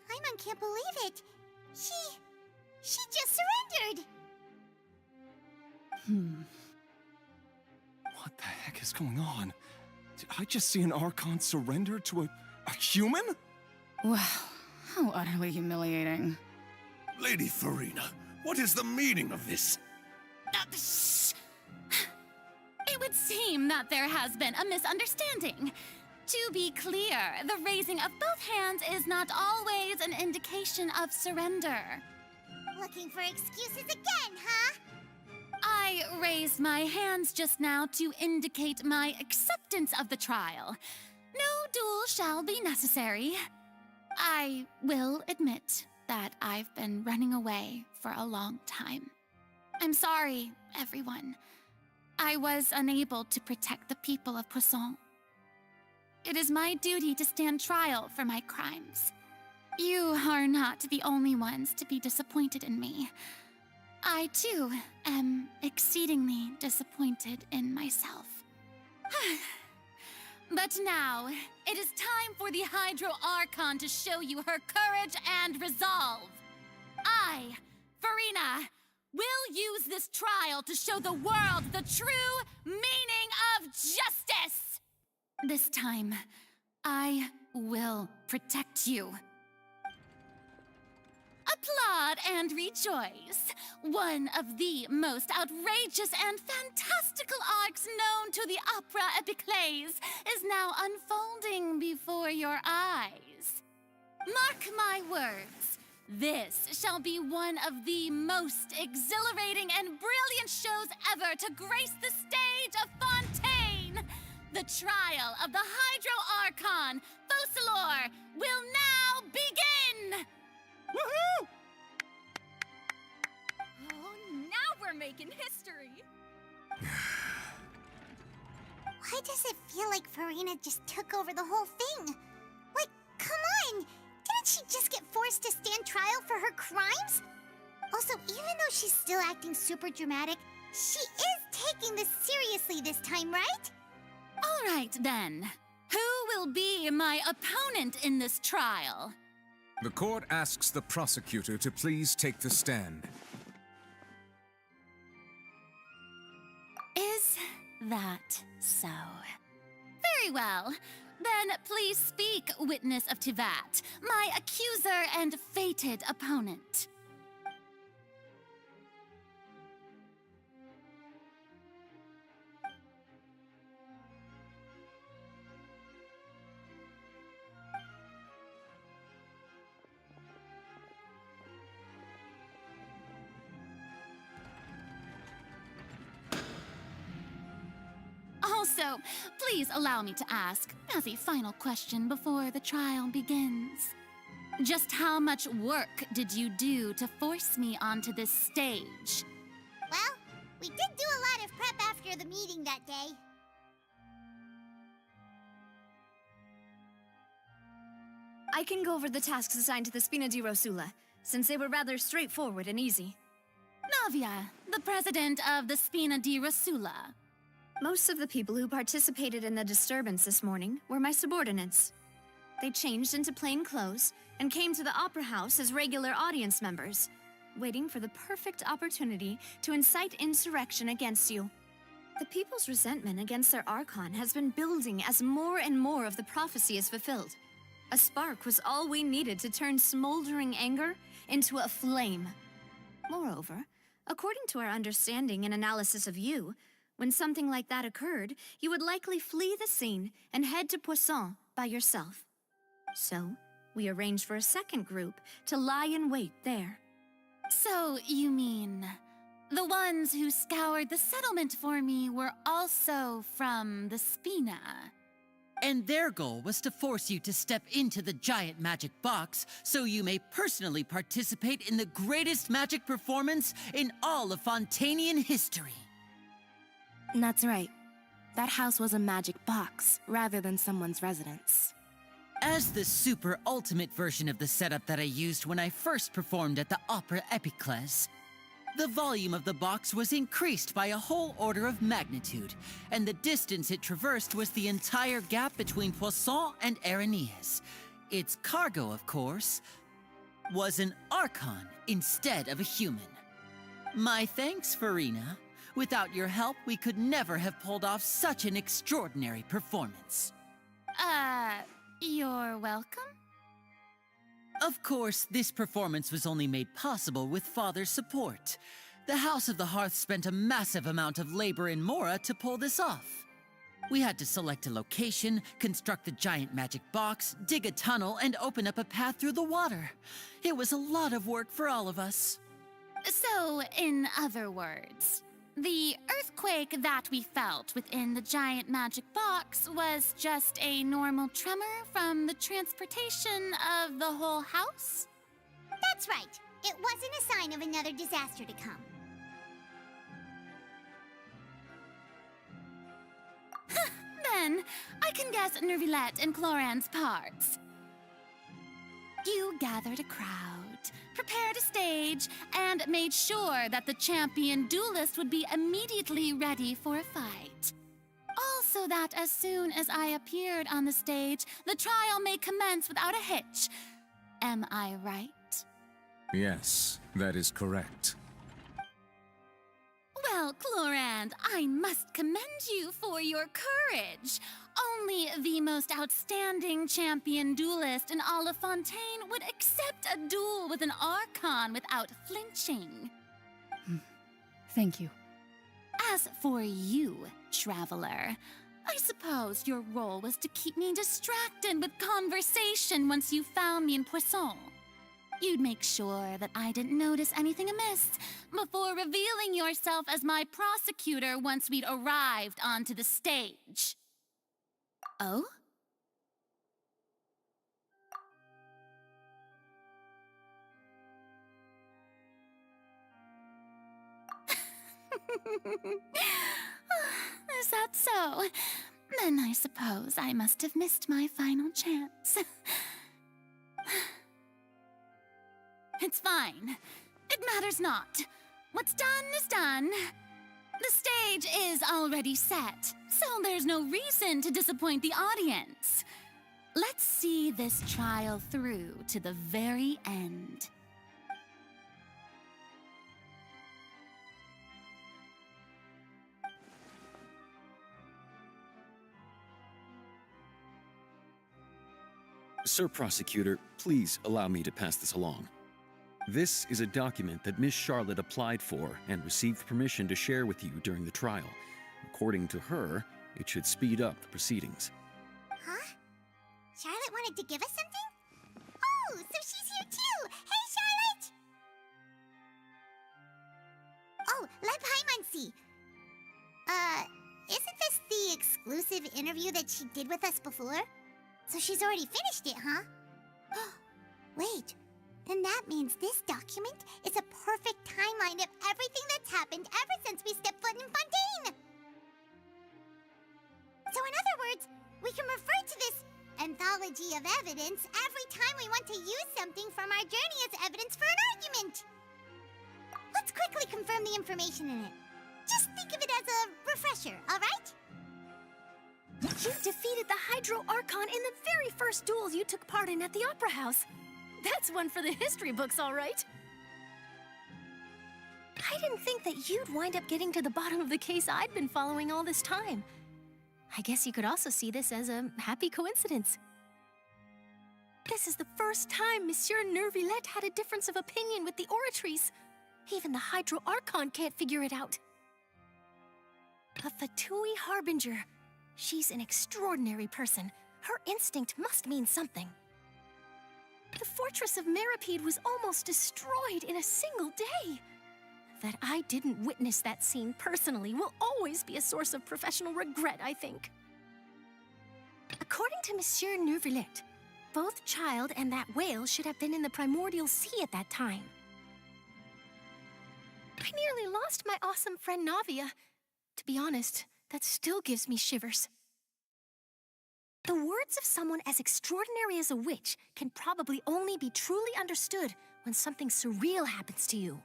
Paimon can't believe it. She just surrendered. What the heck is going on? Did I just see an Archon surrender to a human? Wow, how utterly humiliating. Lady Farina, what is the meaning of this? Shh! It would seem that there has been a misunderstanding. To be clear, the raising of both hands is not always an indication of surrender. Looking for excuses again, huh? I raised my hands just now to indicate my acceptance of the trial. No duel shall be necessary. I will admit that I've been running away for a long time. I'm sorry, everyone. I was unable to protect the people of Poisson. It is my duty to stand trial for my crimes. You are not the only ones to be disappointed in me. I, too, am exceedingly disappointed in myself. But now, it is time for the Hydro Archon to show you her courage and resolve. I, Farina, will use this trial to show the world the true meaning of justice! This time, I will protect you. Applaud and rejoice. One of the most outrageous and fantastical arcs known to the opera epiclese is now unfolding before your eyes. Mark my words, this shall be one of the most exhilarating and brilliant shows ever to grace the stage of Fontaine. The trial of the Hydro Archon, Fosalor, will now begin! Woohoo! Oh, now we're making history! Why does it feel like Farina just took over the whole thing? Like, come on! Didn't she just get forced to stand trial for her crimes? Also, even though she's still acting super dramatic, she is taking this seriously this time, right? All right, then. Who will be my opponent in this trial? The court asks the prosecutor to please take the stand. Is that so? Very well. Then please speak, witness of Tivat, my accuser and fated opponent. Also, please allow me to ask, as a final question before the trial begins. Just how much work did you do to force me onto this stage? Well, we did do a lot of prep after the meeting that day. I can go over the tasks assigned to the Spina di Rosula, since they were rather straightforward and easy. Navia, the president of the Spina di Rosula. Most of the people who participated in the disturbance this morning were my subordinates. They changed into plain clothes and came to the opera house as regular audience members, waiting for the perfect opportunity to incite insurrection against you. The people's resentment against their Archon has been building as more and more of the prophecy is fulfilled. A spark was all we needed to turn smoldering anger into a flame. Moreover, according to our understanding and analysis of you, when something like that occurred, you would likely flee the scene and head to Poisson by yourself. So, we arranged for a second group to lie in wait there. So, you mean the ones who scoured the settlement for me were also from the Spina? And their goal was to force you to step into the giant magic box so you may personally participate in the greatest magic performance in all of Fontainian history. That's right. That house was a magic box, rather than someone's residence. As the super ultimate version of the setup that I used when I first performed at the Opera Epiclese, the volume of the box was increased by a whole order of magnitude, and the distance it traversed was the entire gap between Poisson and Aranias. Its cargo, of course, was an Archon instead of a human. My thanks, Farina. Without your help, we could never have pulled off such an extraordinary performance. You're welcome? Of course, this performance was only made possible with Father's support. The House of the Hearth spent a massive amount of labor in Mora to pull this off. We had to select a location, construct the giant magic box, dig a tunnel, and open up a path through the water. It was a lot of work for all of us. So, in other words, the earthquake that we felt within the giant magic box was just a normal tremor from the transportation of the whole house? That's right. It wasn't a sign of another disaster to come. Then, I can guess Nervilette and Cloran's parts. You gathered a crowd, prepared a stage, and made sure that the champion duelist would be immediately ready for a fight. Also that as soon as I appeared on the stage, the trial may commence without a hitch. Am I right? Yes, that is correct. Well, Clorand, I must commend you for your courage. Only the most outstanding champion duelist in all of Fontaine would accept a duel with an Archon without flinching. Thank you. As for you, Traveler, I suppose your role was to keep me distracted with conversation once you found me in Poisson. You'd make sure that I didn't notice anything amiss before revealing yourself as my prosecutor once we'd arrived onto the stage. Oh? Is that so? Then I suppose I must have missed my final chance. It's fine. It matters not. What's done is done. The stage is already set, so there's no reason to disappoint the audience. Let's see this trial through to the very end. Sir Prosecutor, please allow me to pass this along. This is a document that Miss Charlotte applied for and received permission to share with you during the trial. According to her, it should speed up the proceedings. Huh? Charlotte wanted to give us something? Oh, so she's here too! Hey, Charlotte! Oh, Lev Hymansi. Isn't this the exclusive interview that she did with us before? So she's already finished it, huh? Wait, then that means this document is a perfect timeline of everything that's happened ever since we stepped foot in Fontaine! So in other words, we can refer to this anthology of evidence every time we want to use something from our journey as evidence for an argument! Let's quickly confirm the information in it. Just think of it as a refresher, alright? You defeated the Hydro Archon in the very first duels you took part in at the Opera House. That's one for the history books, all right. I didn't think that you'd wind up getting to the bottom of the case I'd been following all this time. I guess you could also see this as a happy coincidence. This is the first time Monsieur Neuvillette had a difference of opinion with the oratories. Even the Hydro Archon can't figure it out. A Fatui Harbinger. She's an extraordinary person. Her instinct must mean something. The fortress of Meripede was almost destroyed in a single day. That I didn't witness that scene personally will always be a source of professional regret, I think. According to Monsieur Neuvillette, both Child and that whale should have been in the primordial sea at that time. I nearly lost my awesome friend Navia. To be honest, that still gives me shivers. The words of someone as extraordinary as a witch can probably only be truly understood when something surreal happens to you.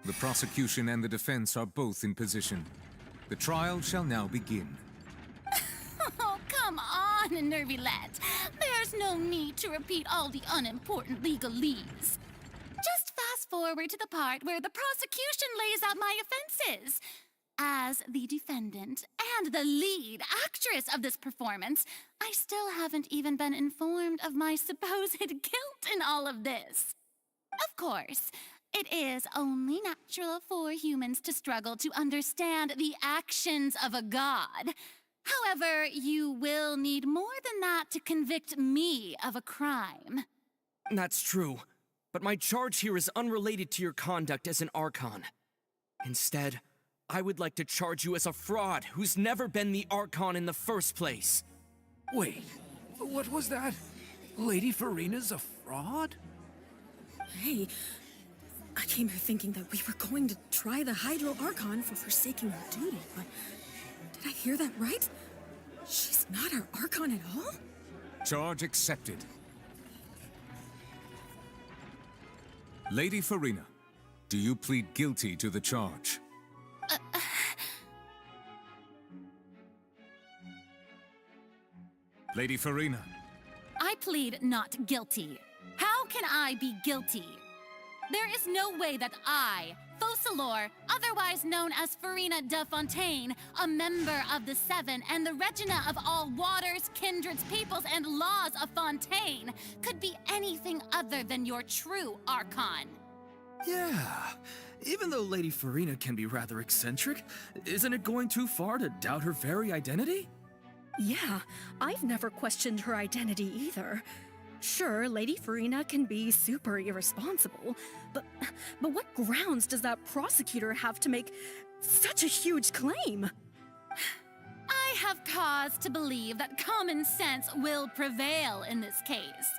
The prosecution and the defense are both in position. The trial shall now begin. Oh, come on, Neuvillette. There's no need to repeat all the unimportant legalese. Just fast forward to the part where the prosecution lays out my offenses. As the defendant and the lead actress of this performance, I still haven't even been informed of my supposed guilt in all of this. Of course, it is only natural for humans to struggle to understand the actions of a god. However, you will need more than that to convict me of a crime. That's true, but my charge here is unrelated to your conduct as an Archon. Instead, I would like to charge you as a fraud who's never been the Archon in the first place. Wait, what was that? Lady Farina's a fraud? Hey, I came here thinking that we were going to try the Hydro Archon for forsaking her duty, but did I hear that right? She's not our Archon at all? Charge accepted. Lady Farina, do you plead guilty to the charge? Lady Farina. I plead not guilty. How can I be guilty? There is no way that I, Focalor, otherwise known as Farina de Fontaine, a member of the Seven and the Regina of all waters, kindreds, peoples, and laws of Fontaine, could be anything other than your true Archon. Yeah. Even though Lady Farina can be rather eccentric, isn't it going too far to doubt her very identity? Yeah, I've never questioned her identity either. Sure, Lady Farina can be super irresponsible, but what grounds does that prosecutor have to make such a huge claim? I have cause to believe that common sense will prevail in this case.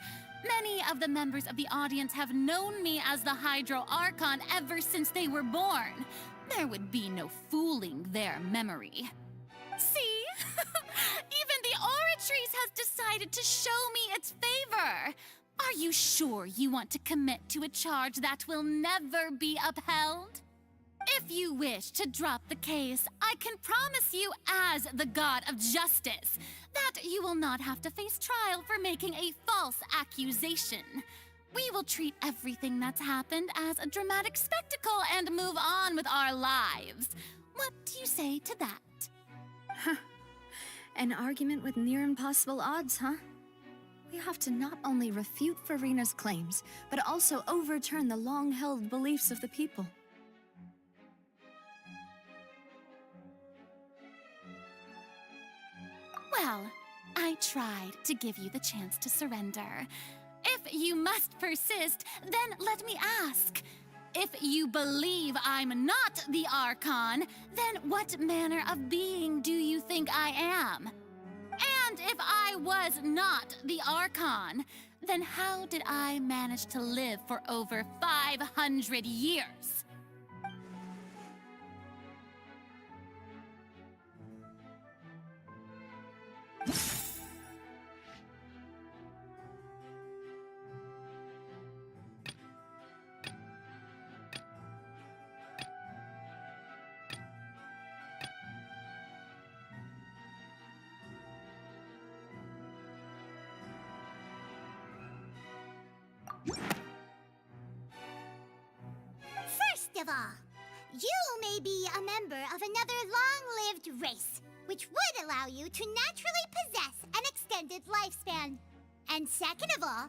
Many of the members of the audience have known me as the Hydro Archon ever since they were born. There would be no fooling their memory. See? Even the Oratrice has decided to show me its favor. Are you sure you want to commit to a charge that will never be upheld? If you wish to drop the case, I can promise you as the god of justice that you will not have to face trial for making a false accusation. We will treat everything that's happened as a dramatic spectacle and move on with our lives. What do you say to that? Huh. An argument with near impossible odds, huh? We have to not only refute Farina's claims, but also overturn the long-held beliefs of the people. Well, I tried to give you the chance to surrender. If you must persist, then let me ask. If you believe I'm not the Archon, then what manner of being do you think I am? And if I was not the Archon, then how did I manage to live for over 500 years? First of all, you may be a member of another long-lived race, which would allow you to naturally possess an extended lifespan. And second of all,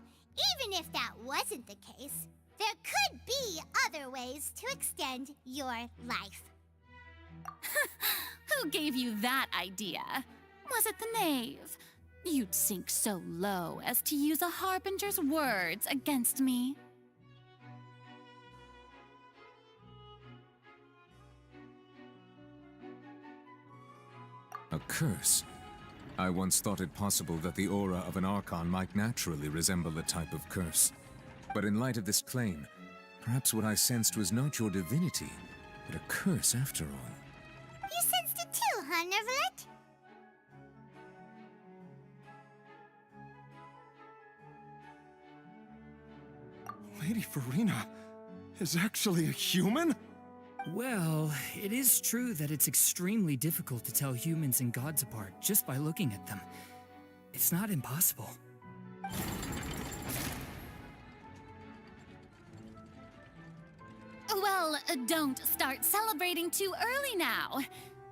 even if that wasn't the case, there could be other ways to extend your life. Who gave you that idea? Was it the knave? You'd sink so low as to use a harbinger's words against me. A curse? I once thought it possible that the aura of an Archon might naturally resemble a type of curse. But in light of this claim, perhaps what I sensed was not your divinity, but a curse after all. You sensed it too, huh, Nervalet? Lady Farina is actually a human? Well, it is true that it's extremely difficult to tell humans and gods apart just by looking at them. It's not impossible. Well, don't start celebrating too early now.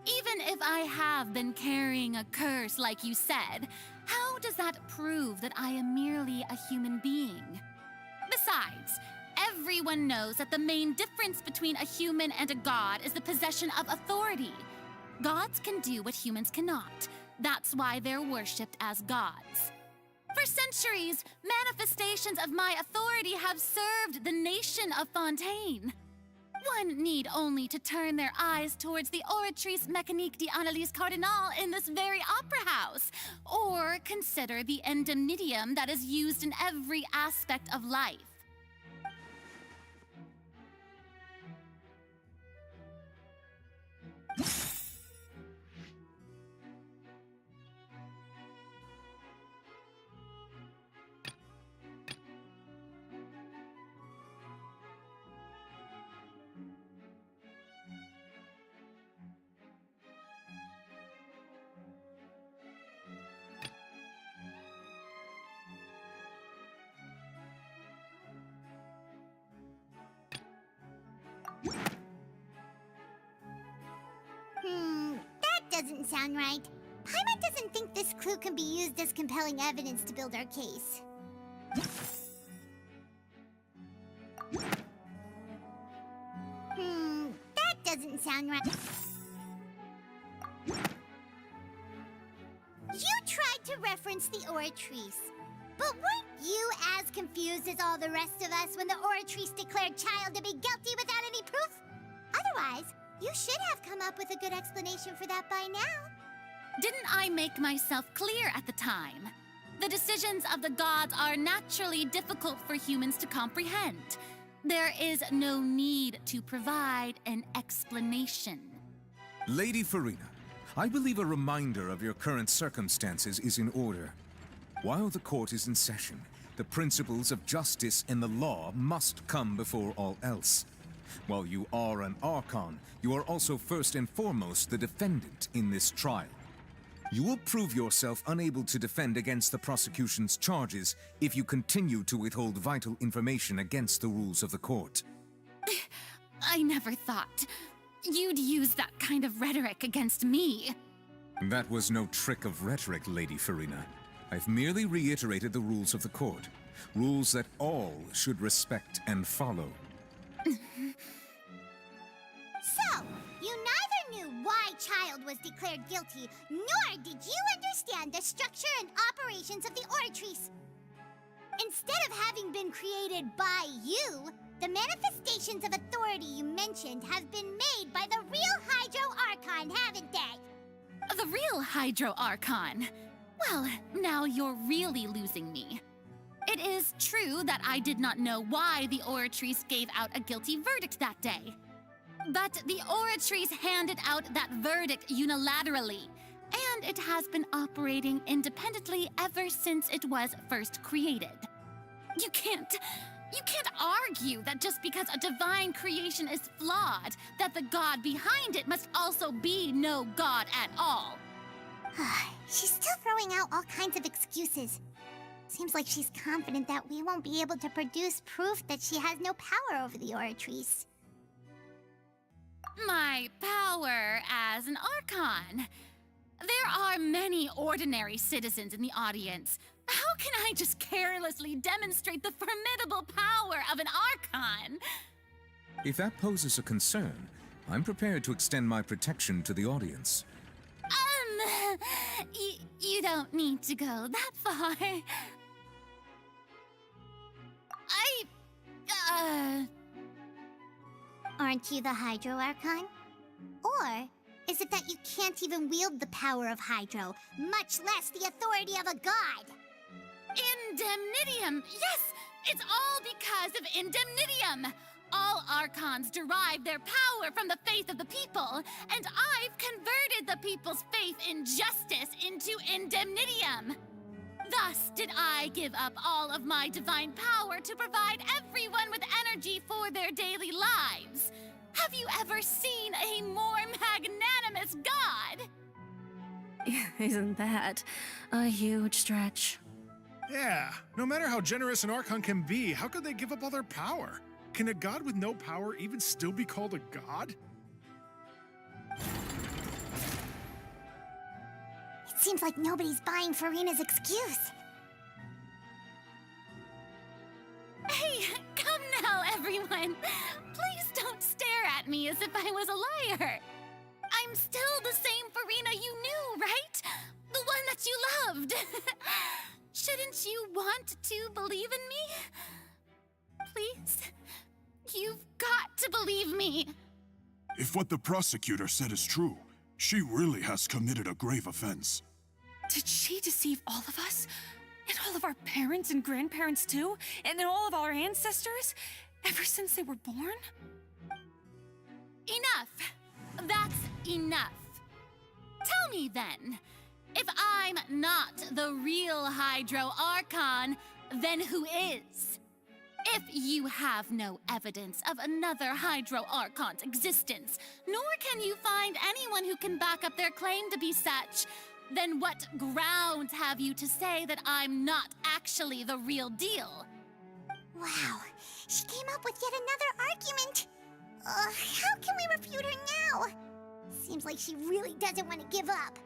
Even if I have been carrying a curse like you said, how does that prove that I am merely a human being? Besides, everyone knows that the main difference between a human and a god is the possession of authority. Gods can do what humans cannot. That's why they're worshipped as gods. For centuries, manifestations of my authority have served the nation of Fontaine. One need only to turn their eyes towards the Oratrice Mécanique d'Analyse Cardinal in this very opera house, or consider the indemnitium that is used in every aspect of life. That doesn't sound right. Paimon doesn't think this clue can be used as compelling evidence to build our case. That doesn't sound right. You tried to reference the Oratrice, but weren't you as confused as all the rest of us when the Oratrice declared Child to be guilty without any proof? Otherwise, you should have come up with a good explanation for that by now. Didn't I make myself clear at the time? The decisions of the gods are naturally difficult for humans to comprehend. There is no need to provide an explanation. Lady Farina, I believe a reminder of your current circumstances is in order. While the court is in session, the principles of justice and the law must come before all else. While you are an Archon, you are also first and foremost the defendant in this trial. You will prove yourself unable to defend against the prosecution's charges if you continue to withhold vital information against the rules of the court. I never thought you'd use that kind of rhetoric against me. That was no trick of rhetoric, Lady Farina. I've merely reiterated the rules of the court. Rules that all should respect and follow. So, you neither knew why Child was declared guilty, nor did you understand the structure and operations of the Oratrice. Instead of having been created by you, the manifestations of authority you mentioned have been made by the real Hydro Archon, haven't they? The real Hydro Archon? Well, now you're really losing me. It is true that I did not know why the Oratrice gave out a guilty verdict that day. But the Oratrice handed out that verdict unilaterally, and it has been operating independently ever since it was first created. You can't argue that just because a divine creation is flawed, that the god behind it must also be no god at all. She's still throwing out all kinds of excuses. Seems like she's confident that we won't be able to produce proof that she has no power over the Oratrice. my power as an Archon. There are many ordinary citizens in the audience. How can I just carelessly demonstrate the formidable power of an Archon? If that poses a concern, I'm prepared to extend my protection to the audience. You don't need to go that far. Aren't you the Hydro Archon? Or is it that you can't even wield the power of Hydro, much less the authority of a god? Indemnitium! Yes! It's all because of Indemnitium! All Archons derive their power from the faith of the people, and I've converted the people's faith in justice into Indemnitium. Thus did I give up all of my divine power to provide everyone with energy for their daily lives. Have you ever seen a more magnanimous god? Isn't that a huge stretch? Yeah, no matter how generous an Archon can be, how could they give up all their power? Can a god with no power even still be called a god? It seems like nobody's buying Farina's excuse. Hey, come now, everyone. Please don't stare at me as if I was a liar. I'm still the same Farina you knew, right? The one that you loved. Shouldn't you want to believe in me? Please? You've got to believe me. If what the prosecutor said is true, she really has committed a grave offense. Did she deceive all of us? And all of our parents and grandparents too? And all of our ancestors? Ever since they were born? Enough. That's enough. Tell me then, if I'm not the real Hydro Archon, then who is? If you have no evidence of another Hydro Archon's existence, nor can you find anyone who can back up their claim to be such, then what grounds have you to say that I'm not actually the real deal? Wow, she came up with yet another argument. How can we refute her now? Seems like she really doesn't want to give up.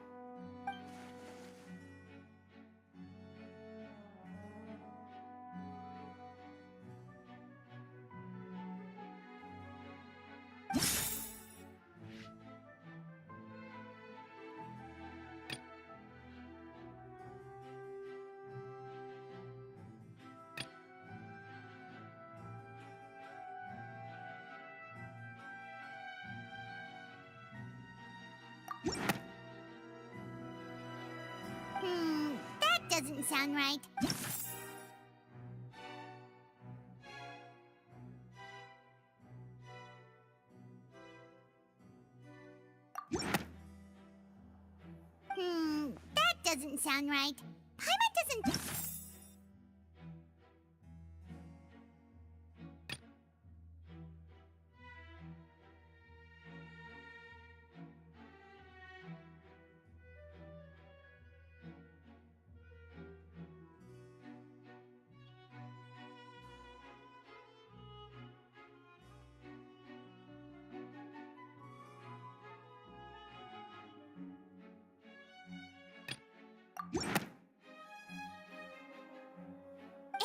That doesn't sound right. That doesn't sound right. Paimon doesn't...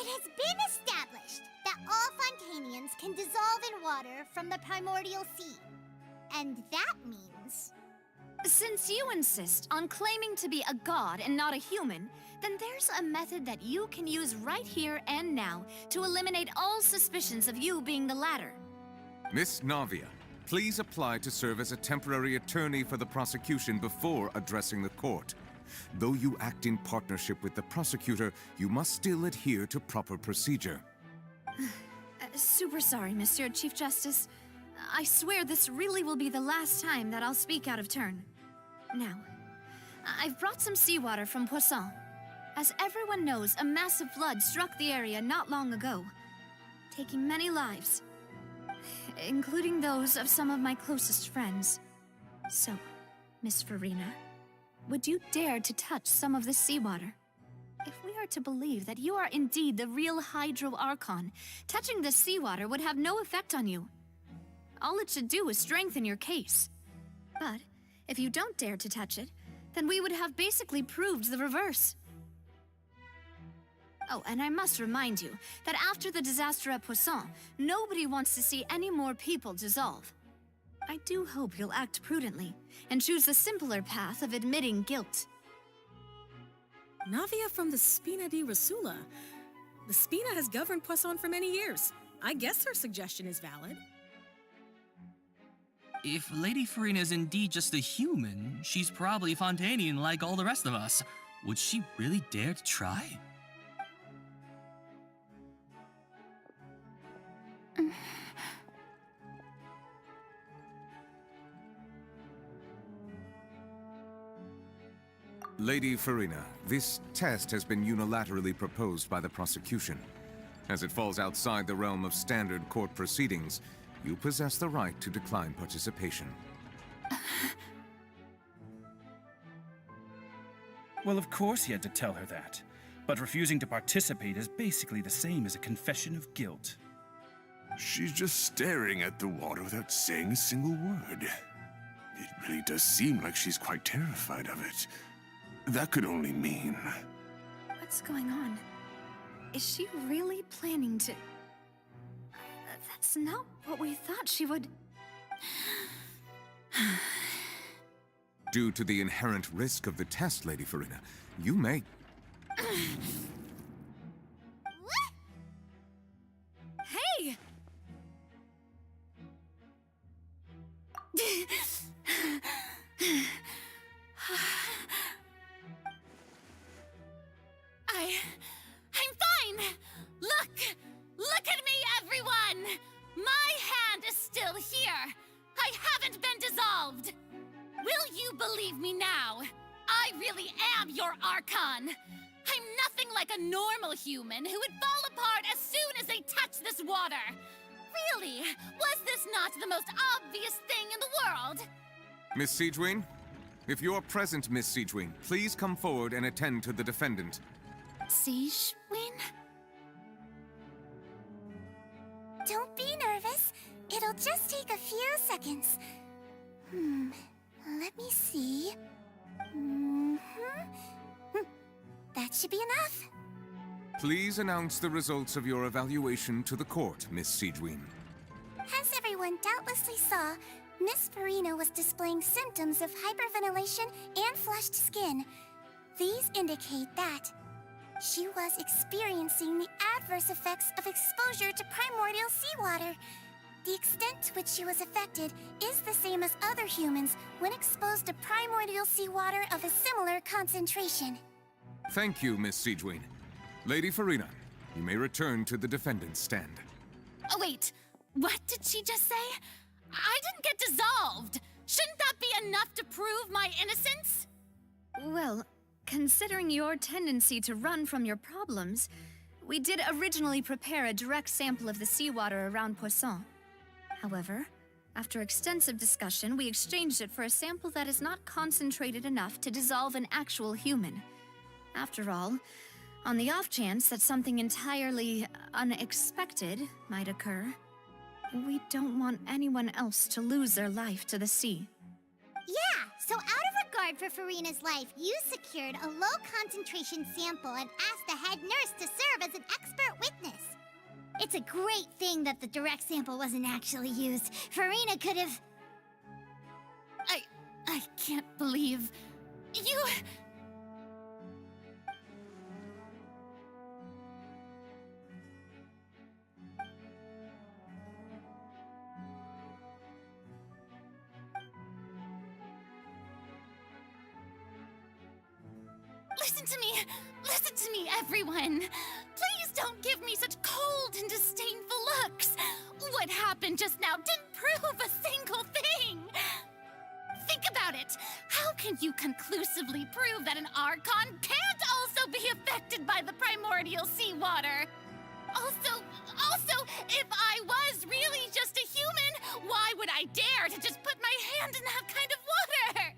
It has been established that all Fontainians can dissolve in water from the primordial sea. And that means... Since you insist on claiming to be a god and not a human, then there's a method that you can use right here and now to eliminate all suspicions of you being the latter. Miss Navia, please apply to serve as a temporary attorney for the prosecution before addressing the court. Though you act in partnership with the prosecutor, you must still adhere to proper procedure. Super sorry, Monsieur Chief Justice. I swear this really will be the last time that I'll speak out of turn. Now, I've brought some seawater from Poisson. As everyone knows, a massive flood struck the area not long ago, taking many lives, including those of some of my closest friends. So, Miss Farina, would you dare to touch some of this seawater? If we are to believe that you are indeed the real Hydro Archon, touching this seawater would have no effect on you. All it should do is strengthen your case. But if you don't dare to touch it, then we would have basically proved the reverse. Oh, and I must remind you that after the disaster at Poisson, nobody wants to see any more people dissolve. I do hope you'll act prudently and choose the simpler path of admitting guilt. Navia from the Spina di Rasula. The Spina has governed Poisson for many years. I guess her suggestion is valid. If Lady Farina is indeed just a human, she's probably Fontainian like all the rest of us. Would she really dare to try? Lady Farina, this test has been unilaterally proposed by the prosecution. As it falls outside the realm of standard court proceedings, you possess the right to decline participation. Well, of course he had to tell her that. But refusing to participate is basically the same as a confession of guilt. She's just staring at the water without saying a single word. It really does seem like she's quite terrified of it. That could only mean... What's going on? Is she really planning to... That's not what we thought she would... Due to the inherent risk of the test, Lady Farina, you may... Hey! I'm fine! Look at me, everyone! My hand is still here! I haven't been dissolved! Will you believe me now? I really am your Archon! I'm nothing like a normal human who would fall apart as soon as they touch this water! Really, was this not the most obvious thing in the world? Miss Siegewin? If you're present, Miss Siegewin, please come forward and attend to the defendant. Siegewin? Don't be nervous. It'll just take a few seconds. Let me see. That should be enough. Please announce the results of your evaluation to the court, Miss Siegewin. As everyone doubtlessly saw, Miss Farina was displaying symptoms of hyperventilation and flushed skin. These indicate that she was experiencing the adverse effects of exposure to primordial seawater. The extent to which she was affected is the same as other humans when exposed to primordial seawater of a similar concentration. Thank you, Miss Siegewin. Lady Farina, you may return to the defendant's stand. Oh, wait. What did she just say? I didn't get dissolved. Shouldn't that be enough to prove my innocence? Well, considering your tendency to run from your problems, we did originally prepare a direct sample of the seawater around Poisson. However, after extensive discussion, we exchanged it for a sample that is not concentrated enough to dissolve an actual human. After all, on the off chance that something entirely unexpected might occur, we don't want anyone else to lose their life to the sea. Yeah, so out of regard for Farina's life, you secured a low-concentration sample and asked the head nurse to serve as an expert witness. It's a great thing that the direct sample wasn't actually used. Farina could have... I can't believe... you... Listen to me, everyone. Please don't give me such cold and disdainful looks. What happened just now didn't prove a single thing. Think about it. How can you conclusively prove that an Archon can't also be affected by the primordial seawater? Also, if I was really just a human, why would I dare to just put my hand in that kind of water?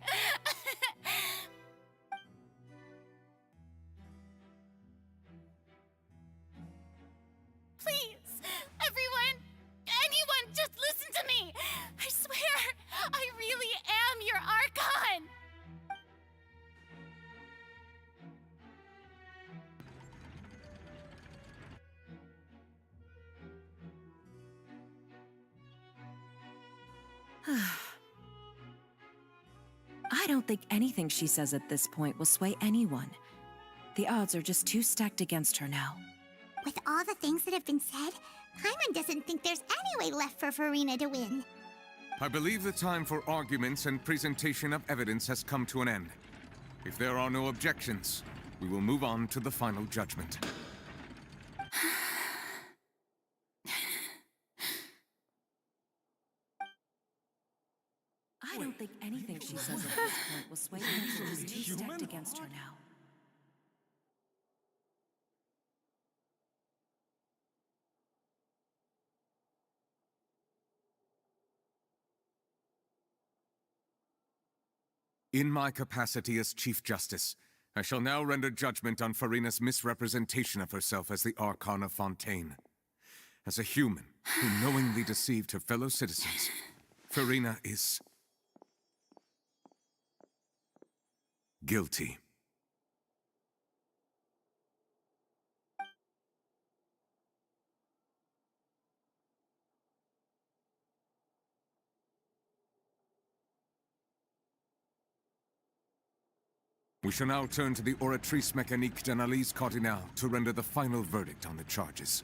Please, everyone, anyone, just listen to me. I don't think anything she says at this point will sway anyone. The odds are just too stacked against her now. With all the things that have been said, Paimon doesn't think there's any way left for Farina to win. I believe the time for arguments and presentation of evidence has come to an end. If there are no objections, we will move on to the final judgment. I don't think anything she says at this point will sway anyone. She's too stacked against her now. In my capacity as Chief Justice, I shall now render judgment on Farina's misrepresentation of herself as the Archon of Fontaine. As a human who knowingly deceived her fellow citizens, Farina is guilty. We shall now turn to the Oratrice Mécanique d'Analyse Cardinale to render the final verdict on the charges.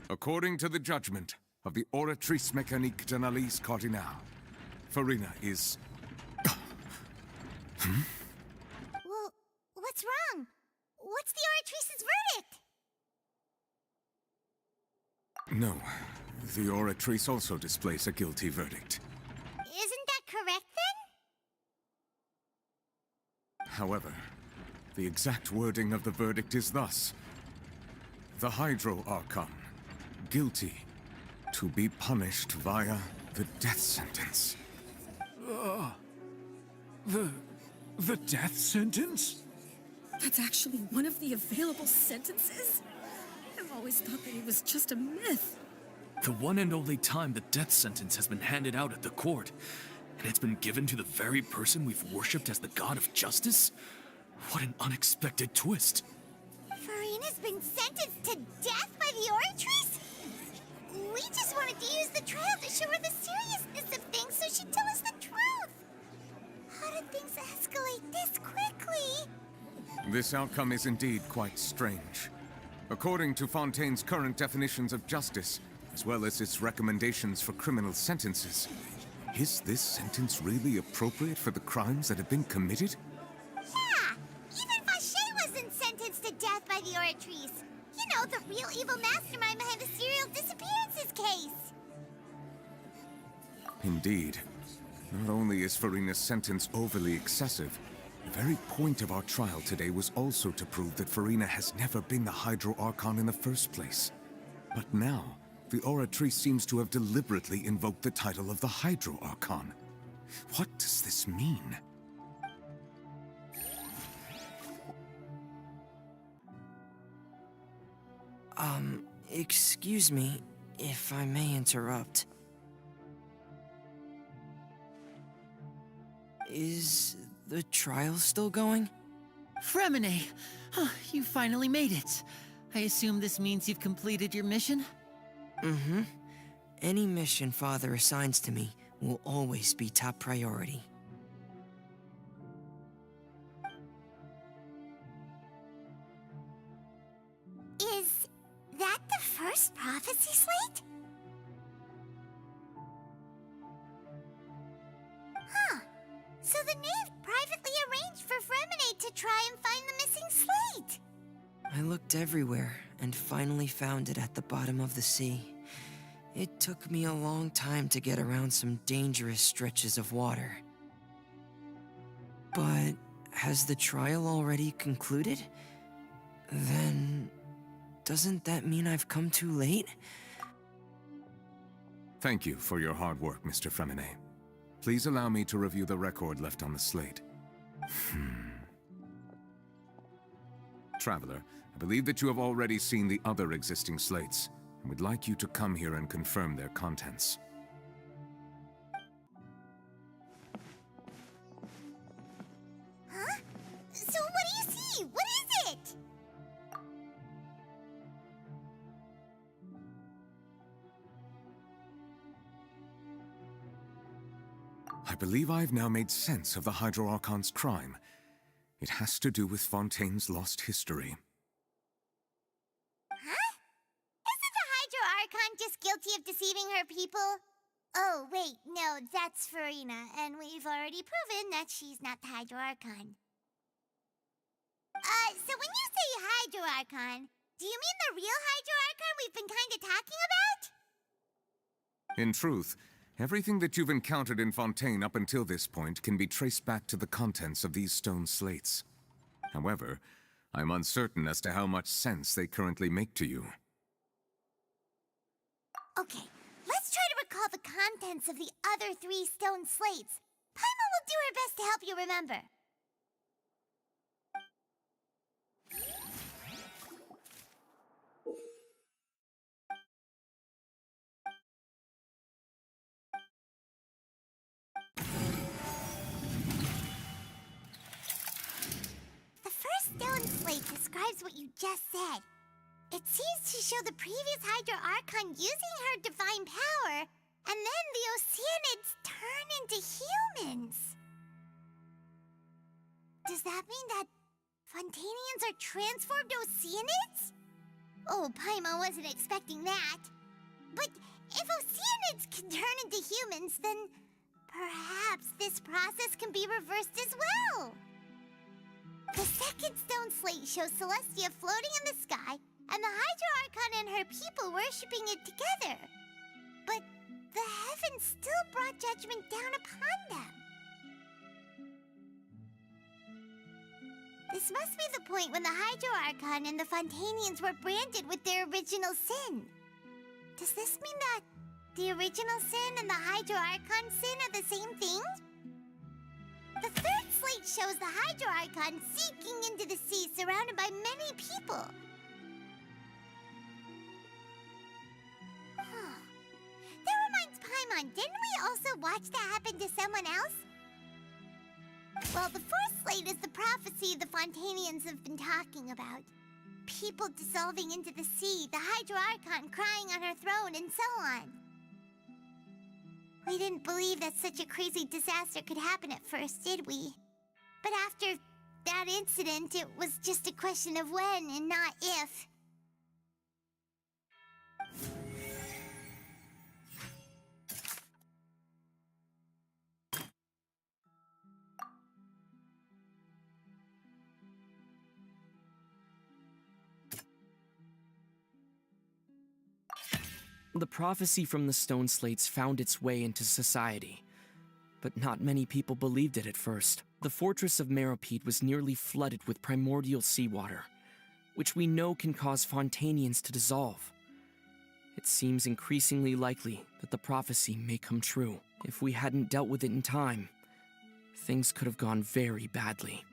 According to the judgment of the Oratrice Mécanique d'Analyse Cardinale, Farina is... Well, what's wrong? What's the Oratrice's verdict? No, the Oratrice also displays a guilty verdict. Isn't that correct then? However, the exact wording of the verdict is thus. The Hydro Archon, guilty, to be punished via the death sentence. The death sentence? That's actually one of the available sentences? I've always thought that it was just a myth. The one and only time the death sentence has been handed out at the court, and it's been given to the very person we've worshipped as the god of justice? What an unexpected twist. Farina's been sentenced to death by the Oratrice? We just wanted to use the trial to show her the seriousness of things so she'd tell us the truth. How did things escalate this quickly? This outcome is indeed quite strange. According to Fontaine's current definitions of justice, as well as its recommendations for criminal sentences, is this sentence really appropriate for the crimes that have been committed? Yeah! Even Vacher wasn't sentenced to death by the Oratrice. You know, the real evil mastermind behind the serial disappearances case. Indeed. Not only is Farina's sentence overly excessive, the very point of our trial today was also to prove that Farina has never been the Hydro Archon in the first place. But now, the Oratrice seems to have deliberately invoked the title of the Hydro Archon. What does this mean? Excuse me, if I may interrupt. Is the trial still going? Fremine! You finally made it. I assume this means you've completed your mission? Mm-hmm. Any mission Father assigns to me will always be top priority. Is that the first prophecy slate? Huh. So the knave privately arranged for Fremine to try and find the missing slate. I looked everywhere and finally found it at the bottom of the sea. It took me a long time to get around some dangerous stretches of water. But has the trial already concluded? Then doesn't that mean I've come too late? Thank you for your hard work, Mr. Fremine. Please allow me to review the record left on the slate. Traveler, I believe that you have already seen the other existing slates, and would like you to come here and confirm their contents. I believe I've now made sense of the Hydro Archon's crime. It has to do with Fontaine's lost history. Huh? Isn't the Hydro Archon just guilty of deceiving her people? Oh, wait, no, that's Farina, and we've already proven that she's not the Hydro Archon. So when you say Hydro Archon, do you mean the real Hydro Archon we've been kinda talking about? In truth, everything that you've encountered in Fontaine up until this point can be traced back to the contents of these stone slates. However, I'm uncertain as to how much sense they currently make to you. Okay, let's try to recall the contents of the other 3 stone slates. Paimon will do her best to help you remember. The first stone slate describes what you just said. It seems to show the previous Hydro Archon using her divine power, and then the Oceanids turn into humans. Does that mean that Fontainians are transformed Oceanids? Oh, Paimon wasn't expecting that. But if Oceanids can turn into humans, then perhaps this process can be reversed as well. The second stone slate shows Celestia floating in the sky, and the Hydro Archon and her people worshipping it together. But the heavens still brought judgment down upon them. This must be the point when the Hydro Archon and the Fontainians were branded with their original sin. Does this mean that the original sin and the Hydro Archon sin are the same thing? The third slate shows the Hydro Archon sinking into the sea surrounded by many people. That reminds Paimon, didn't we also watch that happen to someone else? Well, the fourth slate is the prophecy the Fontainians have been talking about. People dissolving into the sea, the Hydro Archon crying on her throne, and so on. We didn't believe that such a crazy disaster could happen at first, did we? But after that incident, it was just a question of when and not if. The prophecy from the stone slates found its way into society, but not many people believed it at first. The fortress of Meropide was nearly flooded with primordial seawater, which we know can cause Fontainians to dissolve. It seems increasingly likely that the prophecy may come true. If we hadn't dealt with it in time, things could have gone very badly.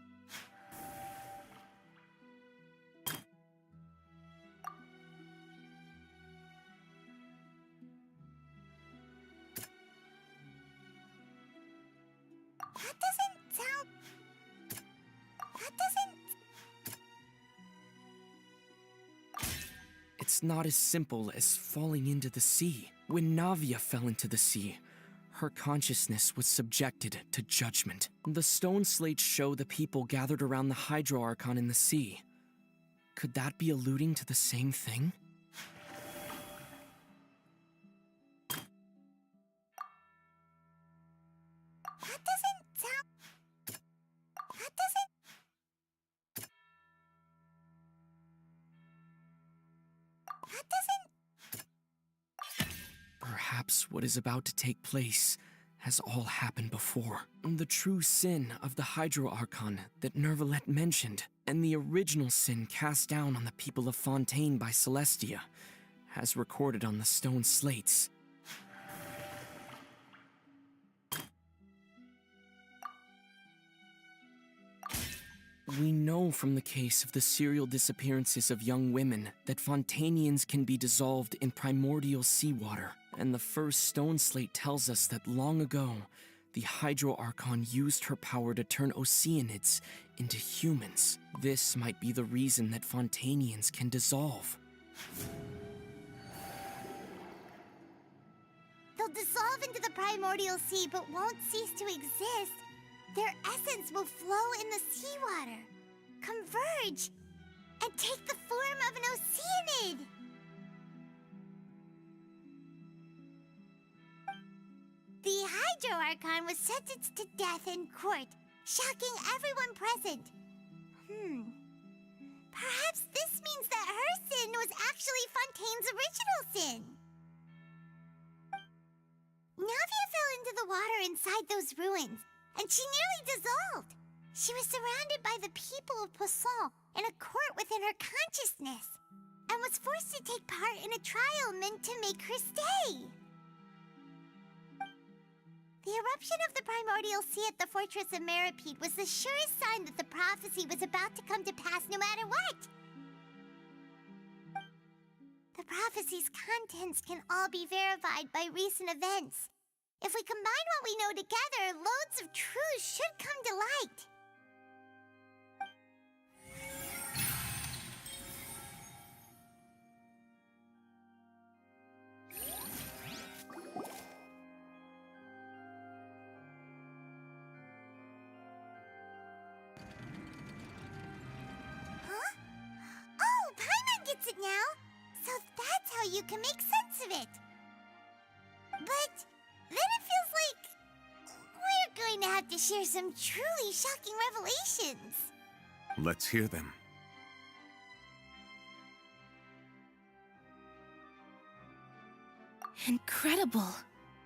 It's not as simple as falling into the sea. When Navia fell into the sea, her consciousness was subjected to judgment. The stone slates show the people gathered around the Hydro Archon in the sea. Could that be alluding to the same thing? Perhaps what is about to take place has all happened before. The true sin of the Hydro Archon that Nervalette mentioned, and the original sin cast down on the people of Fontaine by Celestia, as recorded on the stone slates. We know from the case of the serial disappearances of young women that Fontainians can be dissolved in primordial seawater, and the first stone slate tells us that long ago, the Hydro Archon used her power to turn Oceanids into humans. This might be the reason that Fontainians can dissolve. They'll will dissolve into the primordial sea but won't cease to exist, their essence will flow in the seawater, converge, and take the form of an oceanid. The Hydro Archon was sentenced to death in court, shocking everyone present. Perhaps this means that her sin was actually Fontaine's original sin. Navia fell into the water inside those ruins, and she nearly dissolved. She was surrounded by the people of Poisson in a court within her consciousness, and was forced to take part in a trial meant to make her stay. The eruption of the primordial sea at the fortress of Meripede was the surest sign that the prophecy was about to come to pass no matter what. The prophecy's contents can all be verified by recent events. If we combine what we know together, loads of truths should come to light. It now, so that's how you can make sense of it. But then it feels like we're going to have to share some truly shocking revelations. Let's hear them. Incredible.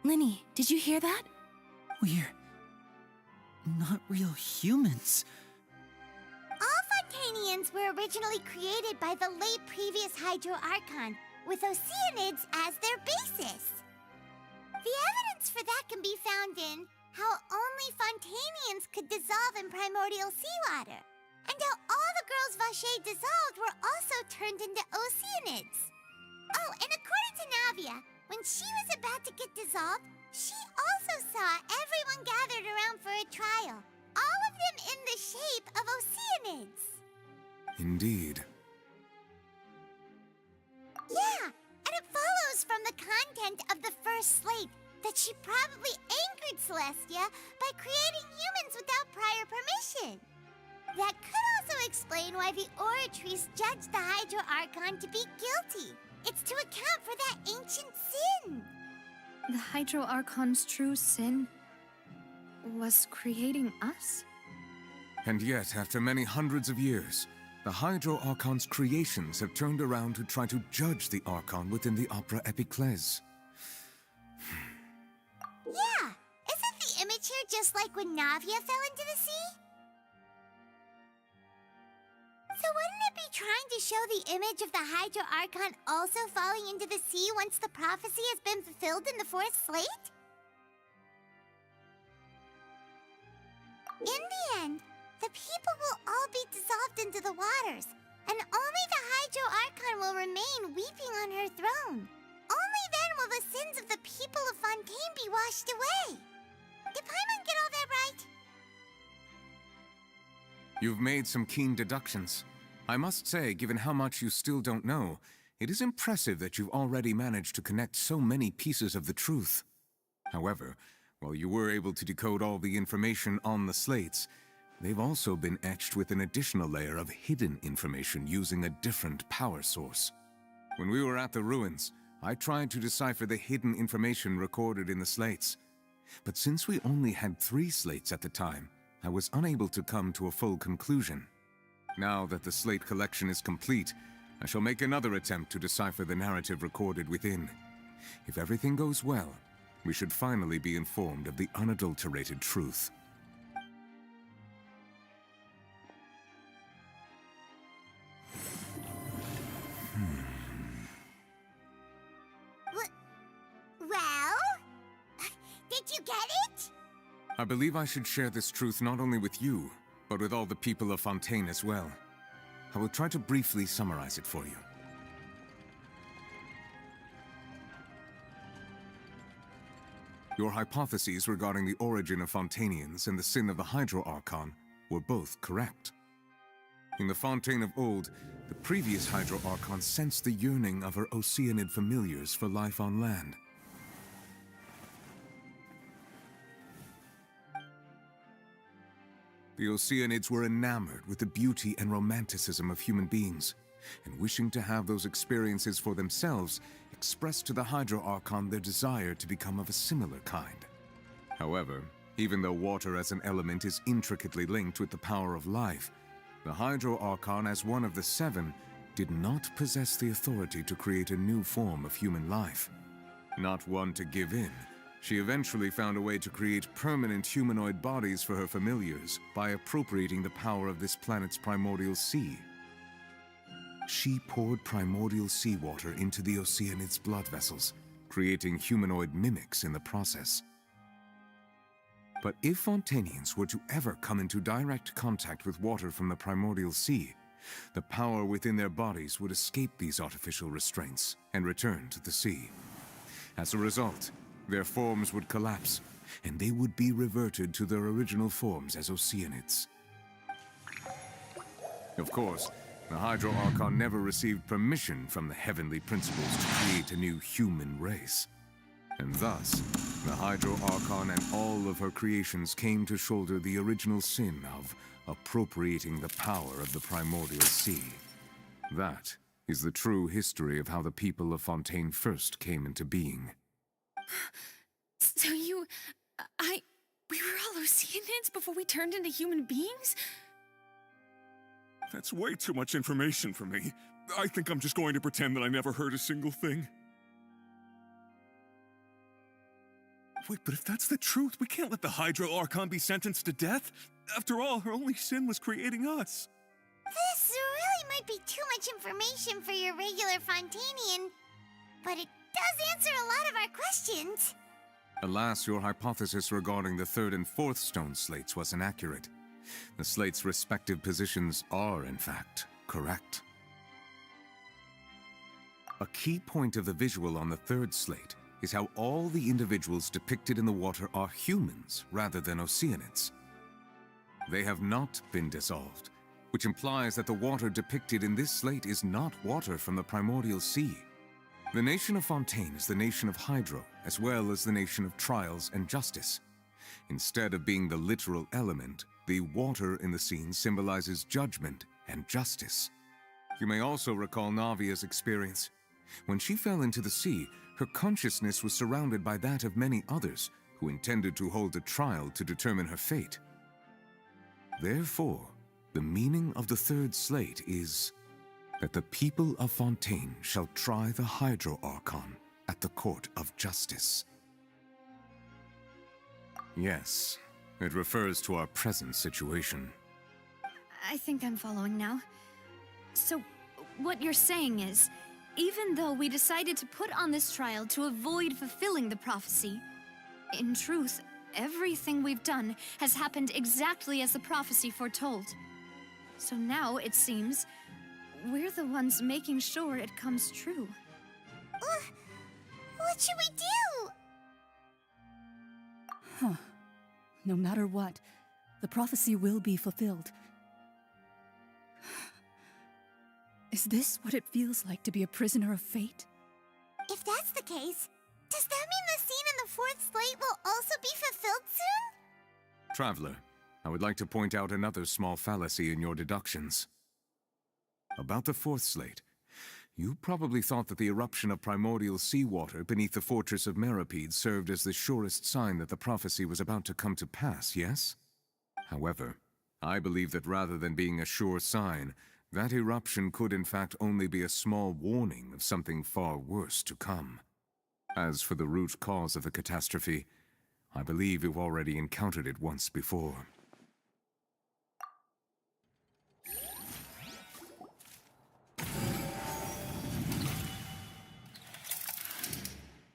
Linny, did you hear that? We're not real humans. All Fontainians were originally created by the late previous Hydro Archon, with oceanids as their basis. The evidence for that can be found in how only Fontainians could dissolve in primordial seawater, and how all the girls Vacher dissolved were also turned into oceanids. Oh, and according to Navia, when she was about to get dissolved, she also saw everyone gathered around for a trial, all of them in the shape of oceanids. Indeed. Yeah, and it follows from the content of the first slate that she probably angered Celestia by creating humans without prior permission. That could also explain why the Oratries judged the Hydro Archon to be guilty. It's to account for that ancient sin. The Hydro Archon's true sin was creating us? And yet, after many hundreds of years, the Hydro Archon's creations have turned around to try to judge the Archon within the Opera Epiclese. Yeah, isn't the image here just like when Navia fell into the sea? So wouldn't it be trying to show the image of the Hydro Archon also falling into the sea once the prophecy has been fulfilled in the fourth slate? In the end, the people will all be dissolved into the waters, and only the Hydro Archon will remain weeping on her throne. Only then will the sins of the people of Fontaine be washed away. Did Paimon get all that right? You've made some keen deductions. I must say, given how much you still don't know, it is impressive that you've already managed to connect so many pieces of the truth. However, while you were able to decode all the information on the slates, they've also been etched with an additional layer of hidden information using a different power source. When we were at the ruins, I tried to decipher the hidden information recorded in the slates. But since we only had 3 slates at the time, I was unable to come to a full conclusion. Now that the slate collection is complete, I shall make another attempt to decipher the narrative recorded within. If everything goes well, we should finally be informed of the unadulterated truth. Well? Did you get it? I believe I should share this truth not only with you, but with all the people of Fontaine as well. I will try to briefly summarize it for you. Your hypotheses regarding the origin of Fontainians and the sin of the Hydro Archon were both correct. In the Fontaine of old, the previous Hydro Archon sensed the yearning of her Oceanid familiars for life on land. The Oceanids were enamored with the beauty and romanticism of human beings, and wishing to have those experiences for themselves, expressed to the Hydro Archon their desire to become of a similar kind. However, even though water as an element is intricately linked with the power of life, the Hydro Archon, as one of the seven, did not possess the authority to create a new form of human life. Not one to give in, she eventually found a way to create permanent humanoid bodies for her familiars by appropriating the power of this planet's primordial sea. She poured primordial seawater into the Oceanids' blood vessels, creating humanoid mimics in the process. But if Fontainians were to ever come into direct contact with water from the primordial sea, the power within their bodies would escape these artificial restraints and return to the sea. As a result, their forms would collapse, and they would be reverted to their original forms as Oceanids. Of course, the Hydro Archon never received permission from the heavenly principles to create a new human race. And thus, the Hydro Archon and all of her creations came to shoulder the original sin of appropriating the power of the primordial sea. That is the true history of how the people of Fontaine first came into being. So we were all Oceanids before we turned into human beings? That's way too much information for me. I think I'm just going to pretend that I never heard a single thing. Wait, but if that's the truth, we can't let the Hydro Archon be sentenced to death. After all, her only sin was creating us. This really might be too much information for your regular Fontainian, but it does answer a lot of our questions. Alas, your hypothesis regarding the third and fourth stone slates was inaccurate. The slates' respective positions are, in fact, correct. A key point of the visual on the third slate is how all the individuals depicted in the water are humans rather than Oceanids. They have not been dissolved, which implies that the water depicted in this slate is not water from the primordial sea. The nation of Fontaine is the nation of Hydro, as well as the nation of Trials and Justice. Instead of being the literal element, the water in the scene symbolizes judgment and justice. You may also recall Navia's experience. When she fell into the sea, her consciousness was surrounded by that of many others who intended to hold a trial to determine her fate. Therefore, the meaning of the third slate is that the people of Fontaine shall try the Hydro Archon at the court of justice. Yes, it refers to our present situation. I think I'm following now. So, what you're saying is, even though we decided to put on this trial to avoid fulfilling the prophecy, in truth, everything we've done has happened exactly as the prophecy foretold. So now, it seems, we're the ones making sure it comes true. What should we do? Huh. No matter what, the prophecy will be fulfilled. Is this what it feels like to be a prisoner of fate? If that's the case, does that mean the scene in the fourth slate will also be fulfilled soon? Traveler, I would like to point out another small fallacy in your deductions. About the fourth slate, you probably thought that the eruption of primordial seawater beneath the fortress of Meripede served as the surest sign that the prophecy was about to come to pass, yes? However, I believe that rather than being a sure sign, that eruption could in fact only be a small warning of something far worse to come. As for the root cause of the catastrophe, I believe you've already encountered it once before.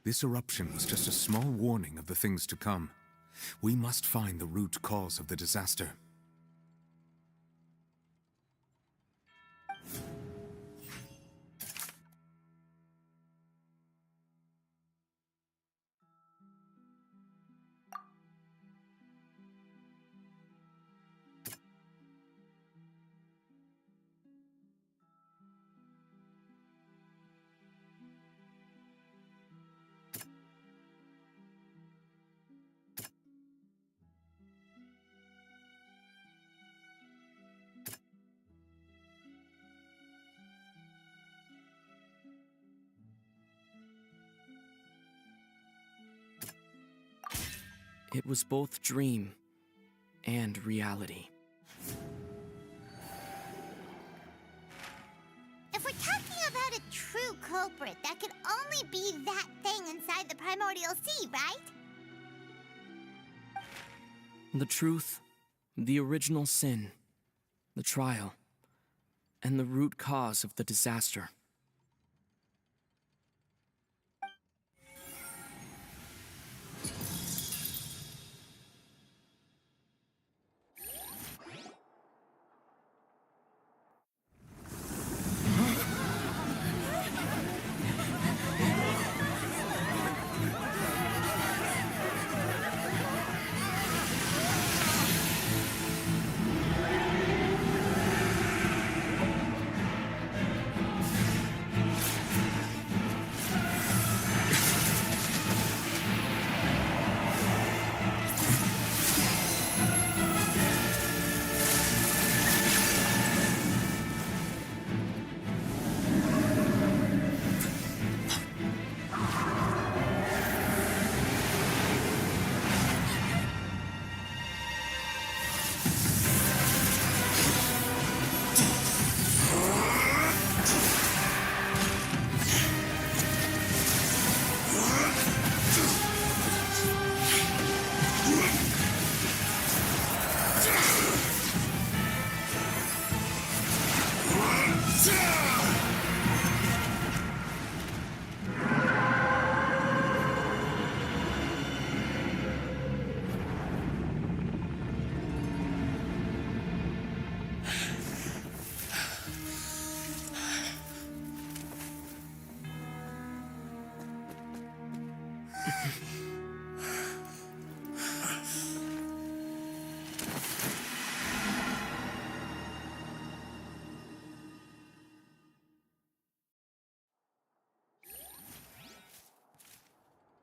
This eruption was just a small warning of the things to come. We must find the root cause of the disaster. It was both dream and reality. If we're talking about a true culprit, that could only be that thing inside the primordial sea, right? The truth, the original sin, the trial, and the root cause of the disaster.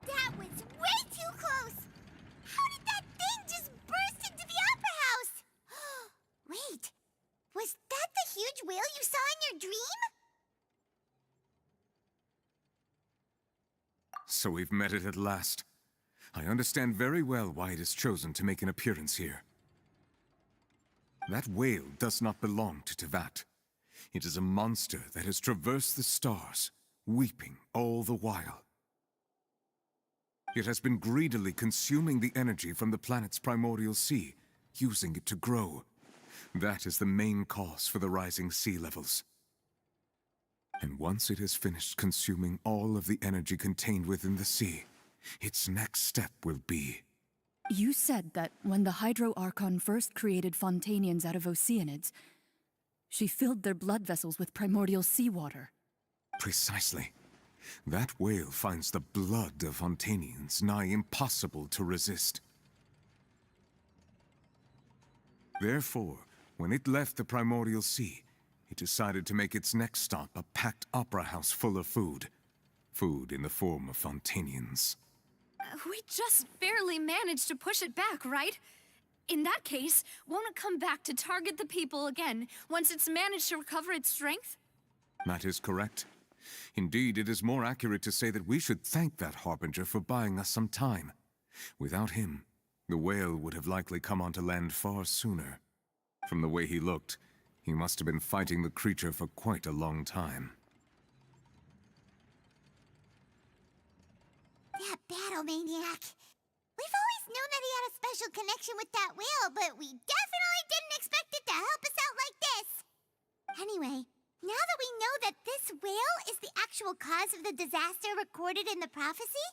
That was way too close! How did that thing just burst into the opera house? Wait, was that the huge whale you saw in your dream? So we've met it at last. I understand very well why it has chosen to make an appearance here. That whale does not belong to Tevat. It is a monster that has traversed the stars, weeping all the while. It has been greedily consuming the energy from the planet's primordial sea, using it to grow. That is the main cause for the rising sea levels. And once it has finished consuming all of the energy contained within the sea, its next step will be... You said that when the Hydro Archon first created Fontainians out of Oceanids, she filled their blood vessels with primordial seawater. Precisely. That whale finds the blood of Fontainians nigh impossible to resist. Therefore, when it left the primordial sea, it decided to make its next stop a packed opera house full of food. Food in the form of Fontainians. We just barely managed to push it back, right? In that case, won't it come back to target the people again once it's managed to recover its strength? That is correct. Indeed, it is more accurate to say that we should thank that Harbinger for buying us some time. Without him, the whale would have likely come onto land far sooner. From the way he looked, he must have been fighting the creature for quite a long time. That battle maniac. We've always known that he had a special connection with that whale, but we definitely didn't expect it to help us out like this. Anyway, now that we know that this whale is the actual cause of the disaster recorded in the prophecy,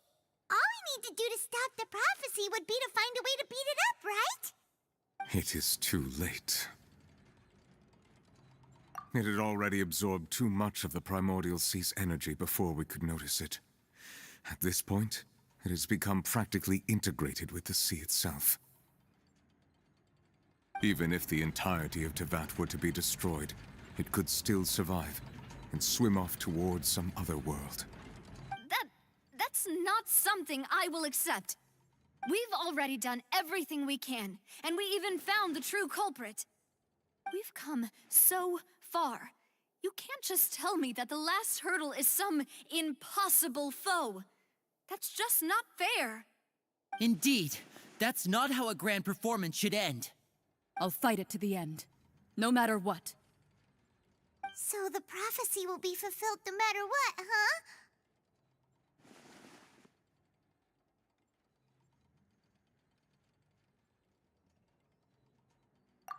all we need to do to stop the prophecy would be to find a way to beat it up, right? It is too late. It had already absorbed too much of the primordial sea's energy before we could notice it. At this point, it has become practically integrated with the sea itself. Even if the entirety of Tevat were to be destroyed, it could still survive and swim off towards some other world. That's not something I will accept. We've already done everything we can, and we even found the true culprit. We've come so far. You can't just tell me that the last hurdle is some impossible foe. That's just not fair. Indeed. That's not how a grand performance should end. I'll fight it to the end, no matter what. So the prophecy will be fulfilled no matter what, huh?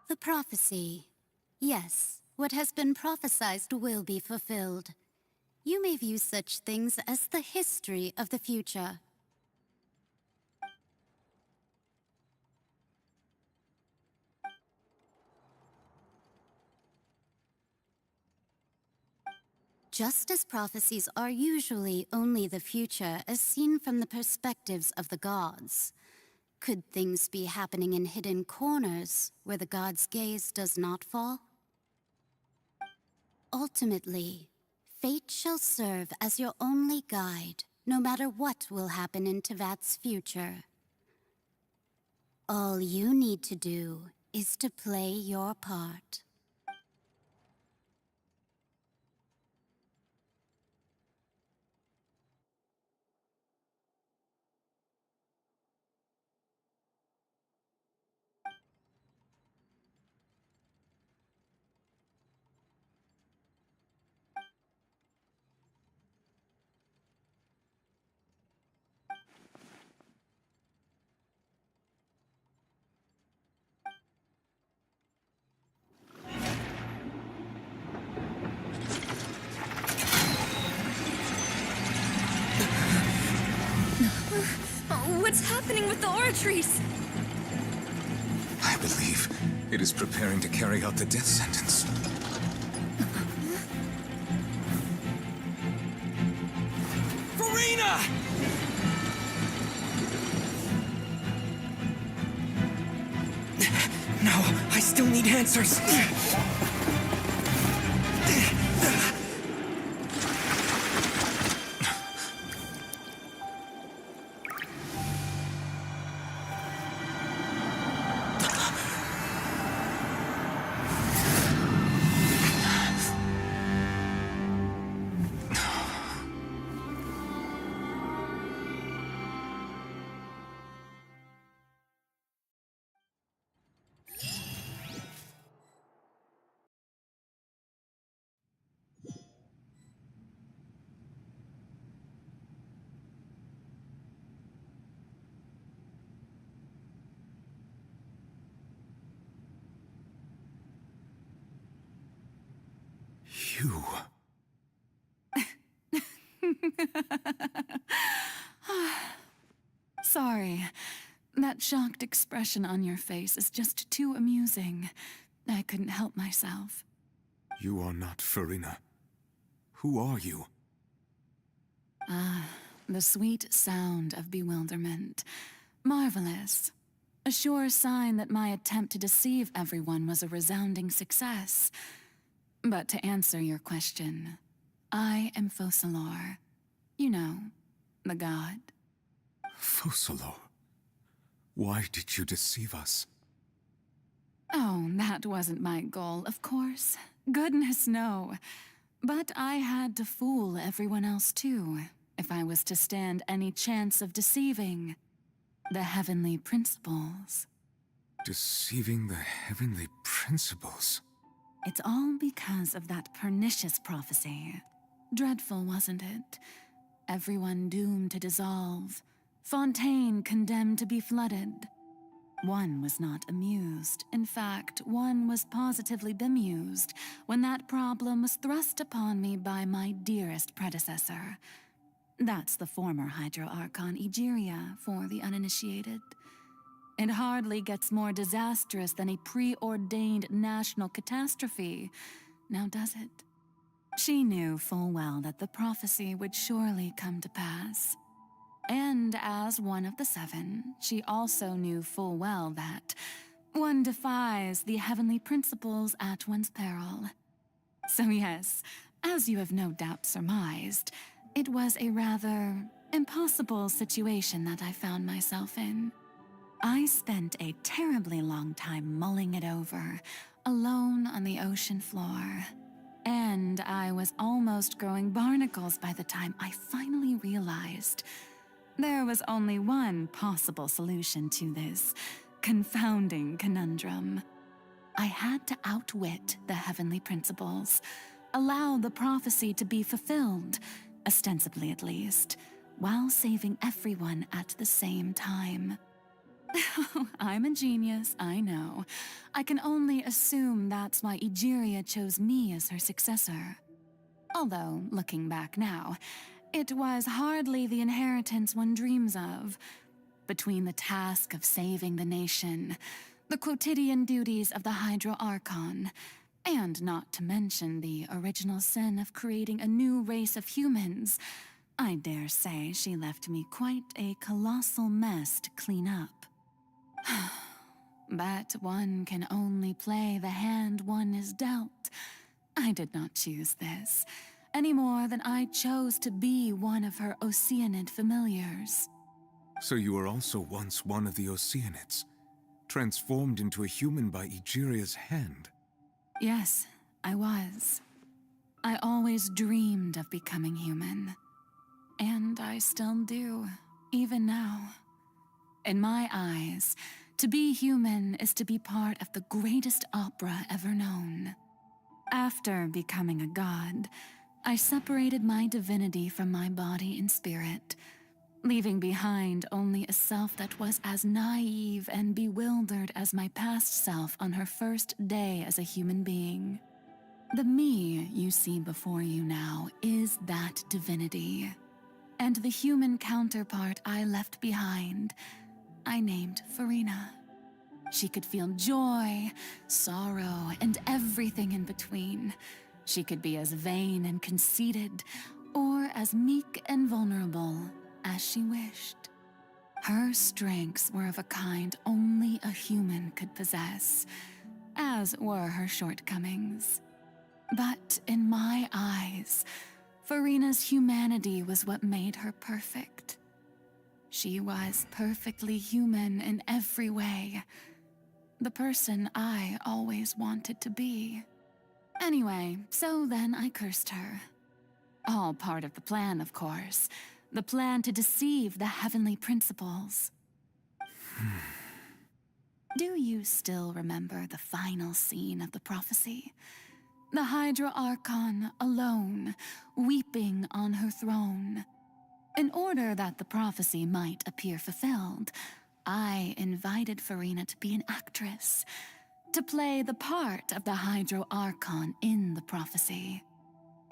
The prophecy. Yes, what has been prophesied will be fulfilled. You may view such things as the history of the future. Just as prophecies are usually only the future as seen from the perspectives of the gods, could things be happening in hidden corners where the gods' gaze does not fall? Ultimately, fate shall serve as your only guide, no matter what will happen in Tevat's future. All you need to do is to play your part. What's happening with the oratories? I believe it is preparing to carry out the death sentence. Farina! No, I still need answers. You. Sorry. That shocked expression on your face is just too amusing. I couldn't help myself. You are not Farina. Who are you? The sweet sound of bewilderment. Marvelous. A sure sign that my attempt to deceive everyone was a resounding success. But to answer your question, I am Focalor. You know, the god. Focalor? Why did you deceive us? Oh, that wasn't my goal, of course. Goodness, no. But I had to fool everyone else too, if I was to stand any chance of deceiving the heavenly principles. Deceiving the heavenly principles? It's all because of that pernicious prophecy. Dreadful, wasn't it? Everyone doomed to dissolve. Fontaine condemned to be flooded. One was not amused. In fact, one was positively bemused when that problem was thrust upon me by my dearest predecessor. That's the former Hydro Archon Egeria for the uninitiated. It hardly gets more disastrous than a preordained national catastrophe, now does it? She knew full well that the prophecy would surely come to pass. And as one of the seven, she also knew full well that one defies the heavenly principles at one's peril. So yes, as you have no doubt surmised, it was a rather impossible situation that I found myself in. I spent a terribly long time mulling it over, alone on the ocean floor. And I was almost growing barnacles by the time I finally realized There was only one possible solution to this confounding conundrum. I had to outwit the heavenly principles, allow the prophecy to be fulfilled, ostensibly at least, while saving everyone at the same time. I'm a genius, I know. I can only assume that's why Egeria chose me as her successor. Although, looking back now, it was hardly the inheritance one dreams of. Between the task of saving the nation, the quotidian duties of the Hydro Archon, and not to mention the original sin of creating a new race of humans, I dare say she left me quite a colossal mess to clean up. But one can only play the hand one is dealt. I did not choose this, any more than I chose to be one of her Oceanid familiars. So you were also once one of the Oceanids, transformed into a human by Egeria's hand? Yes, I was. I always dreamed of becoming human. And I still do, even now. In my eyes, to be human is to be part of the greatest opera ever known. After becoming a god, I separated my divinity from my body and spirit, leaving behind only a self that was as naive and bewildered as my past self on her first day as a human being. The me you see before you now is that divinity, and the human counterpart I left behind, I named Farina. She could feel joy, sorrow, and everything in between. She could be as vain and conceited, or as meek and vulnerable as she wished. Her strengths were of a kind only a human could possess, as were her shortcomings. But in my eyes, Farina's humanity was what made her perfect. She was perfectly human in every way. The person I always wanted to be. Anyway, so then I cursed her. All part of the plan, of course. The plan to deceive the heavenly principles. Do you still remember the final scene of the prophecy? The Hydra Archon alone, weeping on her throne. In order that the prophecy might appear fulfilled, I invited Farina to be an actress, to play the part of the Hydro Archon in the prophecy.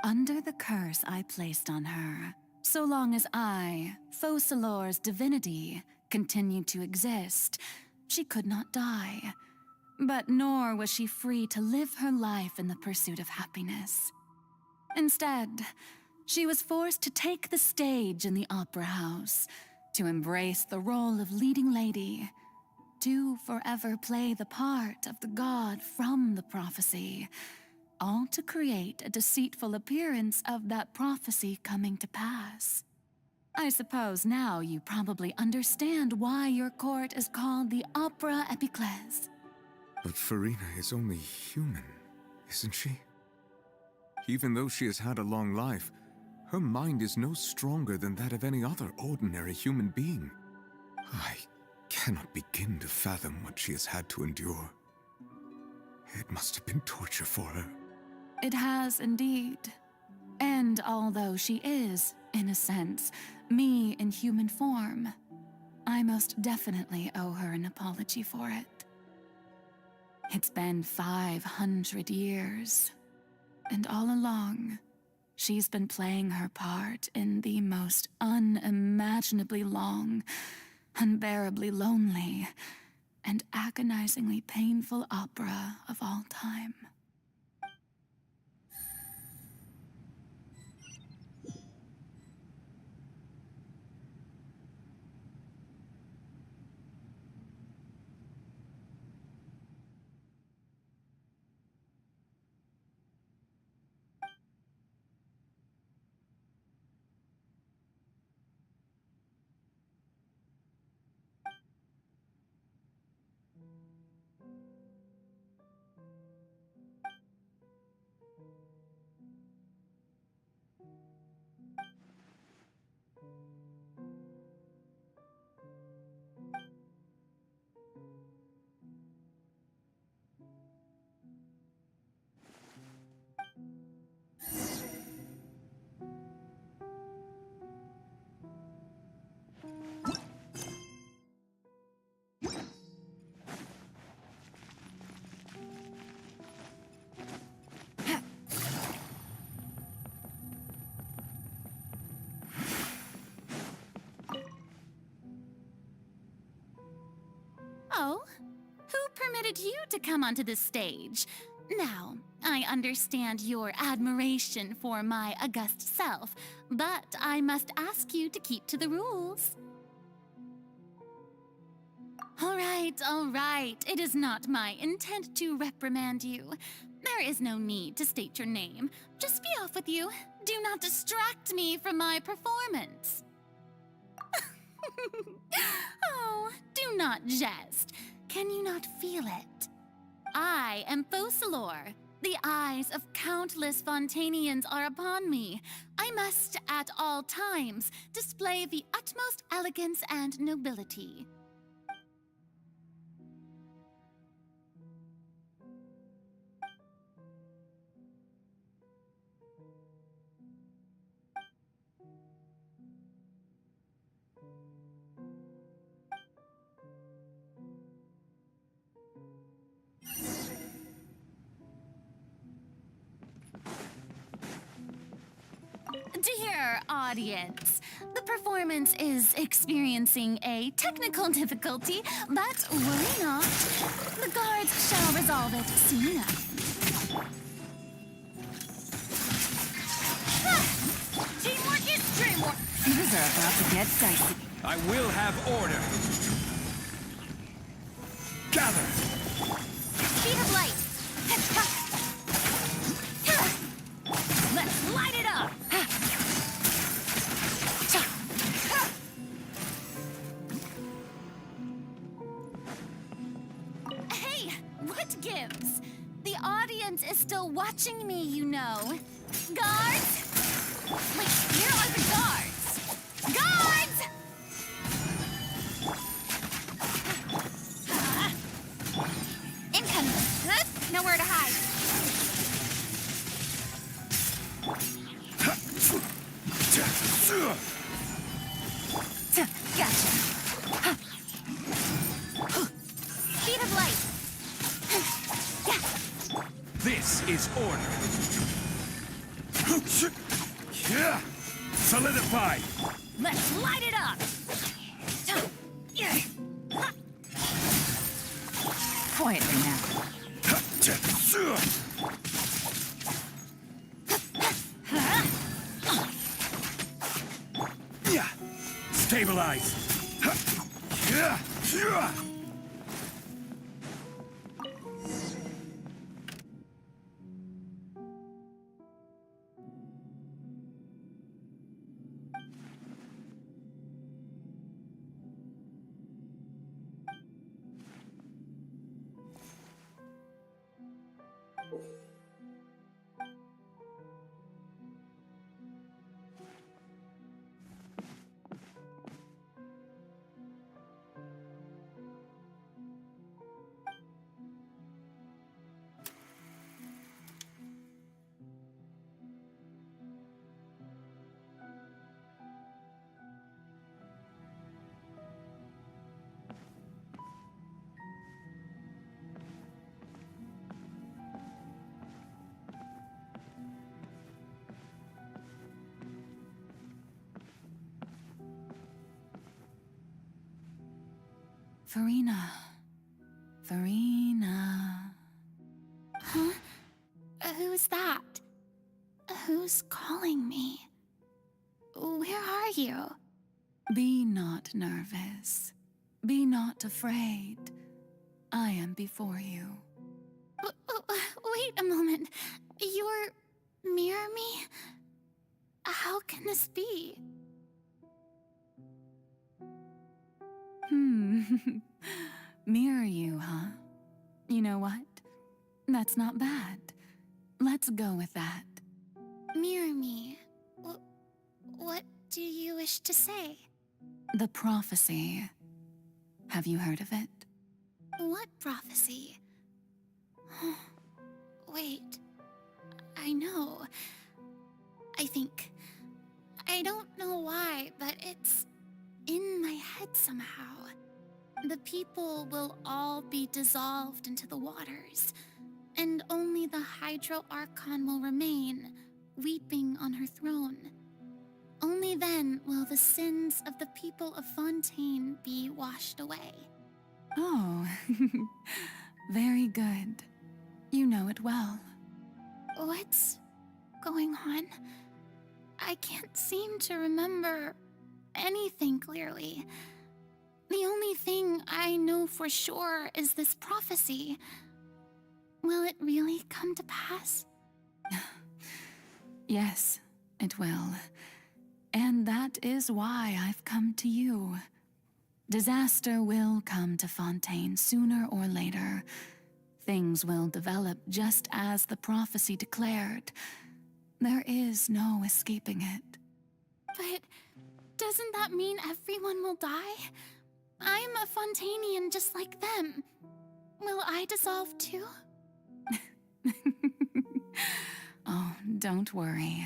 Under the curse I placed on her, so long as I, Focalor's divinity, continued to exist, she could not die. But nor was she free to live her life in the pursuit of happiness. Instead, she was forced to take the stage in the opera house, to embrace the role of leading lady, to forever play the part of the god from the prophecy, all to create a deceitful appearance of that prophecy coming to pass. I suppose now you probably understand why your court is called the Opera Epiclese. But Farina is only human, isn't she? Even though she has had a long life, her mind is no stronger than that of any other ordinary human being. I cannot begin to fathom what she has had to endure. It must have been torture for her. It has indeed. And although she is, in a sense, me in human form, I most definitely owe her an apology for it. It's been 500 years, and all along, she's been playing her part in the most unimaginably long, unbearably lonely, and agonizingly painful opera of all time. Oh? Who permitted you to come onto this stage? Now, I understand your admiration for my august self, but I must ask you to keep to the rules. All right. It is not my intent to reprimand you. There is no need to state your name. Just be off with you. Do not distract me from my performance. Oh, do not jest. Can you not feel it? I am Focalor. The eyes of countless Fontainians are upon me. I must, at all times, display the utmost elegance and nobility. Dear audience, the performance is experiencing a technical difficulty, but worry not. The guards shall resolve it soon enough. Teamwork is dreamwork. Things are about to get dicey. I will have order. Gather! Speed of light. Let's light it up! Hey, what gives? The audience is still watching me, you know. Guards? Wait, where are the guards? Guards! Incoming. Nowhere to hide. Gotcha. Speed of light. This is order. Solidify! Let's light it up! Quietly now. Stabilize! Farina. Huh? Who's that? Who's calling me? Where are you? Be not nervous. Be not afraid. I am before you. Wait a moment. You're mirror me? How can this be? Mirror you, huh? You know what? That's not bad. Let's go with that. Mirror me. What do you wish to say? The prophecy. Have you heard of it? What prophecy? Wait. I know. I don't know why, but it's in my head somehow. The people will all be dissolved into the waters, and only the Hydro Archon will remain, weeping on her throne. Only then will the sins of the people of Fontaine be washed away. Oh, very good. You know it well. What's going on? I can't seem to remember anything clearly. The only thing I know for sure is this prophecy. Will it really come to pass? Yes, it will. And that is why I've come to you. Disaster will come to Fontaine sooner or later. Things will develop just as the prophecy declared. There is no escaping it. But doesn't that mean everyone will die? I'm a Fontainian just like them. Will I dissolve too? Oh, don't worry.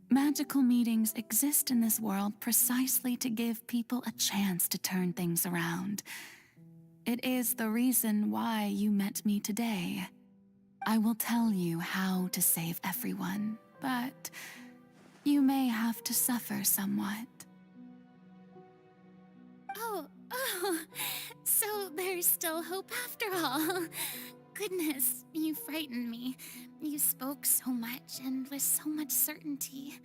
Magical meetings exist in this world precisely to give people a chance to turn things around. It is the reason why you met me today. I will tell you how to save everyone, but you may have to suffer somewhat. Oh, so there's still hope after all. Goodness, you frightened me. You spoke so much and with so much certainty.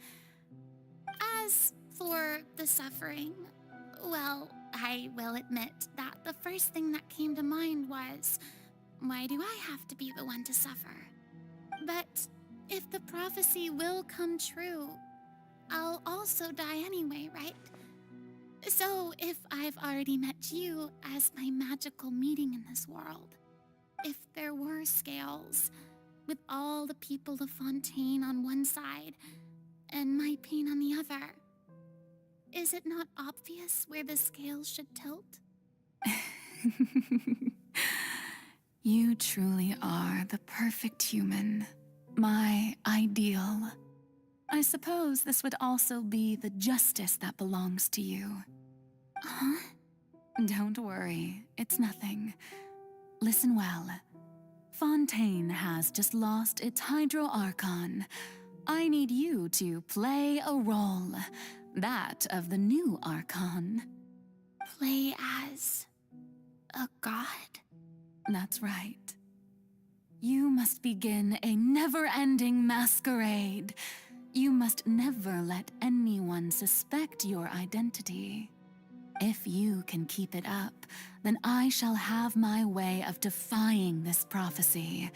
As for the suffering, well, I will admit that the first thing that came to mind was, why do I have to be the one to suffer? But if the prophecy will come true, I'll also die anyway, right? So if I've already met you as my magical meeting in this world, if there were scales, with all the people of Fontaine on one side and my pain on the other, is it not obvious where the scales should tilt? You truly are the perfect human, my ideal. I suppose this would also be the justice that belongs to you. Huh? Don't worry, it's nothing. Listen well. Fontaine has just lost its Hydro Archon. I need you to play a role, that of the new Archon. Play as a god? That's right. You must begin a never-ending masquerade. You must never let anyone suspect your identity. If you can keep it up, then I shall have my way of defying this prophecy.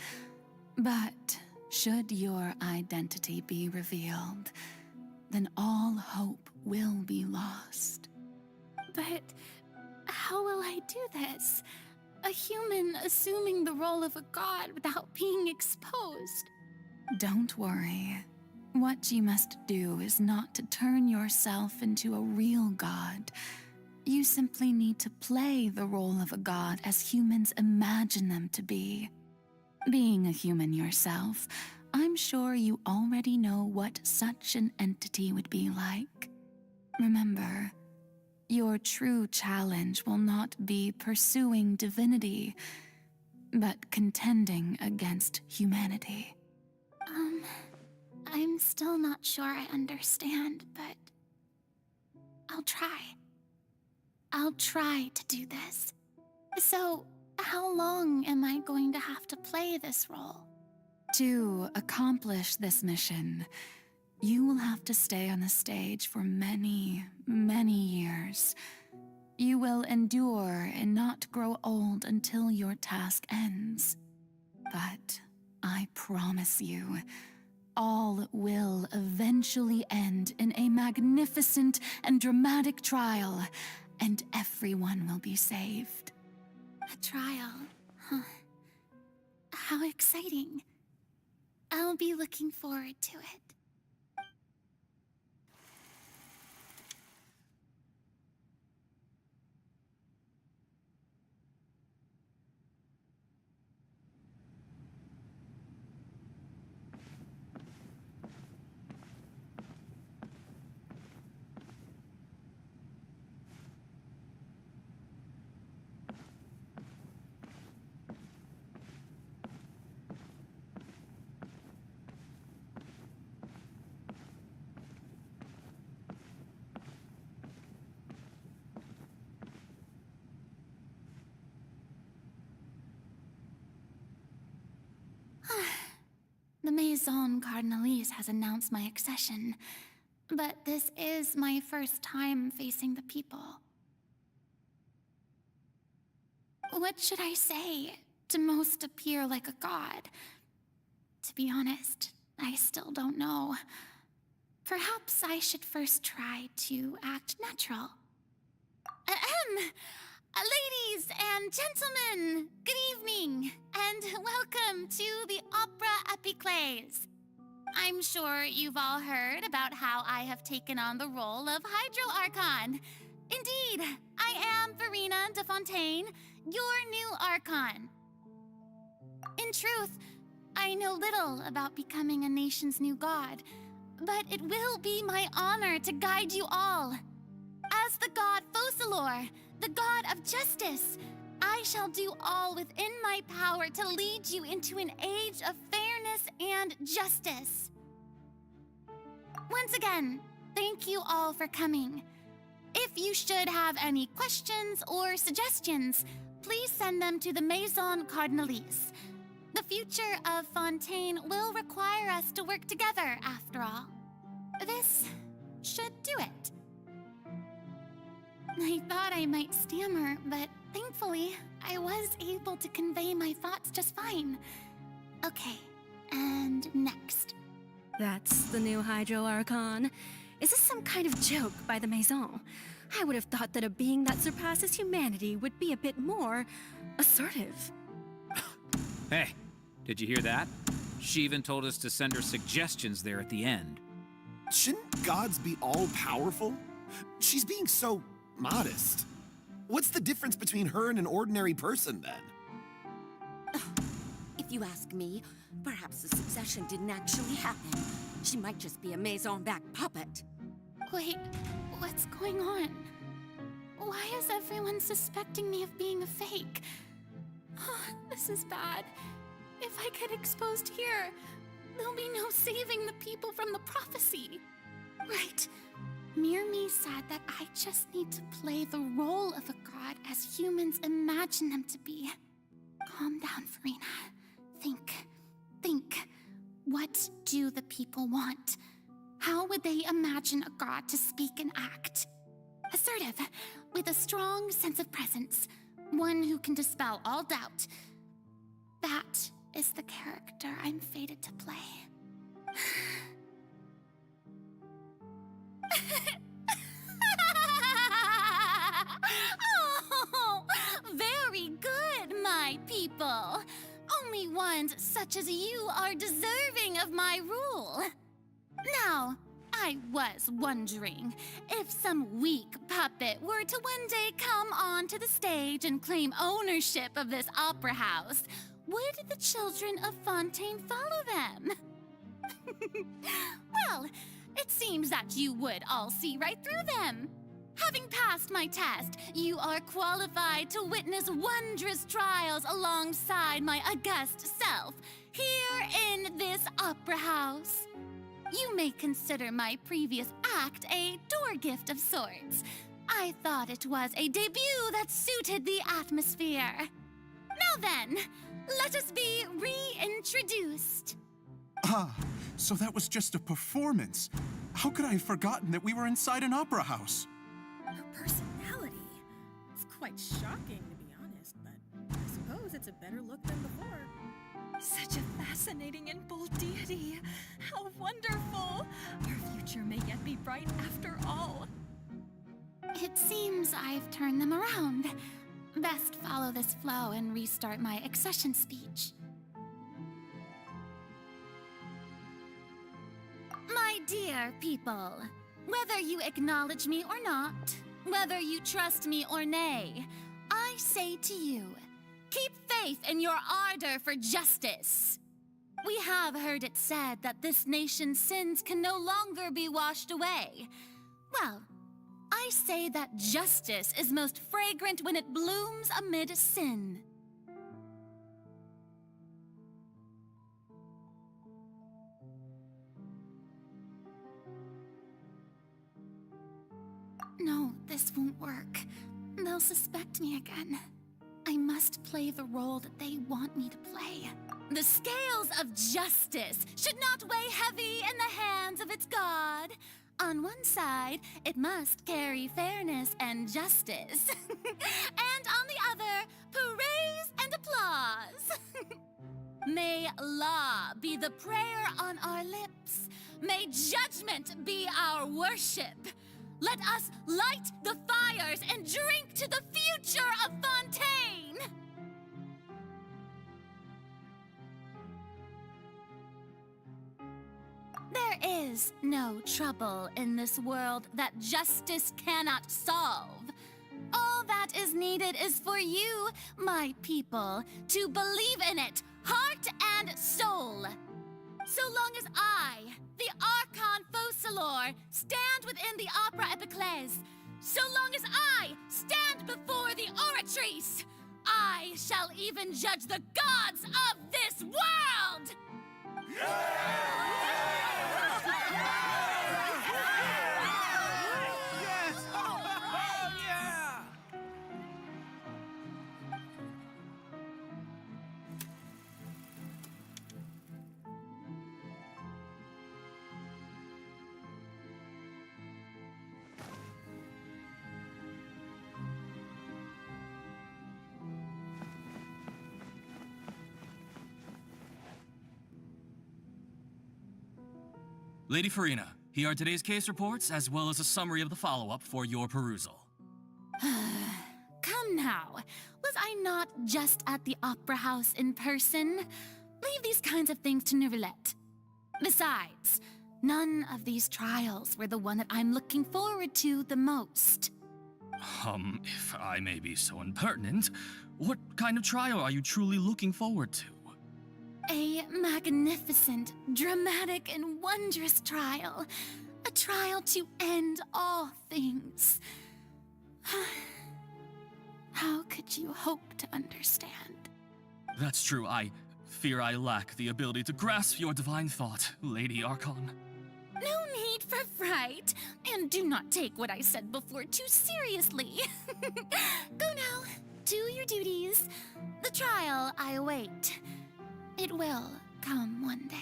But should your identity be revealed, then all hope will be lost. But how will I do this? A human assuming the role of a god without being exposed? Don't worry. What you must do is not to turn yourself into a real god. You simply need to play the role of a god as humans imagine them to be. Being a human yourself, I'm sure you already know what such an entity would be like. Remember, your true challenge will not be pursuing divinity, but contending against humanity. I'm still not sure I understand, but I'll try. I'll try to do this. So, how long am I going to have to play this role? To accomplish this mission, you will have to stay on the stage for many, many years. You will endure and not grow old until your task ends. But I promise you, all will eventually end in a magnificent and dramatic trial, and everyone will be saved. A trial, huh? How exciting. I'll be looking forward to it. The Maison Cardinalise has announced my accession, but this is my first time facing the people. What should I say to most appear like a god? To be honest, I still don't know. Perhaps I should first try to act natural. Ladies and gentlemen, good evening, and welcome to the Opera Epiclese. I'm sure you've all heard about how I have taken on the role of Hydro Archon. Indeed, I am Verena de Fontaine, your new Archon. In truth, I know little about becoming a nation's new god, but it will be my honor to guide you all. As the god Focalor, the god of justice, I shall do all within my power to lead you into an age of fairness and justice. Once again, thank you all for coming. If you should have any questions or suggestions, please send them to the Maison Cardinalise. The future of Fontaine will require us to work together, after all. This should do it. I thought I might stammer, but thankfully, I was able to convey my thoughts just fine. Okay, and next. That's the new Hydro Archon. Is this some kind of joke by the Maison? I would have thought that a being that surpasses humanity would be a bit more assertive. Hey, did you hear that? She even told us to send her suggestions there at the end. Shouldn't gods be all-powerful? She's being so modest. What's the difference between her and an ordinary person, then? If you ask me, perhaps the succession didn't actually happen. She might just be a Maison-back puppet. Wait, what's going on? Why is everyone suspecting me of being a fake? Oh, this is bad. If I get exposed here, there'll be no saving the people from the prophecy. Right. Mirmi said that I just need to play the role of a god as humans imagine them to be. Calm down, Verena. Think. What do the people want? How would they imagine a god to speak and act? Assertive, with a strong sense of presence. One who can dispel all doubt. That is the character I'm fated to play. Oh, very good, my people. Only ones such as you are deserving of my rule. Now, I was wondering if some weak puppet were to one day come onto the stage and claim ownership of this opera house, would the children of Fontaine follow them? Well, it seems that you would all see right through them. Having passed my test, you are qualified to witness wondrous trials alongside my august self, here in this opera house. You may consider my previous act a door gift of sorts. I thought it was a debut that suited the atmosphere. Now then, let us be reintroduced. Ah, so that was just a performance. How could I have forgotten that we were inside an opera house? Her personality. It's quite shocking, to be honest, but I suppose it's a better look than before. Such a fascinating and bold deity. How wonderful! Our future may yet be bright after all. It seems I've turned them around. Best follow this flow and restart my accession speech. My dear people, whether you acknowledge me or not, whether you trust me or nay, I say to you, keep faith in your ardor for justice. We have heard it said that this nation's sins can no longer be washed away. Well, I say that justice is most fragrant when it blooms amid sin. No, this won't work. They'll suspect me again. I I must play the role that they want me to play. The scales of justice should not weigh heavy in the hands of its god. On one side, it must carry fairness and justice. And on the other, praise and applause. May law be the prayer on our lips. May judgment be our worship. Let us light the fires and drink to the future of Fontaine! There is no trouble in this world that justice cannot solve. All that is needed is for you, my people, to believe in it, heart and soul. So long as I, the Archon Focalor, stand within the Opera Epiclese, so long as I stand before the Oratrice, I shall even judge the gods of this world! Lady Farina, here are today's case reports, as well as a summary of the follow-up for your perusal. Come now. Was I not just at the Opera House in person? Leave these kinds of things to Neuvillette. Besides, none of these trials were the one that I'm looking forward to the most. If I may be so impertinent, what kind of trial are you truly looking forward to? A magnificent, dramatic, and wondrous trial. A trial to end all things. How could you hope to understand? That's true. I fear I lack the ability to grasp your divine thought, Lady Archon. No need for fright, and do not take what I said before too seriously. Go now, do your duties. The trial I await. It will come one day.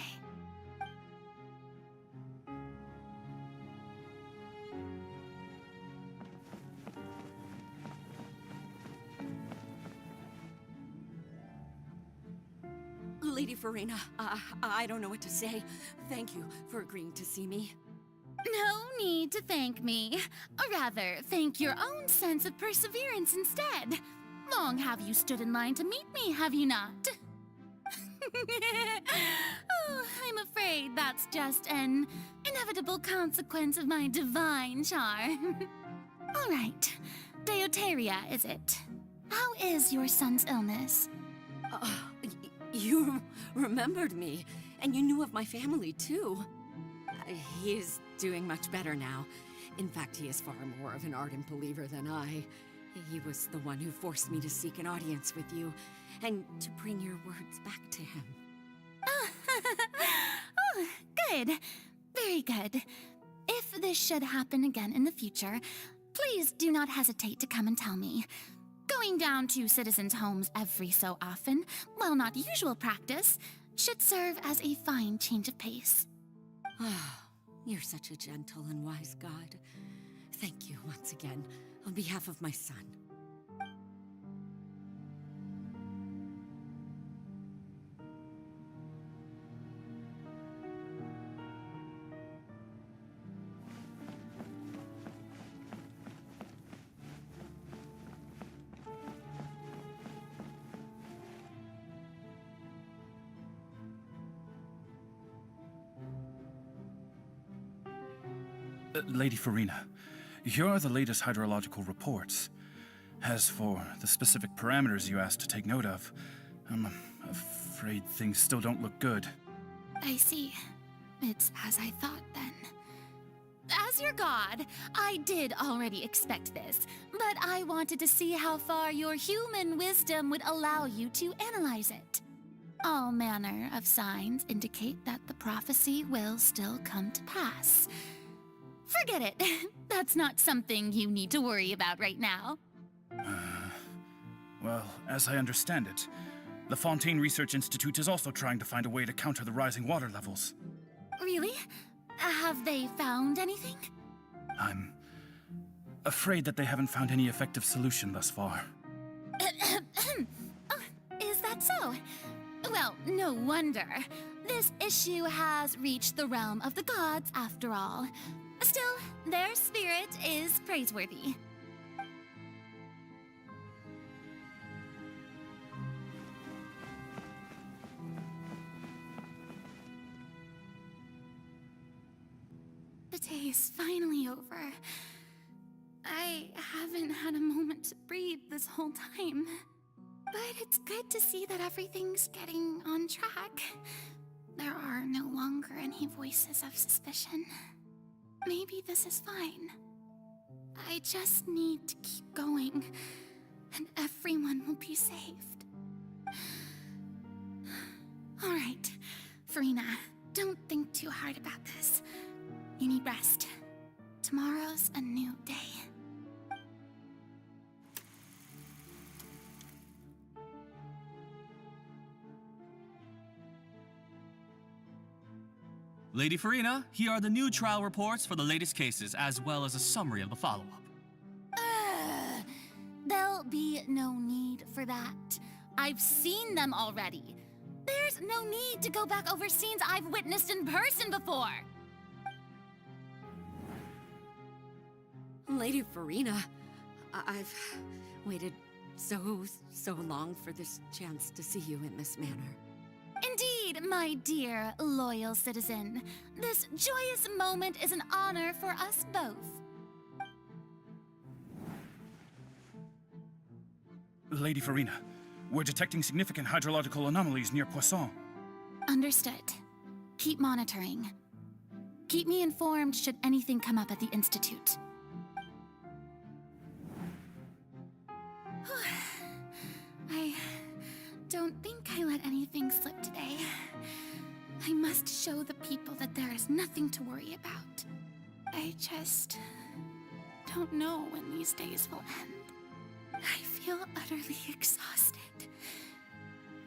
Lady Farina, I don't know what to say. Thank you for agreeing to see me. No need to thank me. Or rather, thank your own sense of perseverance instead. Long have you stood in line to meet me, have you not? Oh, I'm afraid that's just an inevitable consequence of my divine charm. All right, Deoteria, is it? How is your son's illness? You remembered me, and you knew of my family, too. He is doing much better now. In fact, he is far more of an ardent believer than I. He was the one who forced me to seek an audience with you, and to bring your words back to him. Oh, good. Very good. If this should happen again in the future, please do not hesitate to come and tell me. Going down to citizens' homes every so often, while not usual practice, should serve as a fine change of pace. You're such a gentle and wise God. Thank you once again, on behalf of my son. Lady Farina, here are the latest hydrological reports. As for the specific parameters you asked to take note of, I'm afraid things still don't look good. I see. It's as I thought, then. As your god, I did already expect this, but I wanted to see how far your human wisdom would allow you to analyze it. All manner of signs indicate that the prophecy will still come to pass. Forget it. That's not something you need to worry about right now. Well, as I understand it, the Fontaine Research Institute is also trying to find a way to counter the rising water levels. Really? Have they found anything? I'm afraid that they haven't found any effective solution thus far. Oh, is that so? Well, no wonder. This issue has reached the realm of the gods, after all. Still, their spirit is praiseworthy. The day is finally over. I haven't had a moment to breathe this whole time. But it's good to see that everything's getting on track. There are no longer any voices of suspicion. Maybe this is fine. I just need to keep going, and everyone will be saved. All right, Farina, don't think too hard about this. You need rest. Tomorrow's a new day. Lady Farina, here are the new trial reports for the latest cases, as well as a summary of the follow-up. There'll be no need for that. I've seen them already. There's no need to go back over scenes I've witnessed in person before. Lady Farina, I've waited so long for this chance to see you in this manner. Indeed, my dear, loyal citizen. This joyous moment is an honor for us both. Lady Farina, we're detecting significant hydrological anomalies near Poisson. Understood. Keep monitoring. Keep me informed should anything come up at the Institute. I don't think I let anything slip today. I must show the people that there is nothing to worry about. I just don't know when these days will end. I feel utterly exhausted.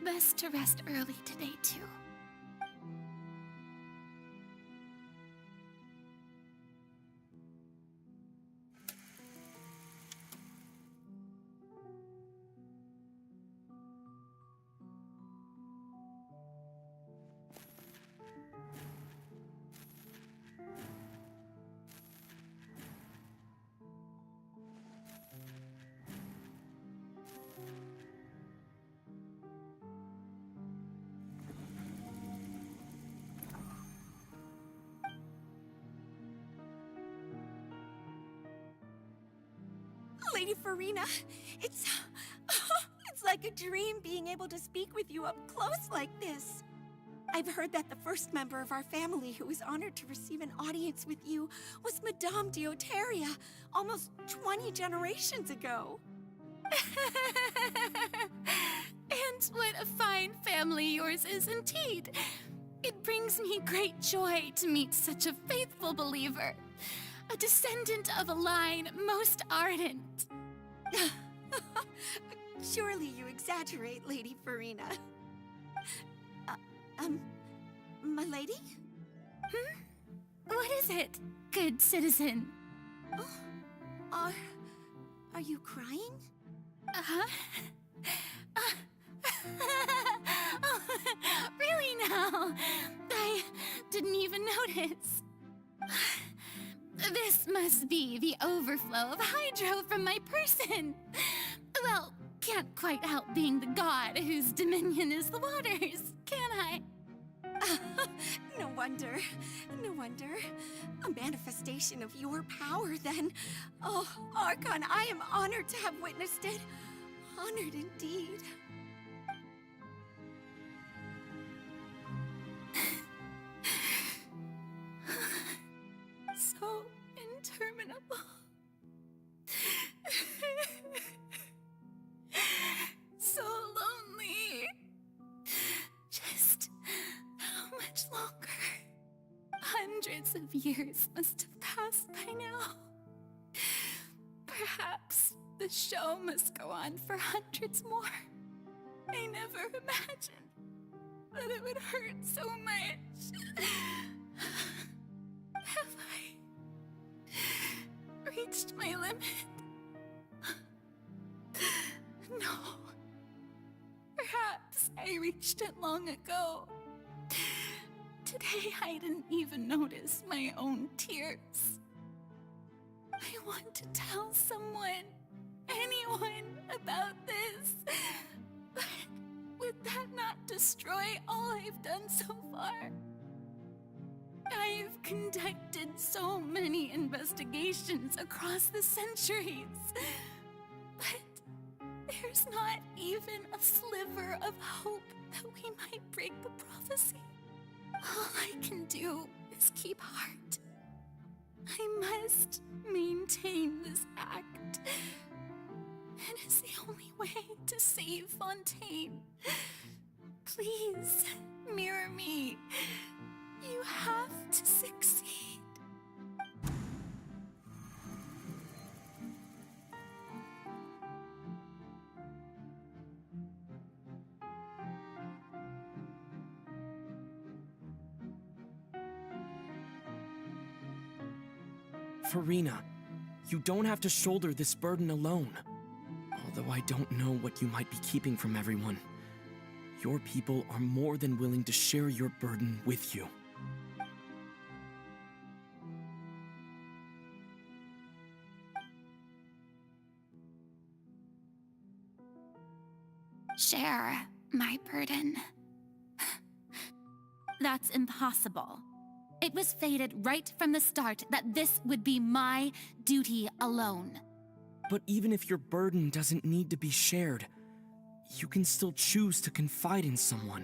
Best to rest early today, too. Lady Farina, it's like a dream being able to speak with you up close like this. I've heard that the first member of our family who was honored to receive an audience with you was Madame Deoteria, almost 20 generations ago. And what a fine family yours is indeed. It brings me great joy to meet such a faithful believer. A descendant of a line most ardent. Surely you exaggerate, Lady Farina. My lady? What is it, good citizen? Oh, are you crying? Uh-huh. Oh, really now? I didn't even notice. This must be the overflow of hydro from my person. Well, can't quite help being the god whose dominion is the waters, can I? No wonder. No wonder. A manifestation of your power, then. Oh, Archon, I am honored to have witnessed it. Honored indeed. So interminable. So lonely. Just how much longer? Hundreds of years must have passed by now. Perhaps the The show must go on for hundreds more. I never imagined that it would hurt so much. Have I reached my limit? No. Perhaps I reached it long ago. Today I didn't even notice my own tears. I want to tell someone, anyone, about this. But would that not destroy all I've done so far? I've conducted so many investigations across the centuries. But there's not even a sliver of hope that we might break the prophecy. All I can do is keep heart. I must maintain this act. It is the only way to save Fontaine. Please, mirror me. You have to succeed. Farina, you don't have to shoulder this burden alone. Although I don't know what you might be keeping from everyone, your people are more than willing to share your burden with you. Share my burden. That's impossible. It was fated right from the start that this would be my duty alone. But even if your burden doesn't need to be shared, you can still choose to confide in someone.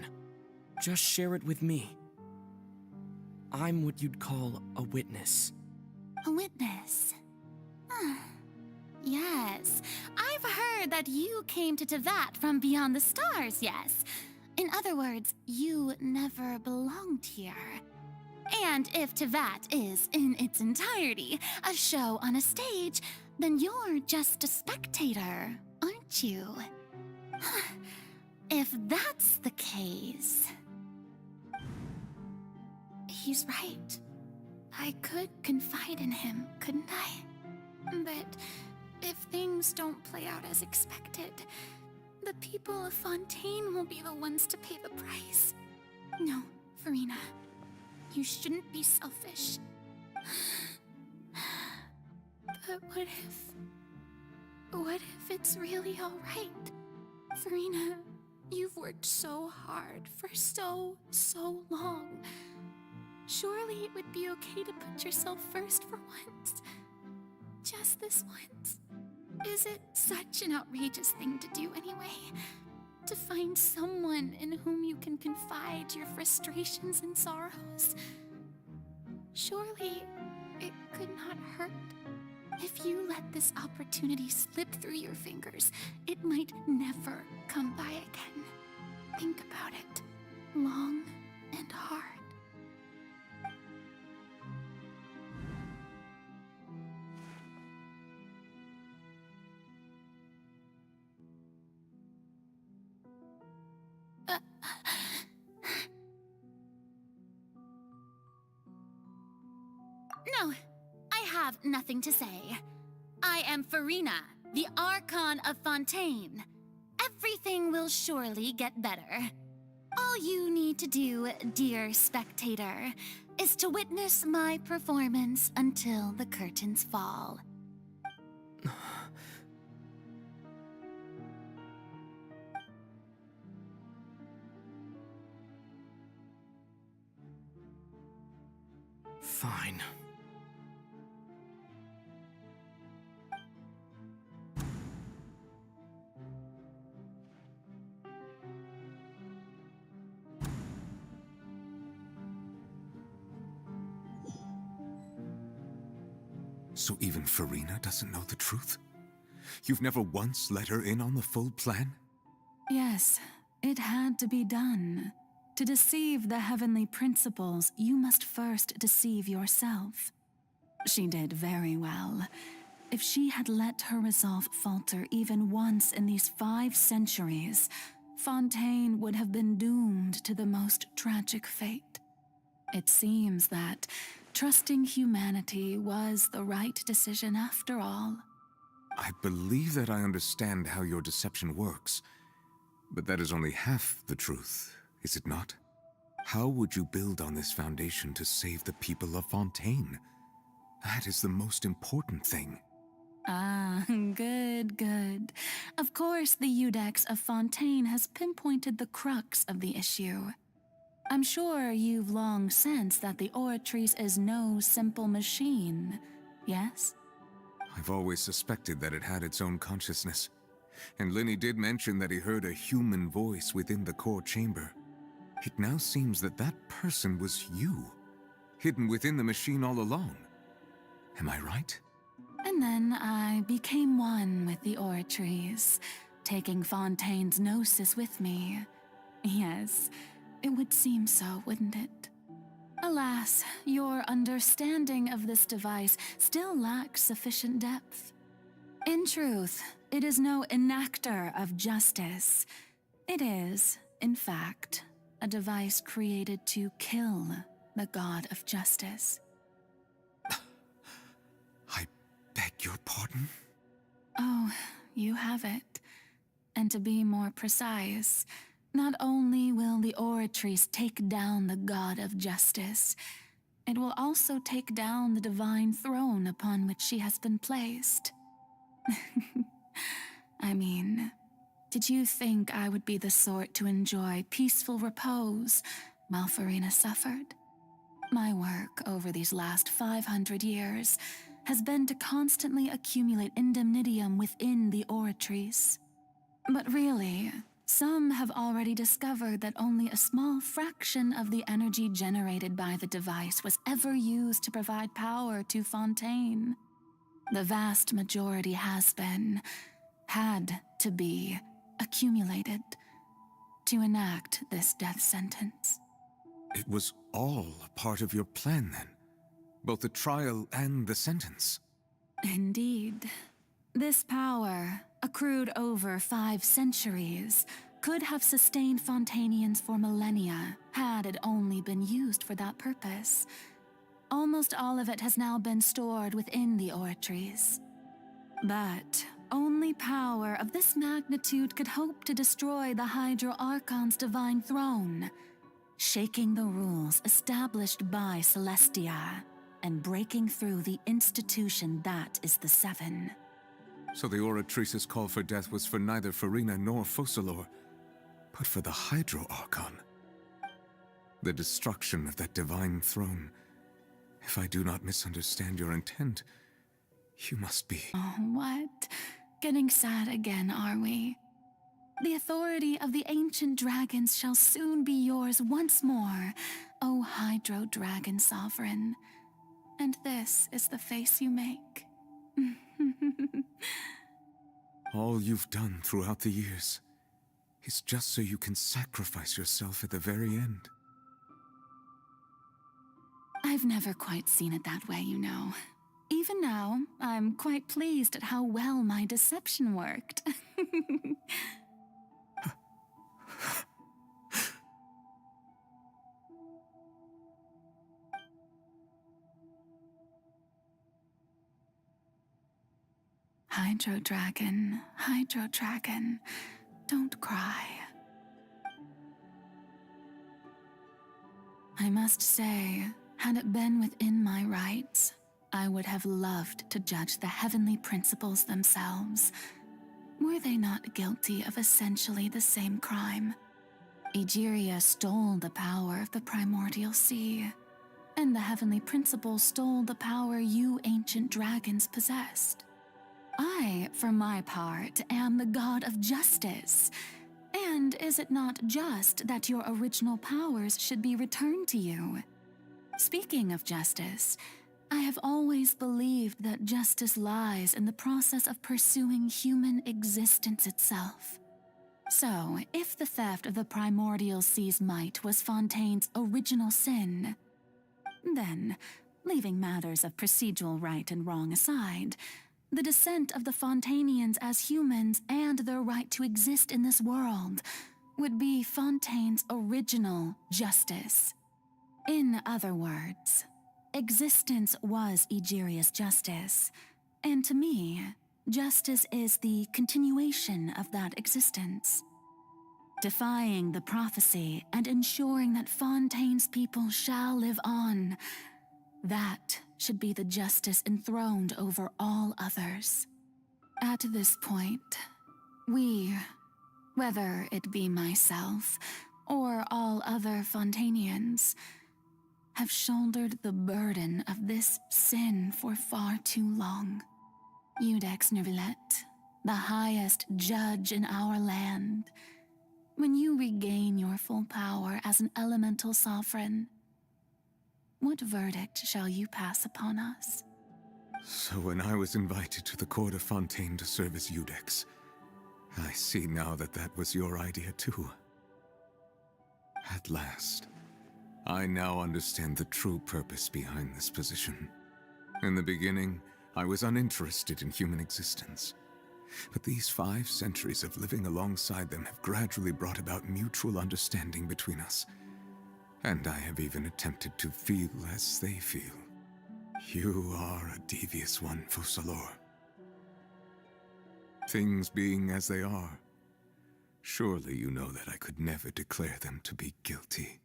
Just share it with me. I'm what you'd call a witness. A witness? Yes, I've heard that you came to Tevat from beyond the stars, yes. In other words, you never belonged here. And if Tevat is, in its entirety, a show on a stage, then you're just a spectator, aren't you? If that's the case... He's right. I could confide in him, couldn't I? But if things don't play out as expected, the people of Fontaine will be the ones to pay the price. No, Farina. You shouldn't be selfish. But what if it's really all right? Farina, you've worked so hard for so long. Surely it would be okay to put yourself first for once. Just this once. Is it such an outrageous thing to do anyway? To find someone in whom you can confide your frustrations and sorrows? Surely it could not hurt. If you let this opportunity slip through your fingers, it might never come by again. Think about it long and hard. No, I have nothing to say. I am Farina, the Archon of Fontaine. Everything will surely get better. All you need to do, dear spectator, is to witness my performance until the curtains fall. Fine. So even Farina doesn't know the truth? You've never once let her in on the full plan? Yes, it had to be done. To deceive the heavenly principles, you must first deceive yourself. She did very well. if she had let her resolve falter even once in these 5 centuries, Fontaine would have been doomed to the most tragic fate. It seems that trusting humanity was the right decision after all. I believe that I understand how your deception works, but that is only half the truth, is it not? How would you build on this foundation to save the people of Fontaine? That is the most important thing. Ah, good. Of course, the Iudex of Fontaine has pinpointed the crux of the issue. I'm sure you've long sensed that the Oratrice is no simple machine, yes? I've always suspected that it had its own consciousness, and Linny did mention that he heard a human voice within the core chamber. It now seems that that person was you, hidden within the machine all along. Am I right? And then I became one with the Oratrice, taking Fontaine's gnosis with me. Yes, it would seem so, wouldn't it? Alas, your understanding of this device still lacks sufficient depth. In truth, it is no enactor of justice. It is, in fact, a device created to kill the god of justice. Beg your pardon? Oh, you have it. And to be more precise, not only will the Oratrice take down the god of justice, it will also take down the divine throne upon which she has been placed. I mean, did you think I would be the sort to enjoy peaceful repose while Farina suffered? My work over these last 500 years has been to constantly accumulate indemnitium within the Oratrice. But really, some have already discovered that only a small fraction of the energy generated by the device was ever used to provide power to Fontaine. The vast majority had to be, accumulated to enact this death sentence. It was all a part of your plan, then? Both the trial and the sentence? Indeed. This power, accrued over 5 centuries, could have sustained Fontainians for millennia had it only been used for that purpose. Almost all of it has now been stored within the Oratrice. But only power of this magnitude could hope to destroy the Hydro Archon's divine throne, shaking the rules established by Celestia, and breaking through the institution that is the Seven. So the Oratrice's call for death was for neither Farina nor Focalor, but for the Hydro Archon. The destruction of that divine throne. If I do not misunderstand your intent, you must be... Oh, what? Getting sad again, are we? The authority of the ancient dragons shall soon be yours once more, O Hydro Dragon Sovereign. And this is the face you make. All you've done throughout the years is just so you can sacrifice yourself at the very end. I've never quite seen it that way, you know. Even now, I'm quite pleased at how well my deception worked. Hydro Dragon, don't cry. I must say, had it been within my rights, I would have loved to judge the heavenly principles themselves. Were they not guilty of essentially the same crime? Egeria stole the power of the primordial sea, and the heavenly principles stole the power you ancient dragons possessed. I, for my part, am the god of justice. And is it not just that your original powers should be returned to you? Speaking of justice, I have always believed that justice lies in the process of pursuing human existence itself. So, if the theft of the primordial sea's might was Fontaine's original sin, then, leaving matters of procedural right and wrong aside, the descent of the Fontainians as humans and their right to exist in this world would be Fontaine's original justice. In other words, existence was Egeria's justice, and to me, justice is the continuation of that existence. Defying the prophecy and ensuring that Fontaine's people shall live on, that should be the justice enthroned over all others. At this point, we, whether it be myself or all other Fontainians, have shouldered the burden of this sin for far too long. Iudex Neuvillette, the highest judge in our land, when you regain your full power as an elemental sovereign, what verdict shall you pass upon us? So when I was invited to the court of Fontaine to serve as Iudex, I see now that that was your idea too. At last, I now understand the true purpose behind this position. In the beginning, I was uninterested in human existence. But these 5 centuries of living alongside them have gradually brought about mutual understanding between us. And I have even attempted to feel as they feel. You are a devious one, Fussalor. Things being as they are, surely you know that I could never declare them to be guilty.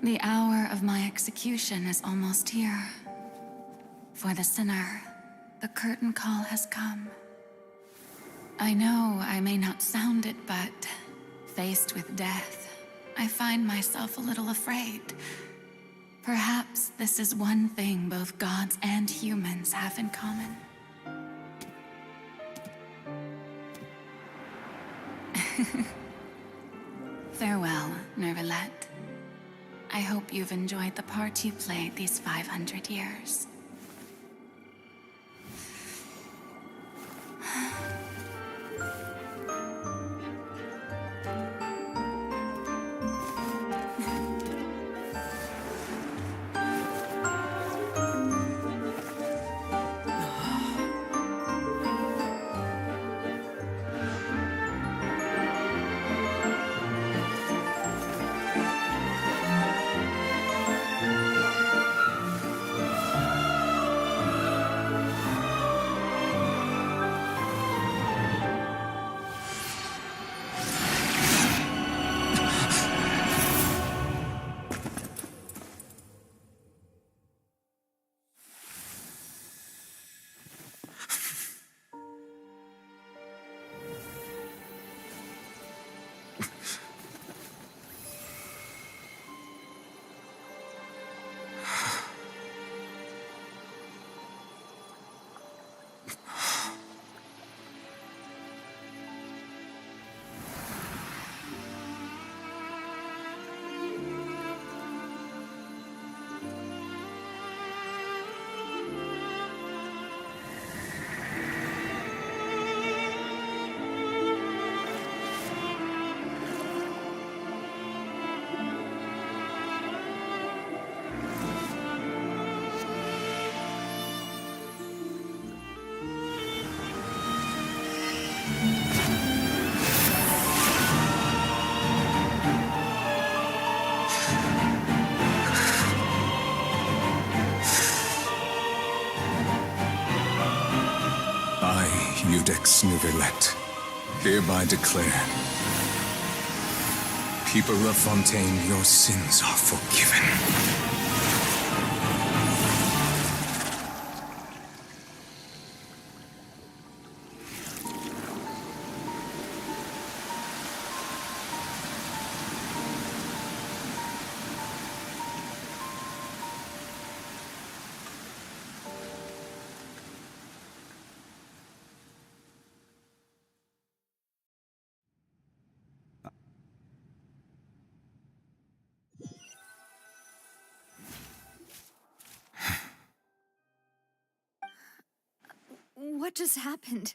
The hour of my execution is almost here. For the sinner, the curtain call has come. I know I may not sound it, but faced with death, I find myself a little afraid. Perhaps this is one thing both gods and humans have in common. Farewell, Neuvillette. I hope you've enjoyed the part you played these 500 years. Iudex Neuvillette, hereby declare, people of Fontaine, your sins are forgiven. What just happened?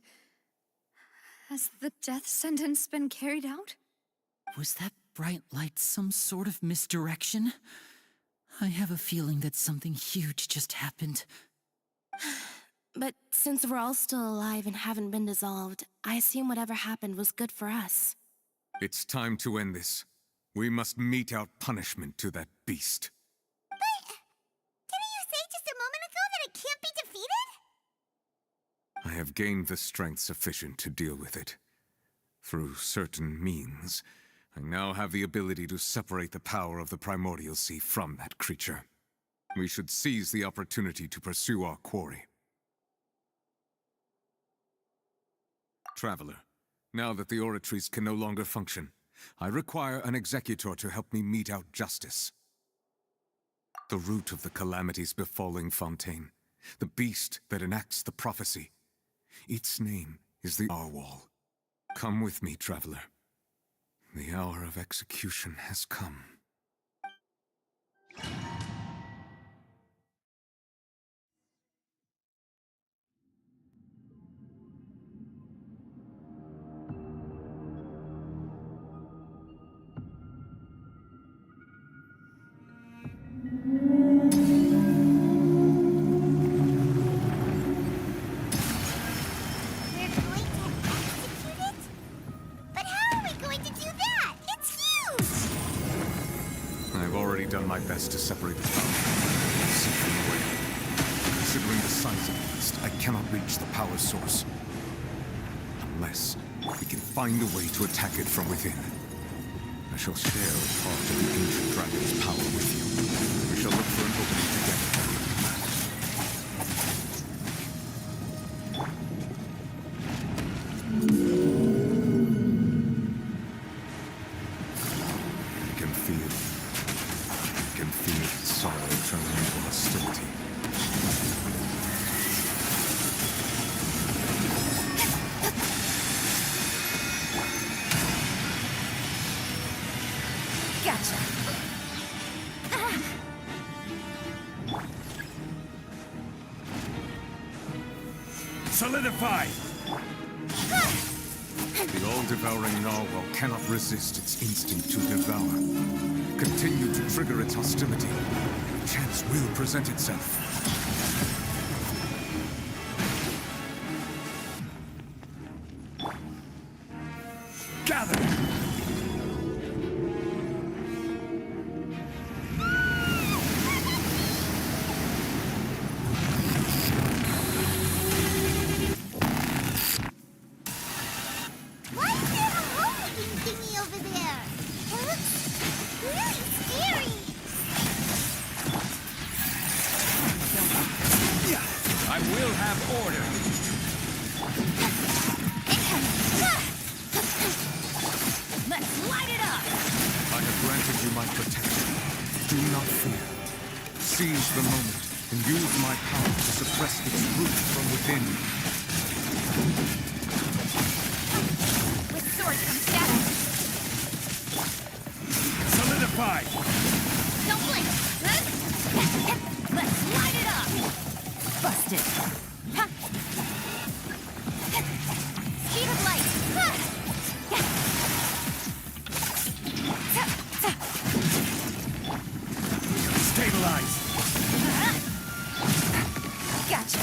Has the death sentence been carried out? Was that bright light some sort of misdirection? I have a feeling that something huge just happened. But since we're all still alive and haven't been dissolved, I assume whatever happened was good for us. It's time to end this. We must mete out punishment to that beast. Didn't you say just a moment ago that it can't be defeated? I have gained the strength sufficient to deal with it. Through certain means, I now have the ability to separate the power of the Primordial Sea from that creature. We should seize the opportunity to pursue our quarry. Traveler, now that the oratories can no longer function, I require an executor to help me mete out justice. The root of the calamities befalling Fontaine, the beast that enacts the prophecy, its name is the Narwhal. Come with me, traveler. The hour of execution has come. Done my best to separate the power. See from the way. Considering the size of the beast, I cannot reach the power source. Unless we can find a way to attack it from within. I shall share a part of the ancient dragon's power with you. We shall look for an opening together. Solidify! The all-devouring narwhal cannot resist its instinct to devour. Continue to trigger its hostility. A chance will present itself. Gather! Seize the moment and use my power to suppress its root from within. With sword comes shadow. Solidify! Don't blink! Let's light it up! Busted! Speed of light! Stabilize! Gotcha!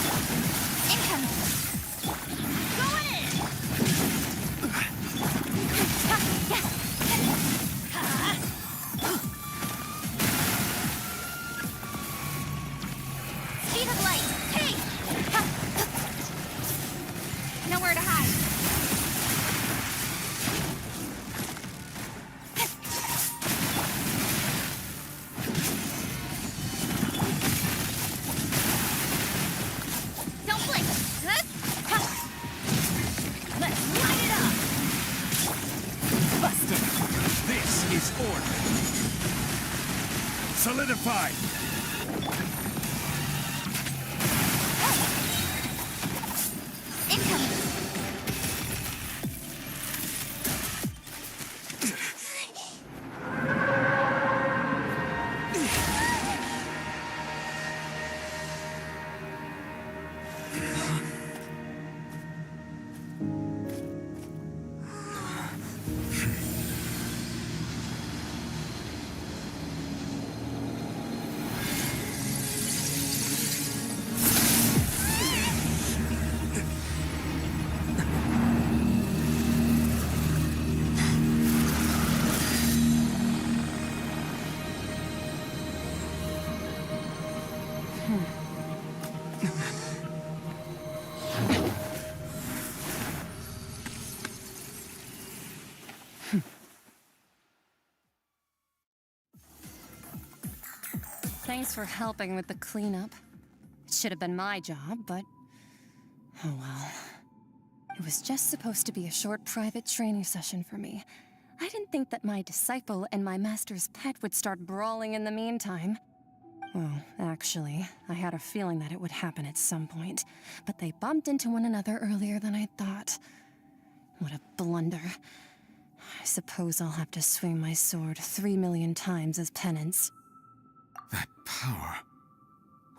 Incoming! Going in! Speed of light! Hey! Nowhere to hide! Solidify! Incoming! Thanks for helping with the cleanup. It should have been my job, but... oh well. It was just supposed to be a short private training session for me. I didn't think that my disciple and my master's pet would start brawling in the meantime. Well, actually, I had a feeling that it would happen at some point, but they bumped into one another earlier than I thought. What a blunder. I suppose I'll have to swing my sword 3 million times as penance. That power.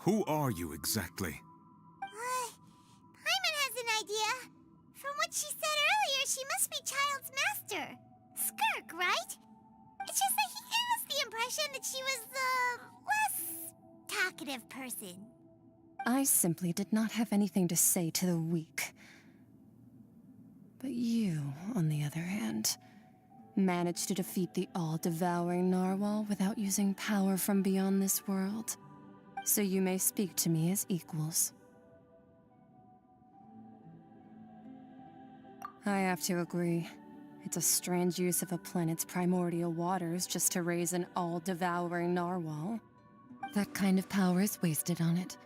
Who are you exactly? Paimon has an idea. From what she said earlier, she must be Child's master. Skirk, right? It's just that he gave us the impression that she was the less talkative person. I simply did not have anything to say to the weak. But you, on the other hand, managed to defeat the all-devouring narwhal without using power from beyond this world. So you may speak to me as equals. I have to agree. It's a strange use of a planet's primordial waters just to raise an all-devouring narwhal. That kind of power is wasted on it.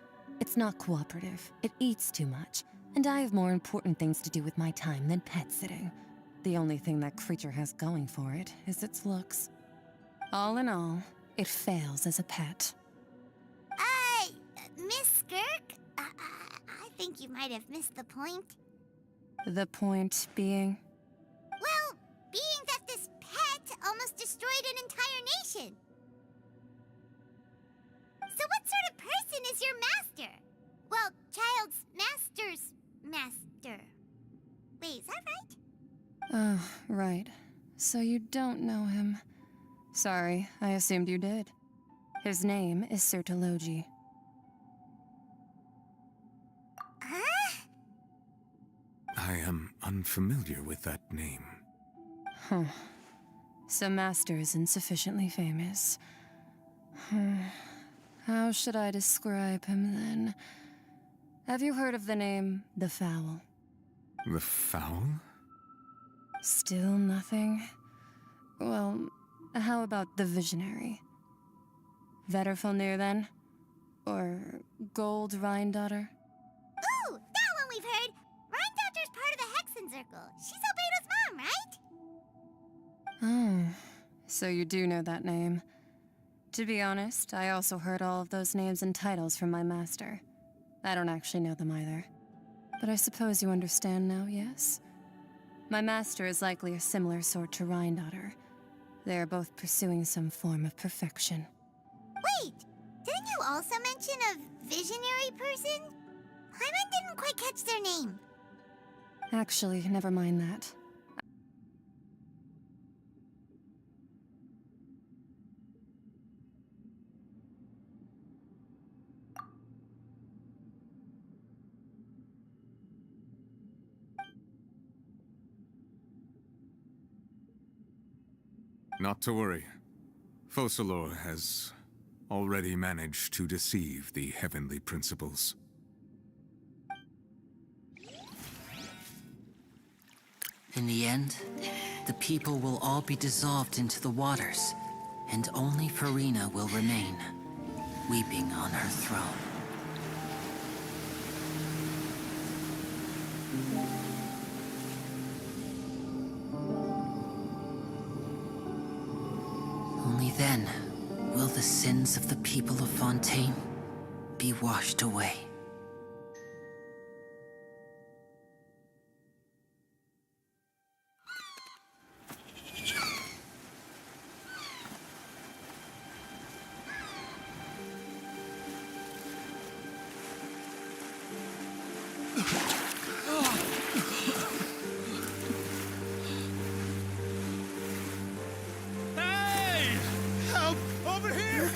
It's not cooperative. It eats too much. And I have more important things to do with my time than pet sitting. The only thing that creature has going for it is its looks. All in all, it fails as a pet. Miss Skirk? I think you might have missed the point. The point being? Well, being that this pet almost destroyed an entire nation. So what sort of person is your master? Well, Child's master's master. Wait, is that right? Oh, right. So you don't know him. Sorry, I assumed you did. His name is CERITA. I am unfamiliar with that name. Huh. So Master isn't sufficiently famous. How should I describe him then? Have you heard of the name The Fowl? The Fowl? Still nothing? Well, how about the Visionary? Vetterfulnir then? Or Gold Rhine-daughter? Ooh, that one we've heard! Rhine-daughter's part of the Hexen Circle. She's Albedo's mom, right? Oh, so you do know that name. To be honest, I also heard all of those names and titles from my master. I don't actually know them either. But I suppose you understand now, yes? My master is likely a similar sort to Rhine-daughter. They are both pursuing some form of perfection. Wait, didn't you also mention a visionary person? Paimon didn't quite catch their name. Actually, never mind that. Not to worry. Focalor has already managed to deceive the heavenly principles. In the end, the people will all be dissolved into the waters, and only Furina will remain, weeping on her throne. Only then will the sins of the people of Fontaine be washed away. Hey! Help! Over here!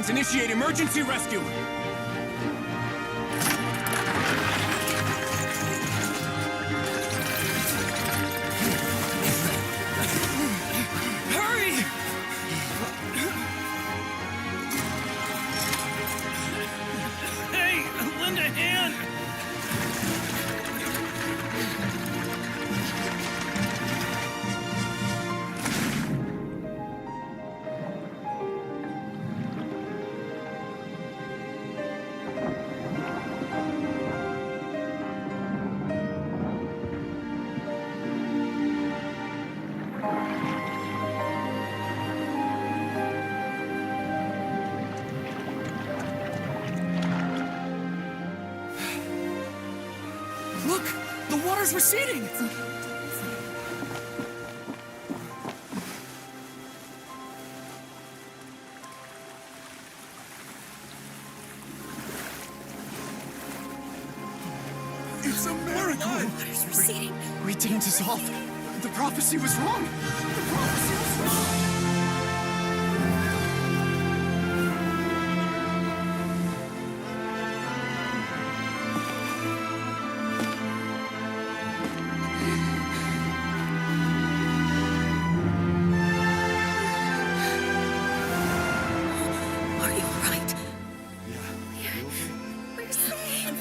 Please initiate emergency rescue! Hurry! Hey, lend a hand! Look! The water's receding! It's a miracle! Water's receding. We didn't dissolve. The prophecy was wrong. The prophecy was wrong. Are you all right? Yeah. We're saved.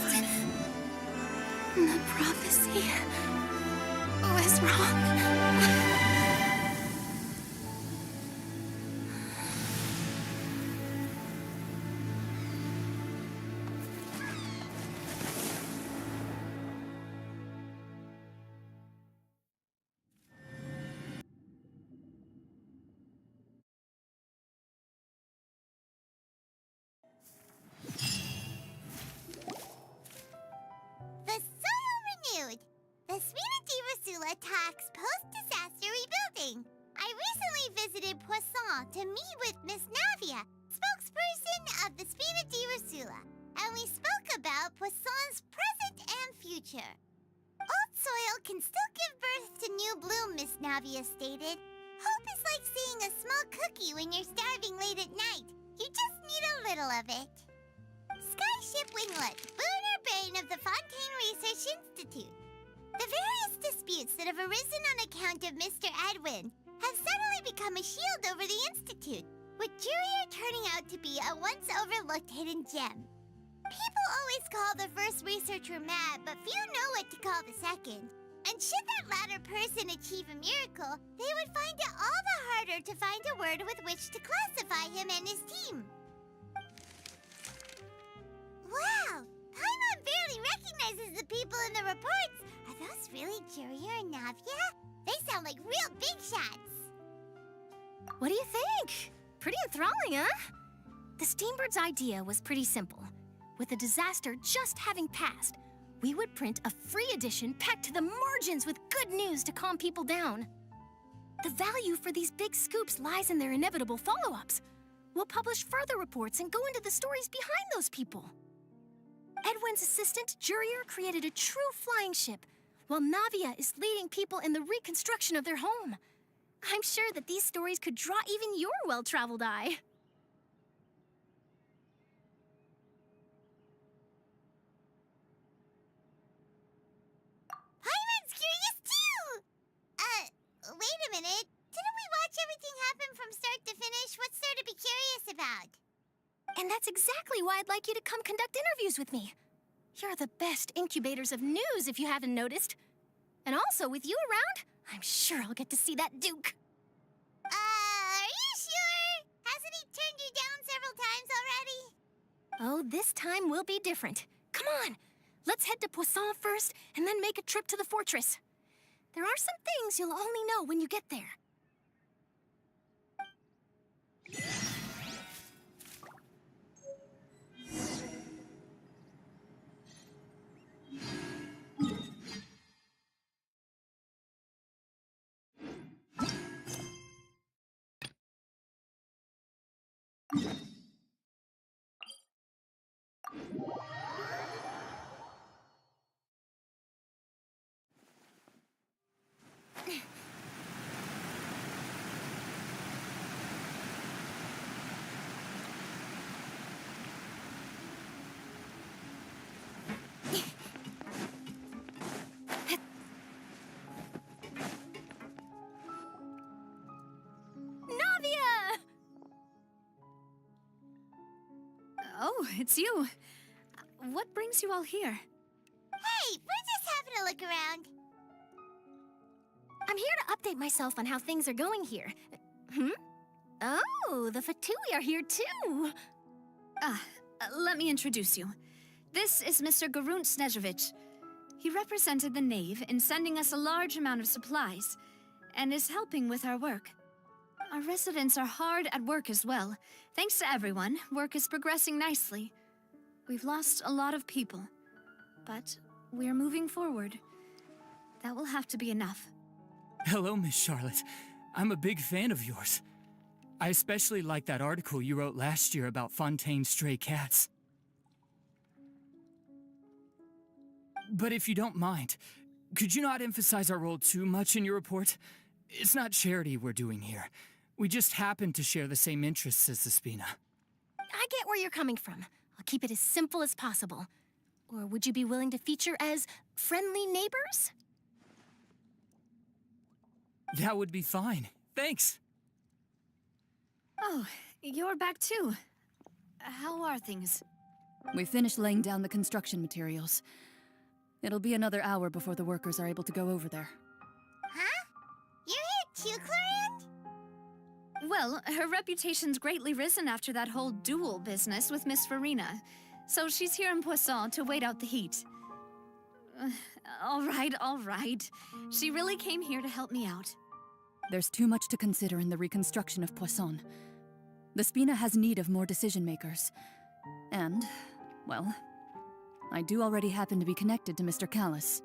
The prophecy was wrong. The soil renewed. The Spina di Rosula talks post-disaster rebuilding. I recently visited Poisson to meet with Miss Navia, spokesperson of the Spina di Rosula, and we spoke about Poisson's present and future. Old soil can still give birth to new bloom, Miss Navia stated. Hope is like seeing a small cookie when you're starving late at night. You just need a little of it. Skyship Winglet, Booner Brain of the Fontaine Research Institute. The various disputes that have arisen on account of Mr. Edwin have suddenly become a shield over the Institute, with Jurier turning out to be a once overlooked hidden gem. People always call the first researcher mad, but few know what to call the second. And should that latter person achieve a miracle, they would find it all the harder to find a word with which to classify him and his team. Wow! Paimon barely recognizes the people in the reports. Are those really Jurier and Navia? They sound like real big shots. What do you think? Pretty enthralling, huh? The Steambird's idea was pretty simple. With the disaster just having passed, we would print a free edition packed to the margins with good news to calm people down. The value for these big scoops lies in their inevitable follow-ups. We'll publish further reports and go into the stories behind those people. Edwin's assistant, Jurier, created a true flying ship, while Navia is leading people in the reconstruction of their home. I'm sure that these stories could draw even your well-traveled eye. Paimon's curious too! Wait a minute. Didn't we watch everything happen from start to finish? What's there to be curious about? And that's exactly why I'd like you to come conduct interviews with me. You're the best incubators of news, if you haven't noticed. And also, with you around, I'm sure I'll get to see that Duke. Are you sure? Hasn't he turned you down several times already? Oh, this time will be different. Come on, let's head to Poisson first, and then make a trip to the fortress. There are some things you'll only know when you get there. Oh, it's you. What brings you all here? Hey, we're just having a look around. I'm here to update myself on how things are going here. Oh, the Fatui are here too. Let me introduce you. This is Mr. Garunt Snežević. He represented the Knave in sending us a large amount of supplies, and is helping with our work. Our residents are hard at work as well. Thanks to everyone, work is progressing nicely. We've lost a lot of people, but we're moving forward. That will have to be enough. Hello, Miss Charlotte. I'm a big fan of yours. I especially like that article you wrote last year about Fontaine's stray cats. But if you don't mind, could you not emphasize our role too much in your report? It's not charity we're doing here. We just happen to share the same interests as the Spina. I get where you're coming from. I'll keep it as simple as possible. Or would you be willing to feature as friendly neighbors? That would be fine. Thanks. Oh, you're back too. How are things? We finished laying down the construction materials. It'll be another hour before the workers are able to go over there. Huh? You're here too, Clorand? Well, her reputation's greatly risen after that whole duel business with Miss Farina, so she's here in Poisson to wait out the heat. All right. She really came here to help me out. There's too much to consider in the reconstruction of Poisson. The Spina has need of more decision-makers. And, well, I do already happen to be connected to Mr. Callis.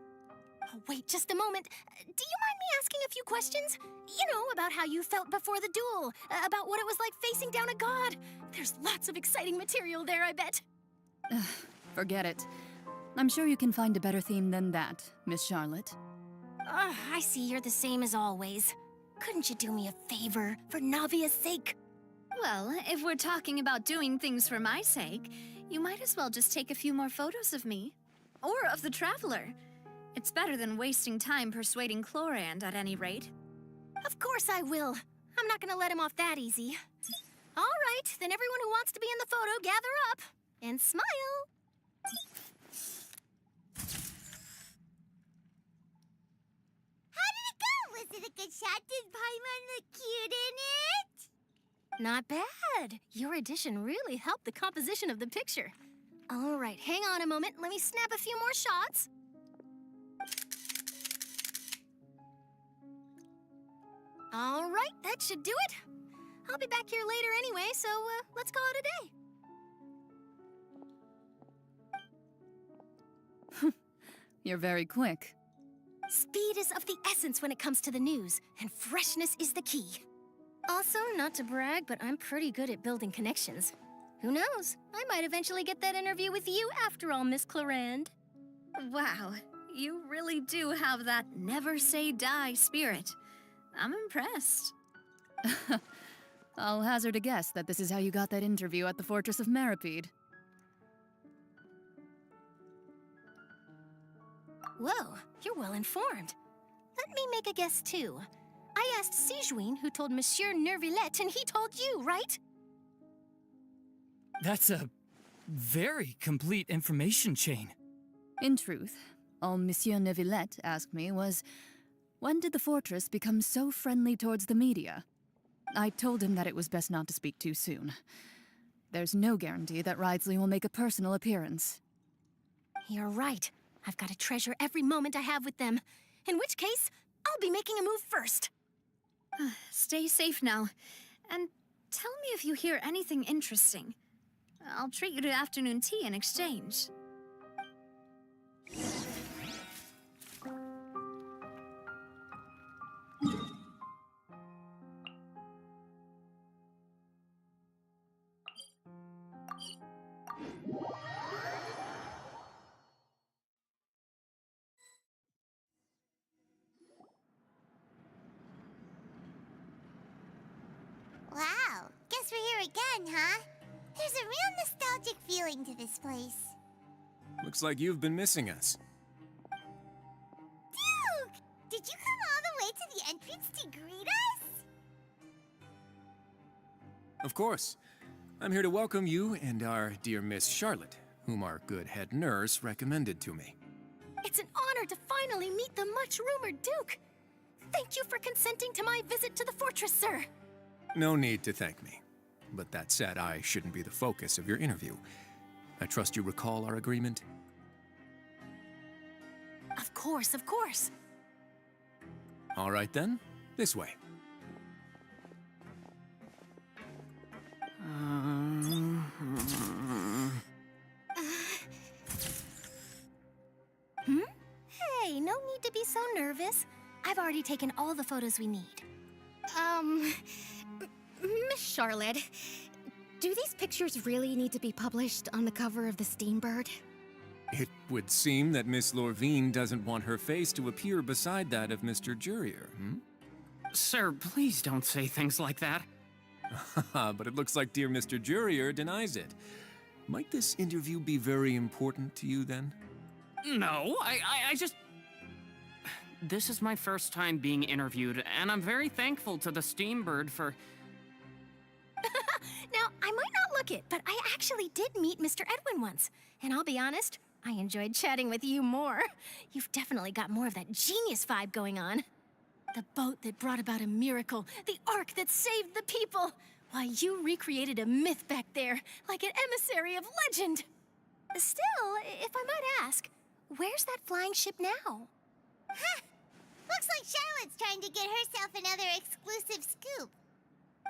Oh, wait just a moment. Do you mind me asking a few questions? You know, about how you felt before the duel, about what it was like facing down a god. There's lots of exciting material there, I bet. Forget it. I'm sure you can find a better theme than that, Miss Charlotte. I see you're the same as always. Couldn't you do me a favor, for Navia's sake? Well, if we're talking about doing things for my sake, you might as well just take a few more photos of me. Or of the Traveler. It's better than wasting time persuading Clorand, at any rate. Of course I will. I'm not gonna let him off that easy. All right, then everyone who wants to be in the photo, gather up. And smile. How did it go? Was it a good shot? Did Paimon look cute in it? Not bad. Your addition really helped the composition of the picture. All right, hang on a moment. Let me snap a few more shots. All right, that should do it. I'll be back here later anyway, so let's call it a day. You're very quick. Speed is of the essence when it comes to the news, and freshness is the key. Also, not to brag, but I'm pretty good at building connections. Who knows? I might eventually get that interview with you after all, Miss Clorand. Wow, you really do have that never say die spirit. I'm impressed. I'll hazard a guess that this is how you got that interview at the Fortress of Meripede. Whoa, you're well informed. Let me make a guess too. I asked Sijuin, who told Monsieur Nervillet, and he told you, right? That's a very complete information chain. In truth, all Monsieur Nervillet asked me was, when did the fortress become so friendly towards the media? I told him that it was best not to speak too soon. There's no guarantee that Ridsley will make a personal appearance. You're right. I've got to treasure every moment I have with them. In which case, I'll be making a move first. Stay safe now. And tell me if you hear anything interesting. I'll treat you to afternoon tea in exchange. Wow, guess we're here again, huh? There's a real nostalgic feeling to this place. Looks like you've been missing us. Duke! Did you come all the way to the entrance to greet us? Of course. I'm here to welcome you and our dear Miss Charlotte, whom our good head nurse recommended to me. It's an honor to finally meet the much-rumored Duke. Thank you for consenting to my visit to the fortress, sir. No need to thank me. But that said, I shouldn't be the focus of your interview. I trust you recall our agreement? Of course, of course. All right then, this way. Hey, no need to be so nervous. I've already taken all the photos we need. Miss Charlotte, do these pictures really need to be published on the cover of the Steambird? It would seem that Miss Lorvine doesn't want her face to appear beside that of Mr. Jurier, Sir, please don't say things like that. But it looks like dear Mr. Jurier denies it. Might this interview be very important to you then? No, I just... This is my first time being interviewed, and I'm very thankful to the Steambird for... Now, I might not look it, but I actually did meet Mr. Edwin once. And I'll be honest, I enjoyed chatting with you more. You've definitely got more of that genius vibe going on. The boat that brought about a miracle, the ark that saved the people. Why, you recreated a myth back there, like an emissary of legend. Still, if I might ask, where's that flying ship now? Huh. Looks like Charlotte's trying to get herself another exclusive scoop.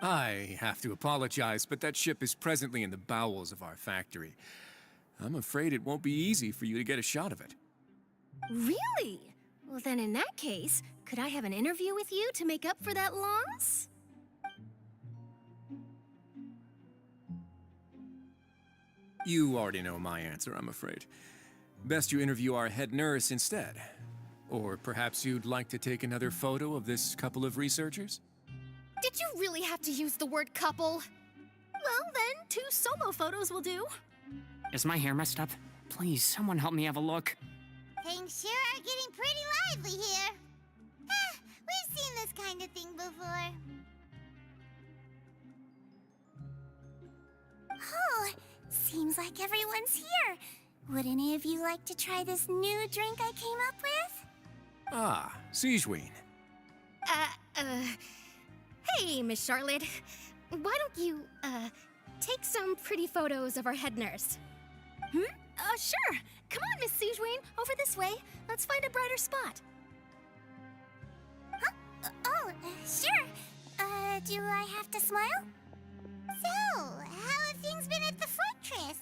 I have to apologize, but that ship is presently in the bowels of our factory. I'm afraid it won't be easy for you to get a shot of it. Really? Well, then in that case, could I have an interview with you to make up for that loss? You already know my answer, I'm afraid. Best you interview our head nurse instead. Or perhaps you'd like to take another photo of this couple of researchers? Did you really have to use the word couple? Well, then, 2 solo photos will do. Is my hair messed up? Please, someone help me have a look. Things sure are getting pretty lively here. We've seen this kind of thing before. Oh, seems like everyone's here. Would any of you like to try this new drink I came up with? Ah, Siegeween. Hey, Miss Charlotte. Why don't you, take some pretty photos of our head nurse? Sure. Come on, Miss Siegeween. Over this way. Let's find a brighter spot. Huh? Sure. Do I have to smile? So, how have things been at the fortress?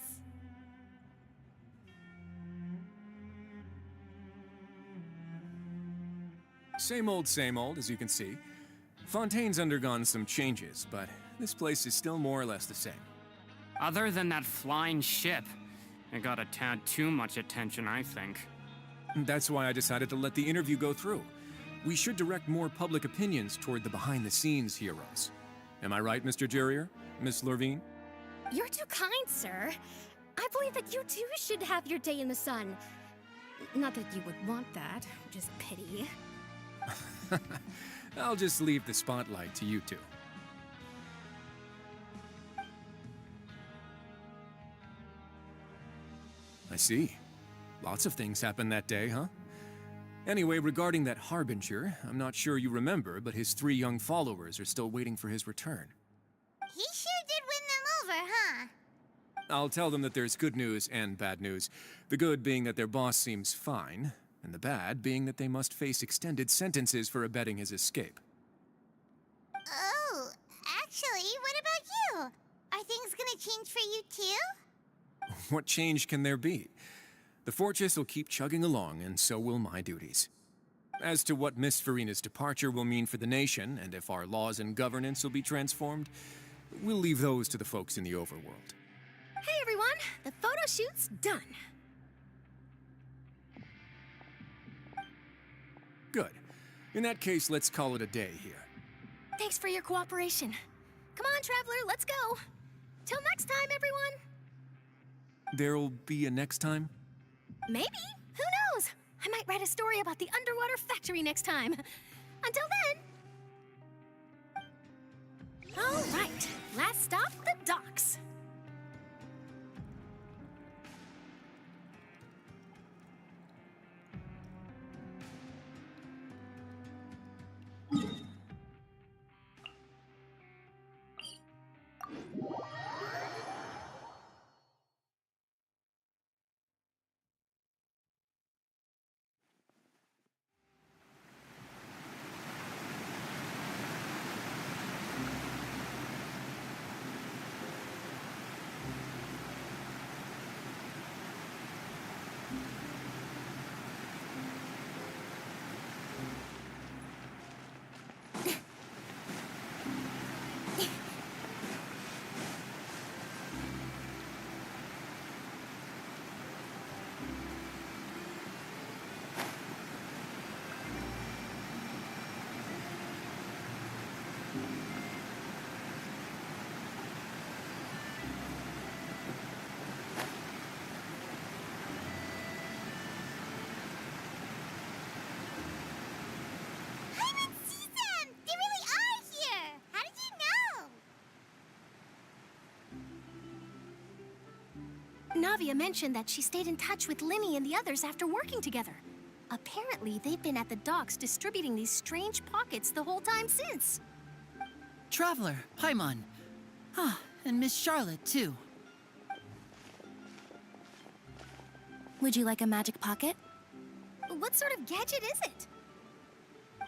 Same old, as you can see. Fontaine's undergone some changes, but this place is still more or less the same. Other than that flying ship, it got a tad too much attention, I think. That's why I decided to let the interview go through. We should direct more public opinions toward the behind-the-scenes heroes. Am I right, Mr. Jurier? Miss Lorvine? You're too kind, sir. I believe that you too should have your day in the sun. Not that you would want that, just pity. I'll just leave the spotlight to you two. I see. Lots of things happened that day, huh? Anyway, regarding that Harbinger, I'm not sure you remember, but his 3 young followers are still waiting for his return. He sure did win them over, huh? I'll tell them that there's good news and bad news. The good being that their boss seems fine, and the bad being that they must face extended sentences for abetting his escape. Oh, actually, what about you? Are things gonna change for you too? What change can there be? The fortress will keep chugging along, and so will my duties. As to what Miss Farina's departure will mean for the nation, and if our laws and governance will be transformed, we'll leave those to the folks in the overworld. Hey everyone, the photo shoot's done. Good. In that case, let's call it a day here. Thanks for your cooperation. Come on, Traveler, let's go. Till next time, everyone. There'll be a next time? Maybe. Who knows? I might write a story about the underwater factory next time. Until then. All right, last stop, the docks. Navia mentioned that she stayed in touch with Linny and the others after working together. Apparently, they've been at the docks distributing these strange pockets the whole time since. Traveler, Paimon. Ah, and Miss Charlotte, too. Would you like a magic pocket? What sort of gadget is it?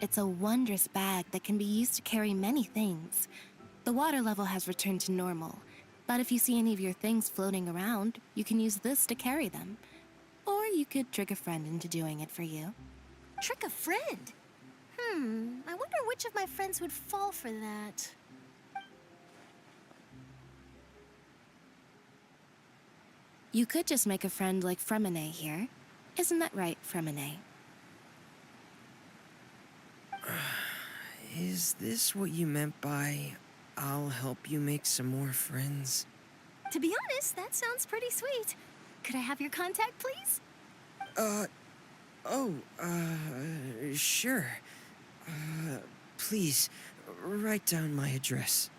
It's a wondrous bag that can be used to carry many things. The water level has returned to normal, but if you see any of your things floating around, you can use this to carry them. Or you could trick a friend into doing it for you. Trick a friend? I wonder which of my friends would fall for that. You could just make a friend like Fremine here. Isn't that right, Fremine? Is this what you meant by, I'll help you make some more friends? To be honest, that sounds pretty sweet. Could I have your contact, please? Sure. Please, write down my address.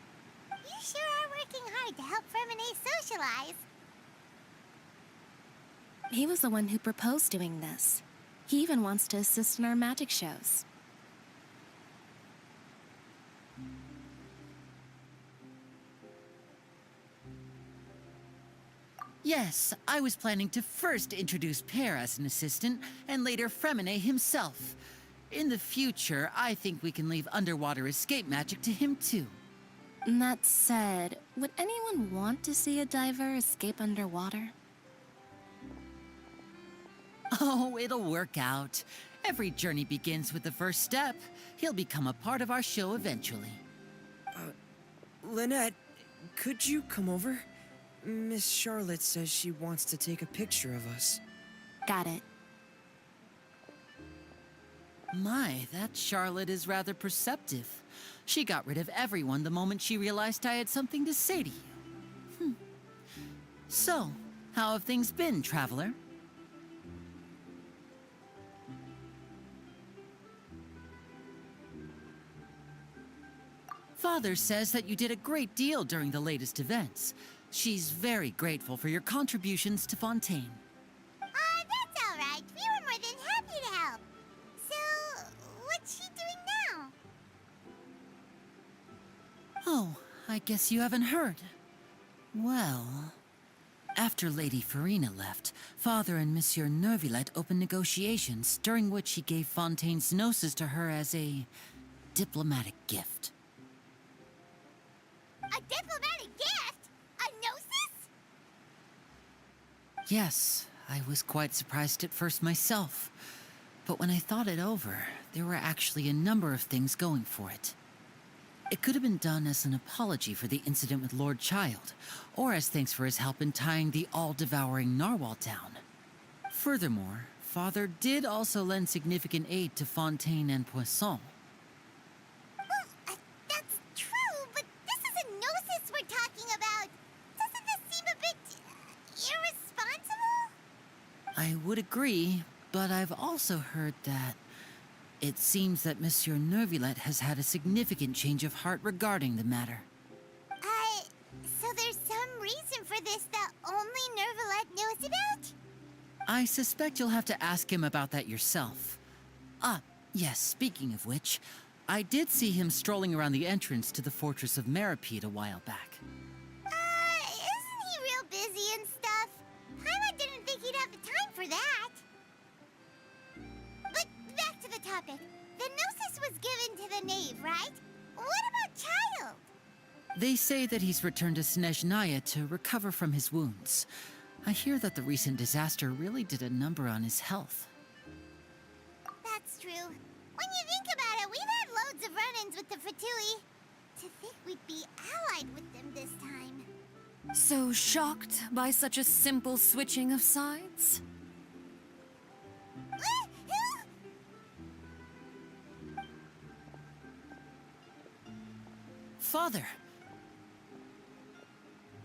You sure are working hard to help Fremine socialize. He was the one who proposed doing this. He even wants to assist in our magic shows. Yes, I was planning to first introduce Per as an assistant, and later Fremine himself. In the future, I think we can leave underwater escape magic to him too. That said, would anyone want to see a diver escape underwater? Oh, it'll work out. Every journey begins with the first step. He'll become a part of our show eventually. Lynette, could you come over? Miss Charlotte says she wants to take a picture of us. Got it. My, that Charlotte is rather perceptive. She got rid of everyone the moment she realized I had something to say to you. So, how have things been, Traveler? Father says that you did a great deal during the latest events. She's very grateful for your contributions to Fontaine. That's all right. We were more than happy to help. So, what's she doing now? Oh, I guess you haven't heard. Well, after Lady Farina left, Father and Monsieur Neuvillette opened negotiations, during which he gave Fontaine's gnosis to her as a diplomatic gift. A diplomatic gift? A gnosis? Yes, I was quite surprised at first myself. But when I thought it over, there were actually a number of things going for it. It could have been done as an apology for the incident with Lord Child, or as thanks for his help in tying the all-devouring narwhal down. Furthermore, Father did also lend significant aid to Fontaine and Poisson. Well, that's true, but this is a gnosis we're talking about. Doesn't this seem a bit irresponsible? I would agree, but I've also heard that it seems that Monsieur Neuvillette has had a significant change of heart regarding the matter. So there's some reason for this that only Neuvillette knows about? I suspect you'll have to ask him about that yourself. Ah, yes, speaking of which, I did see him strolling around the entrance to the Fortress of Meripede a while back. Isn't he real busy and stuff? Paimon didn't think he'd have the time for that. But back to the topic. The gnosis was given to the knave, right? What about Child? They say that he's returned to Snezhnaya to recover from his wounds. I hear that the recent disaster really did a number on his health. That's true. When you think about it, we've had loads of run-ins with the Fatui. To think we'd be allied with them this time. So shocked by such a simple switching of sides? Father!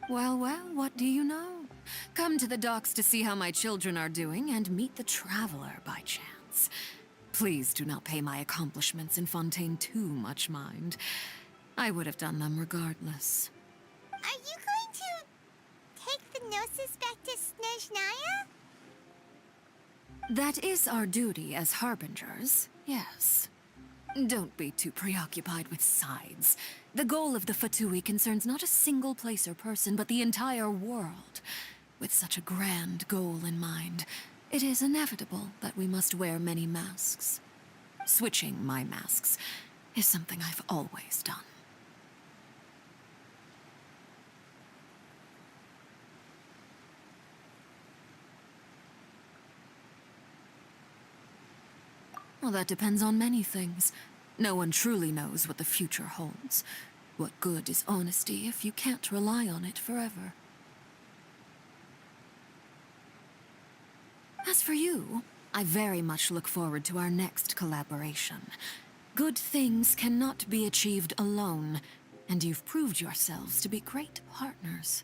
Well, what do you know? Come to the docks to see how my children are doing and meet the Traveler by chance. Please do not pay my accomplishments in Fontaine too much mind. I would have done them regardless. Are you going to take the Gnosis back to Snezhnaya? That is our duty as harbingers, yes. Don't be too preoccupied with sides. The goal of the Fatui concerns not a single place or person, but the entire world. With such a grand goal in mind, it is inevitable that we must wear many masks. Switching my masks is something I've always done. Well, that depends on many things. No one truly knows what the future holds. What good is honesty if you can't rely on it forever? As for you, I very much look forward to our next collaboration. Good things cannot be achieved alone, and you've proved yourselves to be great partners.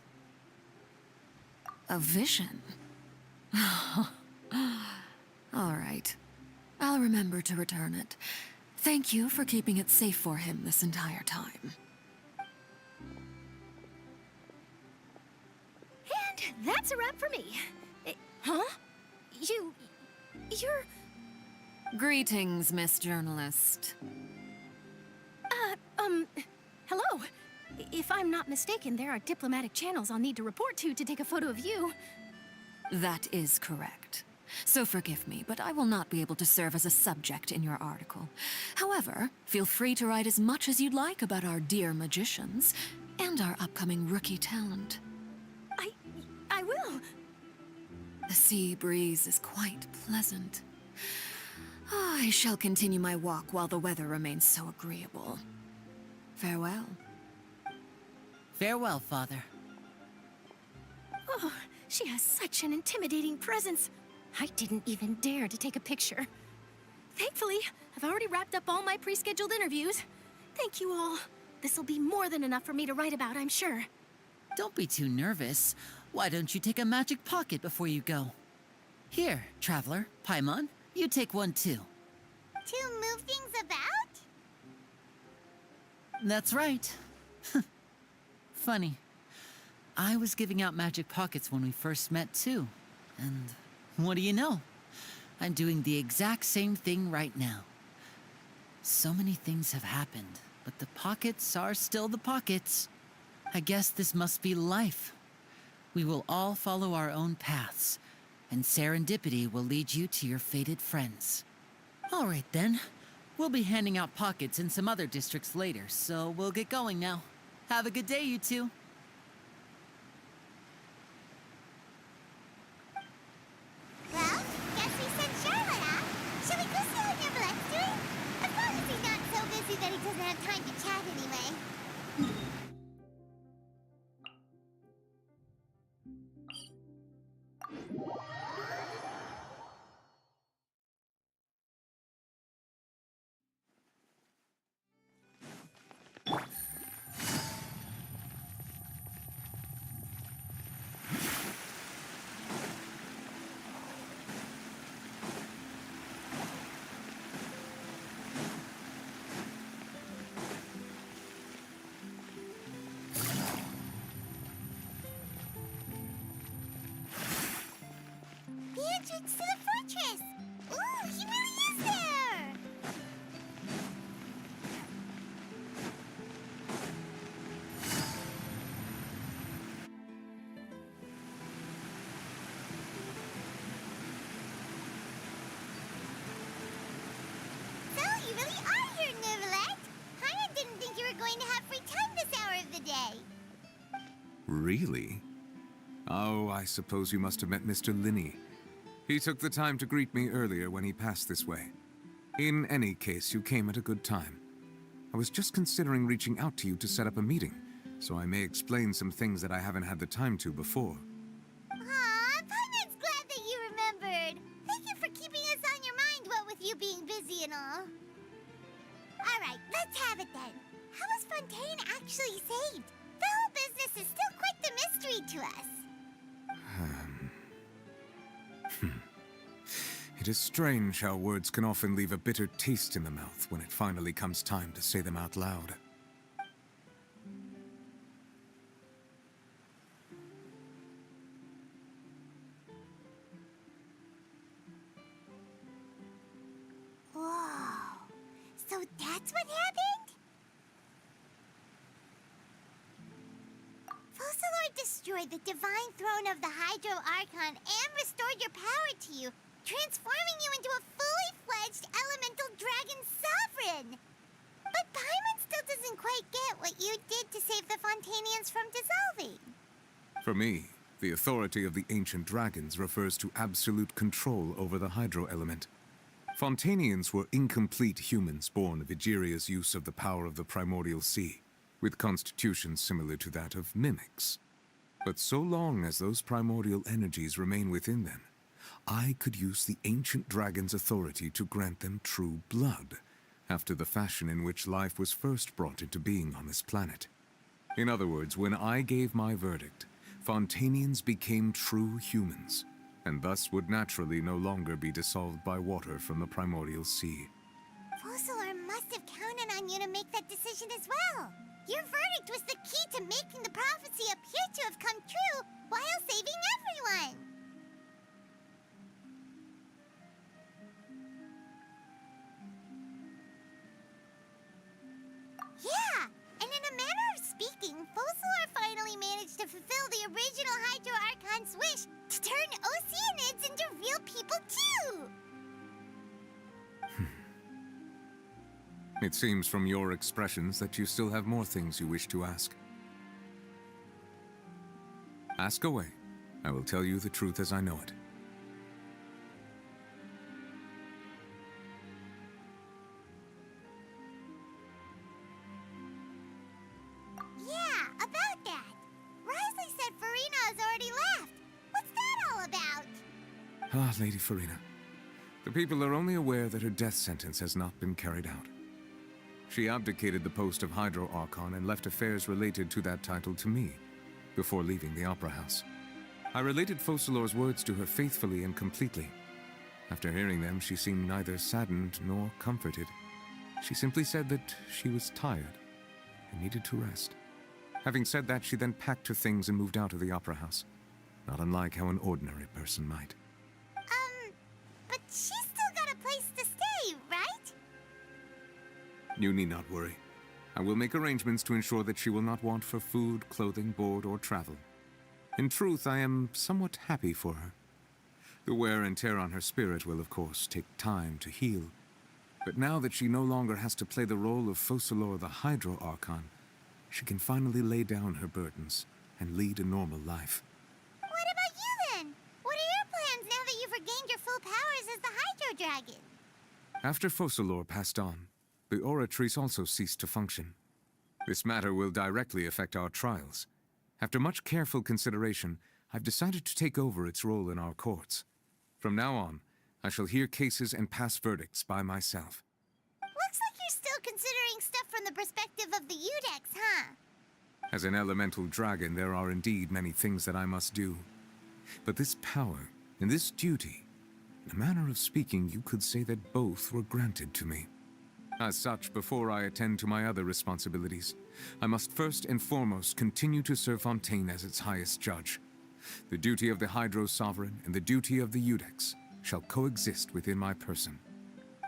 A vision? All right. I'll remember to return it. Thank you for keeping it safe for him this entire time. And that's a wrap for me. Huh? You're... Greetings, Miss Journalist. Hello. If I'm not mistaken, there are diplomatic channels I'll need to report to take a photo of you. That is correct. So forgive me, but I will not be able to serve as a subject in your article. However, feel free to write as much as you'd like about our dear magicians and our upcoming rookie talent. I will. The sea breeze is quite pleasant. I shall continue my walk while the weather remains so agreeable. Farewell. Farewell, Father. Oh, she has such an intimidating presence. I didn't even dare to take a picture. Thankfully, I've already wrapped up all my pre-scheduled interviews. Thank you all. This'll be more than enough for me to write about, I'm sure. Don't be too nervous. Why don't you take a magic pocket before you go? Here, Traveler, Paimon, you take one too. To move things about? That's right. Funny. I was giving out magic pockets when we first met too. And what do you know? I'm doing the exact same thing right now. So many things have happened, but the pockets are still the pockets. I guess this must be life. We will all follow our own paths, and serendipity will lead you to your fated friends. All right then. We'll be handing out pockets in some other districts later, so we'll get going now. Have a good day, you two. Well, guess we sent Charlotte off. Shall we go see how Neverlette's doing? As long as he's not so busy that he doesn't have time to chat anyway. The entrance to the fortress! Ooh, he really is there! So, you really are here, Neverlet! Paimon didn't think you were going to have free time this hour of the day. Really? Oh, I suppose you must have met Mr. Linney. He took the time to greet me earlier when he passed this way. In any case, you came at a good time. I was just considering reaching out to you to set up a meeting, so I may explain some things that I haven't had the time to before. Aw, Paimon's glad that you remembered. Thank you for keeping us on your mind, what with you being busy and all. Alright, let's have it then. How was Fontaine actually saved? The whole business is still quite the mystery to us. It is strange how words can often leave a bitter taste in the mouth when it finally comes time to say them out loud. destroyed the divine throne of the Hydro Archon and restored your power to you, transforming you into a fully fledged elemental dragon sovereign. But Paimon still doesn't quite get what you did to save the Fontainians from dissolving. For me, the authority of the ancient dragons refers to absolute control over the hydro element. Fontainians were incomplete humans born of Egeria's use of the power of the primordial sea, with constitutions similar to that of mimics. But so long as those primordial energies remain within them, I could use the ancient dragon's authority to grant them true blood, after the fashion in which life was first brought into being on this planet. In other words, when I gave my verdict, Fontainians became true humans, and thus would naturally no longer be dissolved by water from the primordial sea. Fossilor must have counted on you to make that decision as well. Your verdict was the key to making the prophecy appear to have come true while saving everyone. Yeah, and in a manner of speaking, Fossilor finally managed to fulfill the original Hydro Archon's wish to turn Oceanids into real people too! It seems from your expressions that you still have more things you wish to ask. Ask away. I will tell you the truth as I know it. Yeah, about that. Risley said Farina has already left. What's that all about? Ah, Lady Farina. The people are only aware that her death sentence has not been carried out. She abdicated the post of Hydro Archon and left affairs related to that title to me, before leaving the Opera House. I related Fossilor's words to her faithfully and completely. After hearing them, she seemed neither saddened nor comforted. She simply said that she was tired and needed to rest. Having said that, she then packed her things and moved out of the Opera House, not unlike how an ordinary person might. But she's still got a place to stay, right? You need not worry. I will make arrangements to ensure that she will not want for food, clothing, board, or travel. In truth, I am somewhat happy for her. The wear and tear on her spirit will, of course, take time to heal. But now that she no longer has to play the role of Fossilor the Hydro Archon, she can finally lay down her burdens and lead a normal life. What about you then? What are your plans now that you've regained your full powers as the Hydro Dragon? After Fossilor passed on, the Oratrice also ceased to function. This matter will directly affect our trials. After much careful consideration, I've decided to take over its role in our courts. From now on, I shall hear cases and pass verdicts by myself. Looks like you're still considering stuff from the perspective of the Udex, huh? As an elemental dragon, there are indeed many things that I must do. But this power and this duty, in a manner of speaking, you could say that both were granted to me. As such, before I attend to my other responsibilities, I must first and foremost continue to serve Fontaine as its highest judge. The duty of the Hydro Sovereign and the duty of the Udex shall coexist within my person.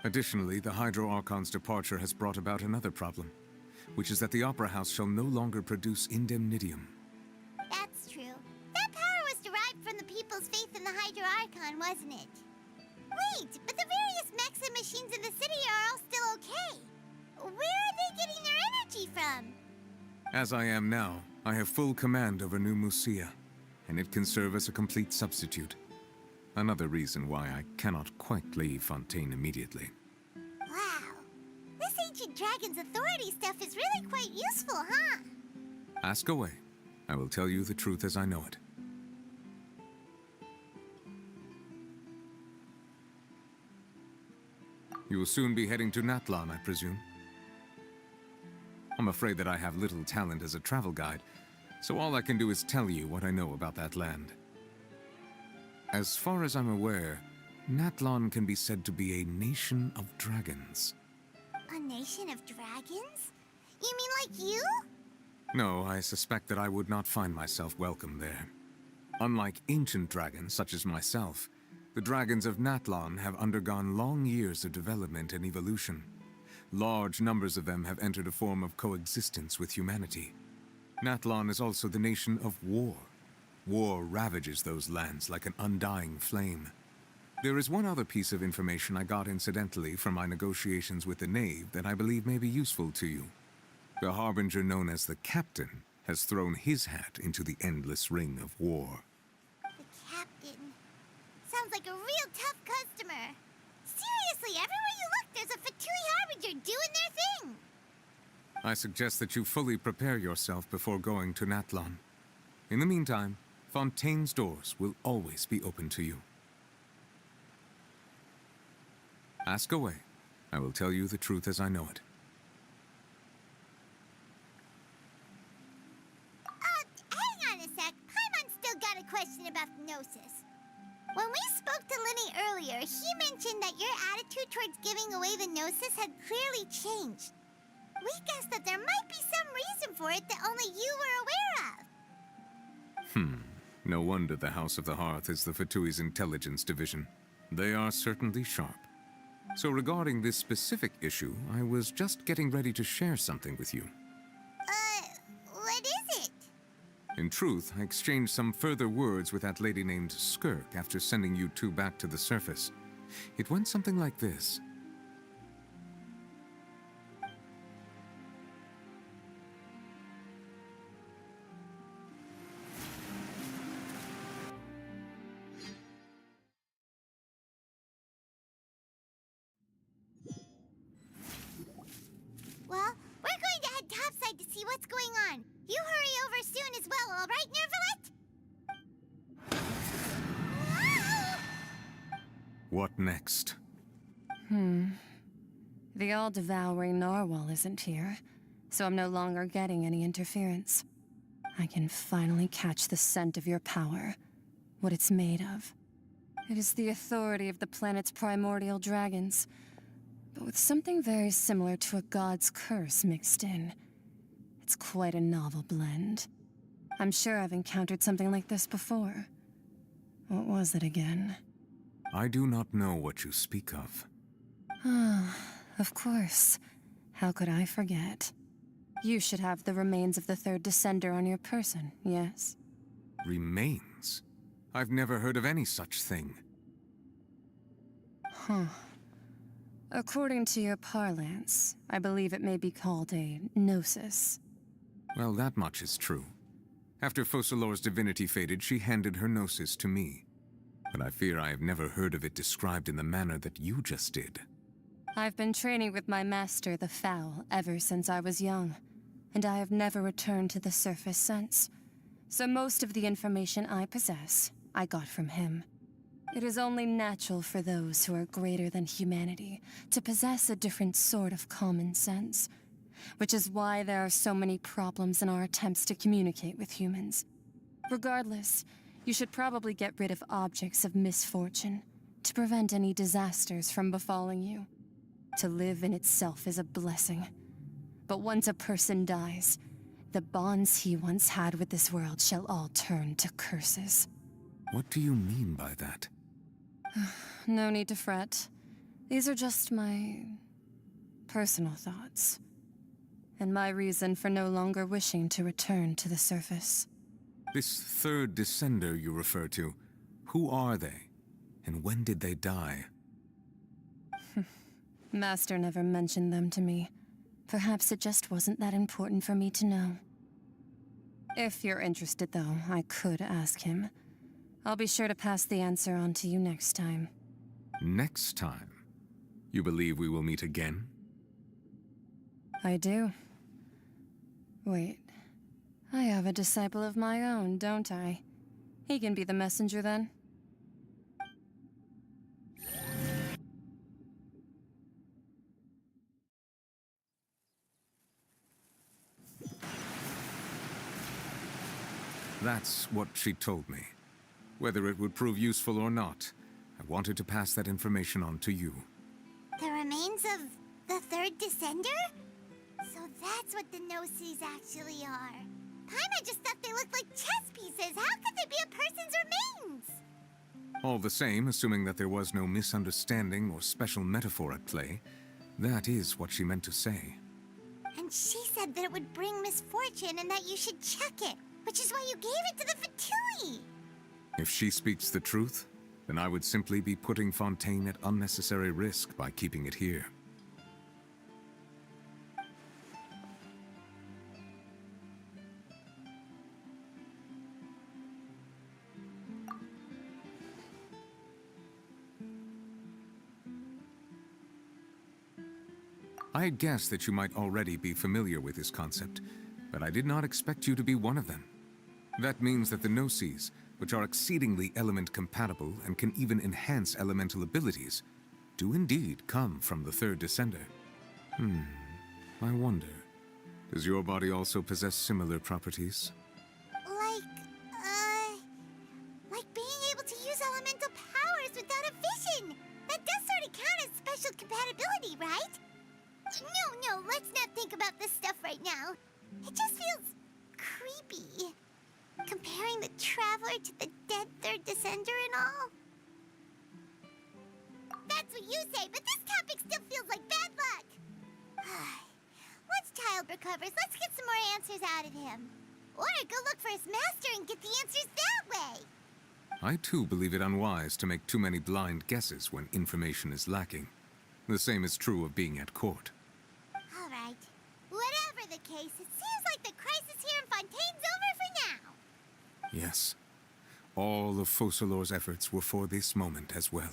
Additionally, the Hydro Archon's departure has brought about another problem, which is that the Opera House shall no longer produce indemnitium. That's true. That power was derived from the people's faith in the Hydro Archon, wasn't it? Wait, but the various mechs and machines in the city are all still okay. Where are they getting their energy from? As I am now, I have full command over New Musia, and it can serve as a complete substitute. Another reason why I cannot quite leave Fontaine immediately. Wow. This ancient dragon's authority stuff is really quite useful, huh? Ask away. I will tell you the truth as I know it. You will soon be heading to Natlan, I presume? I'm afraid that I have little talent as a travel guide, so all I can do is tell you what I know about that land. As far as I'm aware, Natlan can be said to be a nation of dragons. A nation of dragons? You mean like you? No, I suspect that I would not find myself welcome there. Unlike ancient dragons such as myself, the dragons of Natlan have undergone long years of development and evolution. Large numbers of them have entered a form of coexistence with humanity. Natlan is also the nation of war. War ravages those lands like an undying flame. There is one other piece of information I got incidentally from my negotiations with the Knave that I believe may be useful to you. The harbinger known as the Captain has thrown his hat into the endless ring of war. The Captain. Sounds like a real tough customer. Seriously, everywhere you look, there's a Fatui harbinger doing their thing. I suggest that you fully prepare yourself before going to Natlan. In the meantime, Fontaine's doors will always be open to you. Ask away. I will tell you the truth as I know it. Hang on a sec. Paimon's still got a question about the Gnosis. When we spoke to Lenny earlier, he mentioned that your attitude towards giving away the Gnosis had clearly changed. We guessed that there might be some reason for it that only you were aware of. No wonder the House of the Hearth is the Fatui's intelligence division. They are certainly sharp. So regarding this specific issue, I was just getting ready to share something with you. What is it? In truth, I exchanged some further words with that lady named Skirk after sending you two back to the surface. It went something like this. Well, we're going to head topside to see what's going on. You hurry over soon as well, all right, Nervalet? What next? The all-devouring narwhal isn't here, so I'm no longer getting any interference. I can finally catch the scent of your power, what it's made of. It is the authority of the planet's primordial dragons, but with something very similar to a god's curse mixed in. It's quite a novel blend. I'm sure I've encountered something like this before. What was it again? I do not know what you speak of. Of course. How could I forget? You should have the remains of the third descender on your person, yes? Remains? I've never heard of any such thing. According to your parlance, I believe it may be called a gnosis. Well, that much is true. After Focalor's divinity faded, she handed her gnosis to me. But I fear I have never heard of it described in the manner that you just did. I've been training with my master, the Foul, ever since I was young, and I have never returned to the surface since. So most of the information I possess, I got from him. It is only natural for those who are greater than humanity to possess a different sort of common sense, which is why there are so many problems in our attempts to communicate with humans. Regardless, you should probably get rid of objects of misfortune to prevent any disasters from befalling you. To live in itself is a blessing. But once a person dies, the bonds he once had with this world shall all turn to curses. What do you mean by that? No need to fret. These are just my personal thoughts, and my reason for no longer wishing to return to the surface. This third descender you refer to, who are they? And when did they die? Master never mentioned them to me. Perhaps it just wasn't that important for me to know. If you're interested, though, I could ask him. I'll be sure to pass the answer on to you next time. Next time? You believe we will meet again? I do. Wait. I have a disciple of my own, don't I? He can be the messenger then. That's what she told me. Whether it would prove useful or not, I wanted to pass that information on to you. The remains of the third descender? So that's what the Gnosis actually are. Paimon just thought they looked like chess pieces. How could they be a person's remains? All the same, assuming that there was no misunderstanding or special metaphor at play, that is what she meant to say. And she said that it would bring misfortune and that you should check it, which is why you gave it to the Fatui. If she speaks the truth, then I would simply be putting Fontaine at unnecessary risk by keeping it here. I had guessed that you might already be familiar with this concept, but I did not expect you to be one of them. That means that the Gnosis, which are exceedingly element-compatible and can even enhance elemental abilities, do indeed come from the third descender. I wonder, does your body also possess similar properties? Like being able to use elemental powers without a vision. That does sort of count as special compatibility, right? No, let's not think about this stuff right now. It just feels creepy. Comparing the Traveler to the dead third descender and all. That's what you say, but this topic still feels like bad luck. Once Child recovers, let's get some more answers out of him. Or go look for his master and get the answers that way. I too believe it unwise to make too many blind guesses when information is lacking. The same is true of being at court. All right. Whatever the case, it seems like the crisis here in Fontaine's over for now. Yes. All of Focalor's efforts were for this moment as well.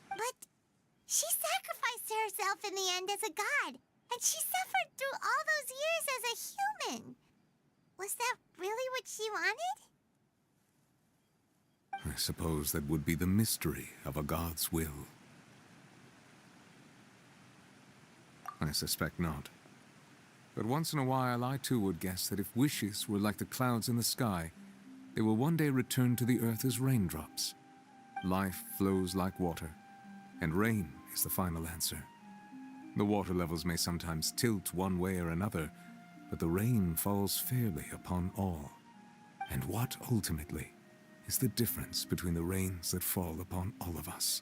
But she sacrificed herself in the end as a god, and she suffered through all those years as a human. Was that really what she wanted? I suppose that would be the mystery of a god's will. I suspect not. But once in a while, I too would guess that if wishes were like the clouds in the sky, they will one day return to the earth as raindrops. Life flows like water, and rain is the final answer. The water levels may sometimes tilt one way or another, but the rain falls fairly upon all. And what, ultimately, is the difference between the rains that fall upon all of us?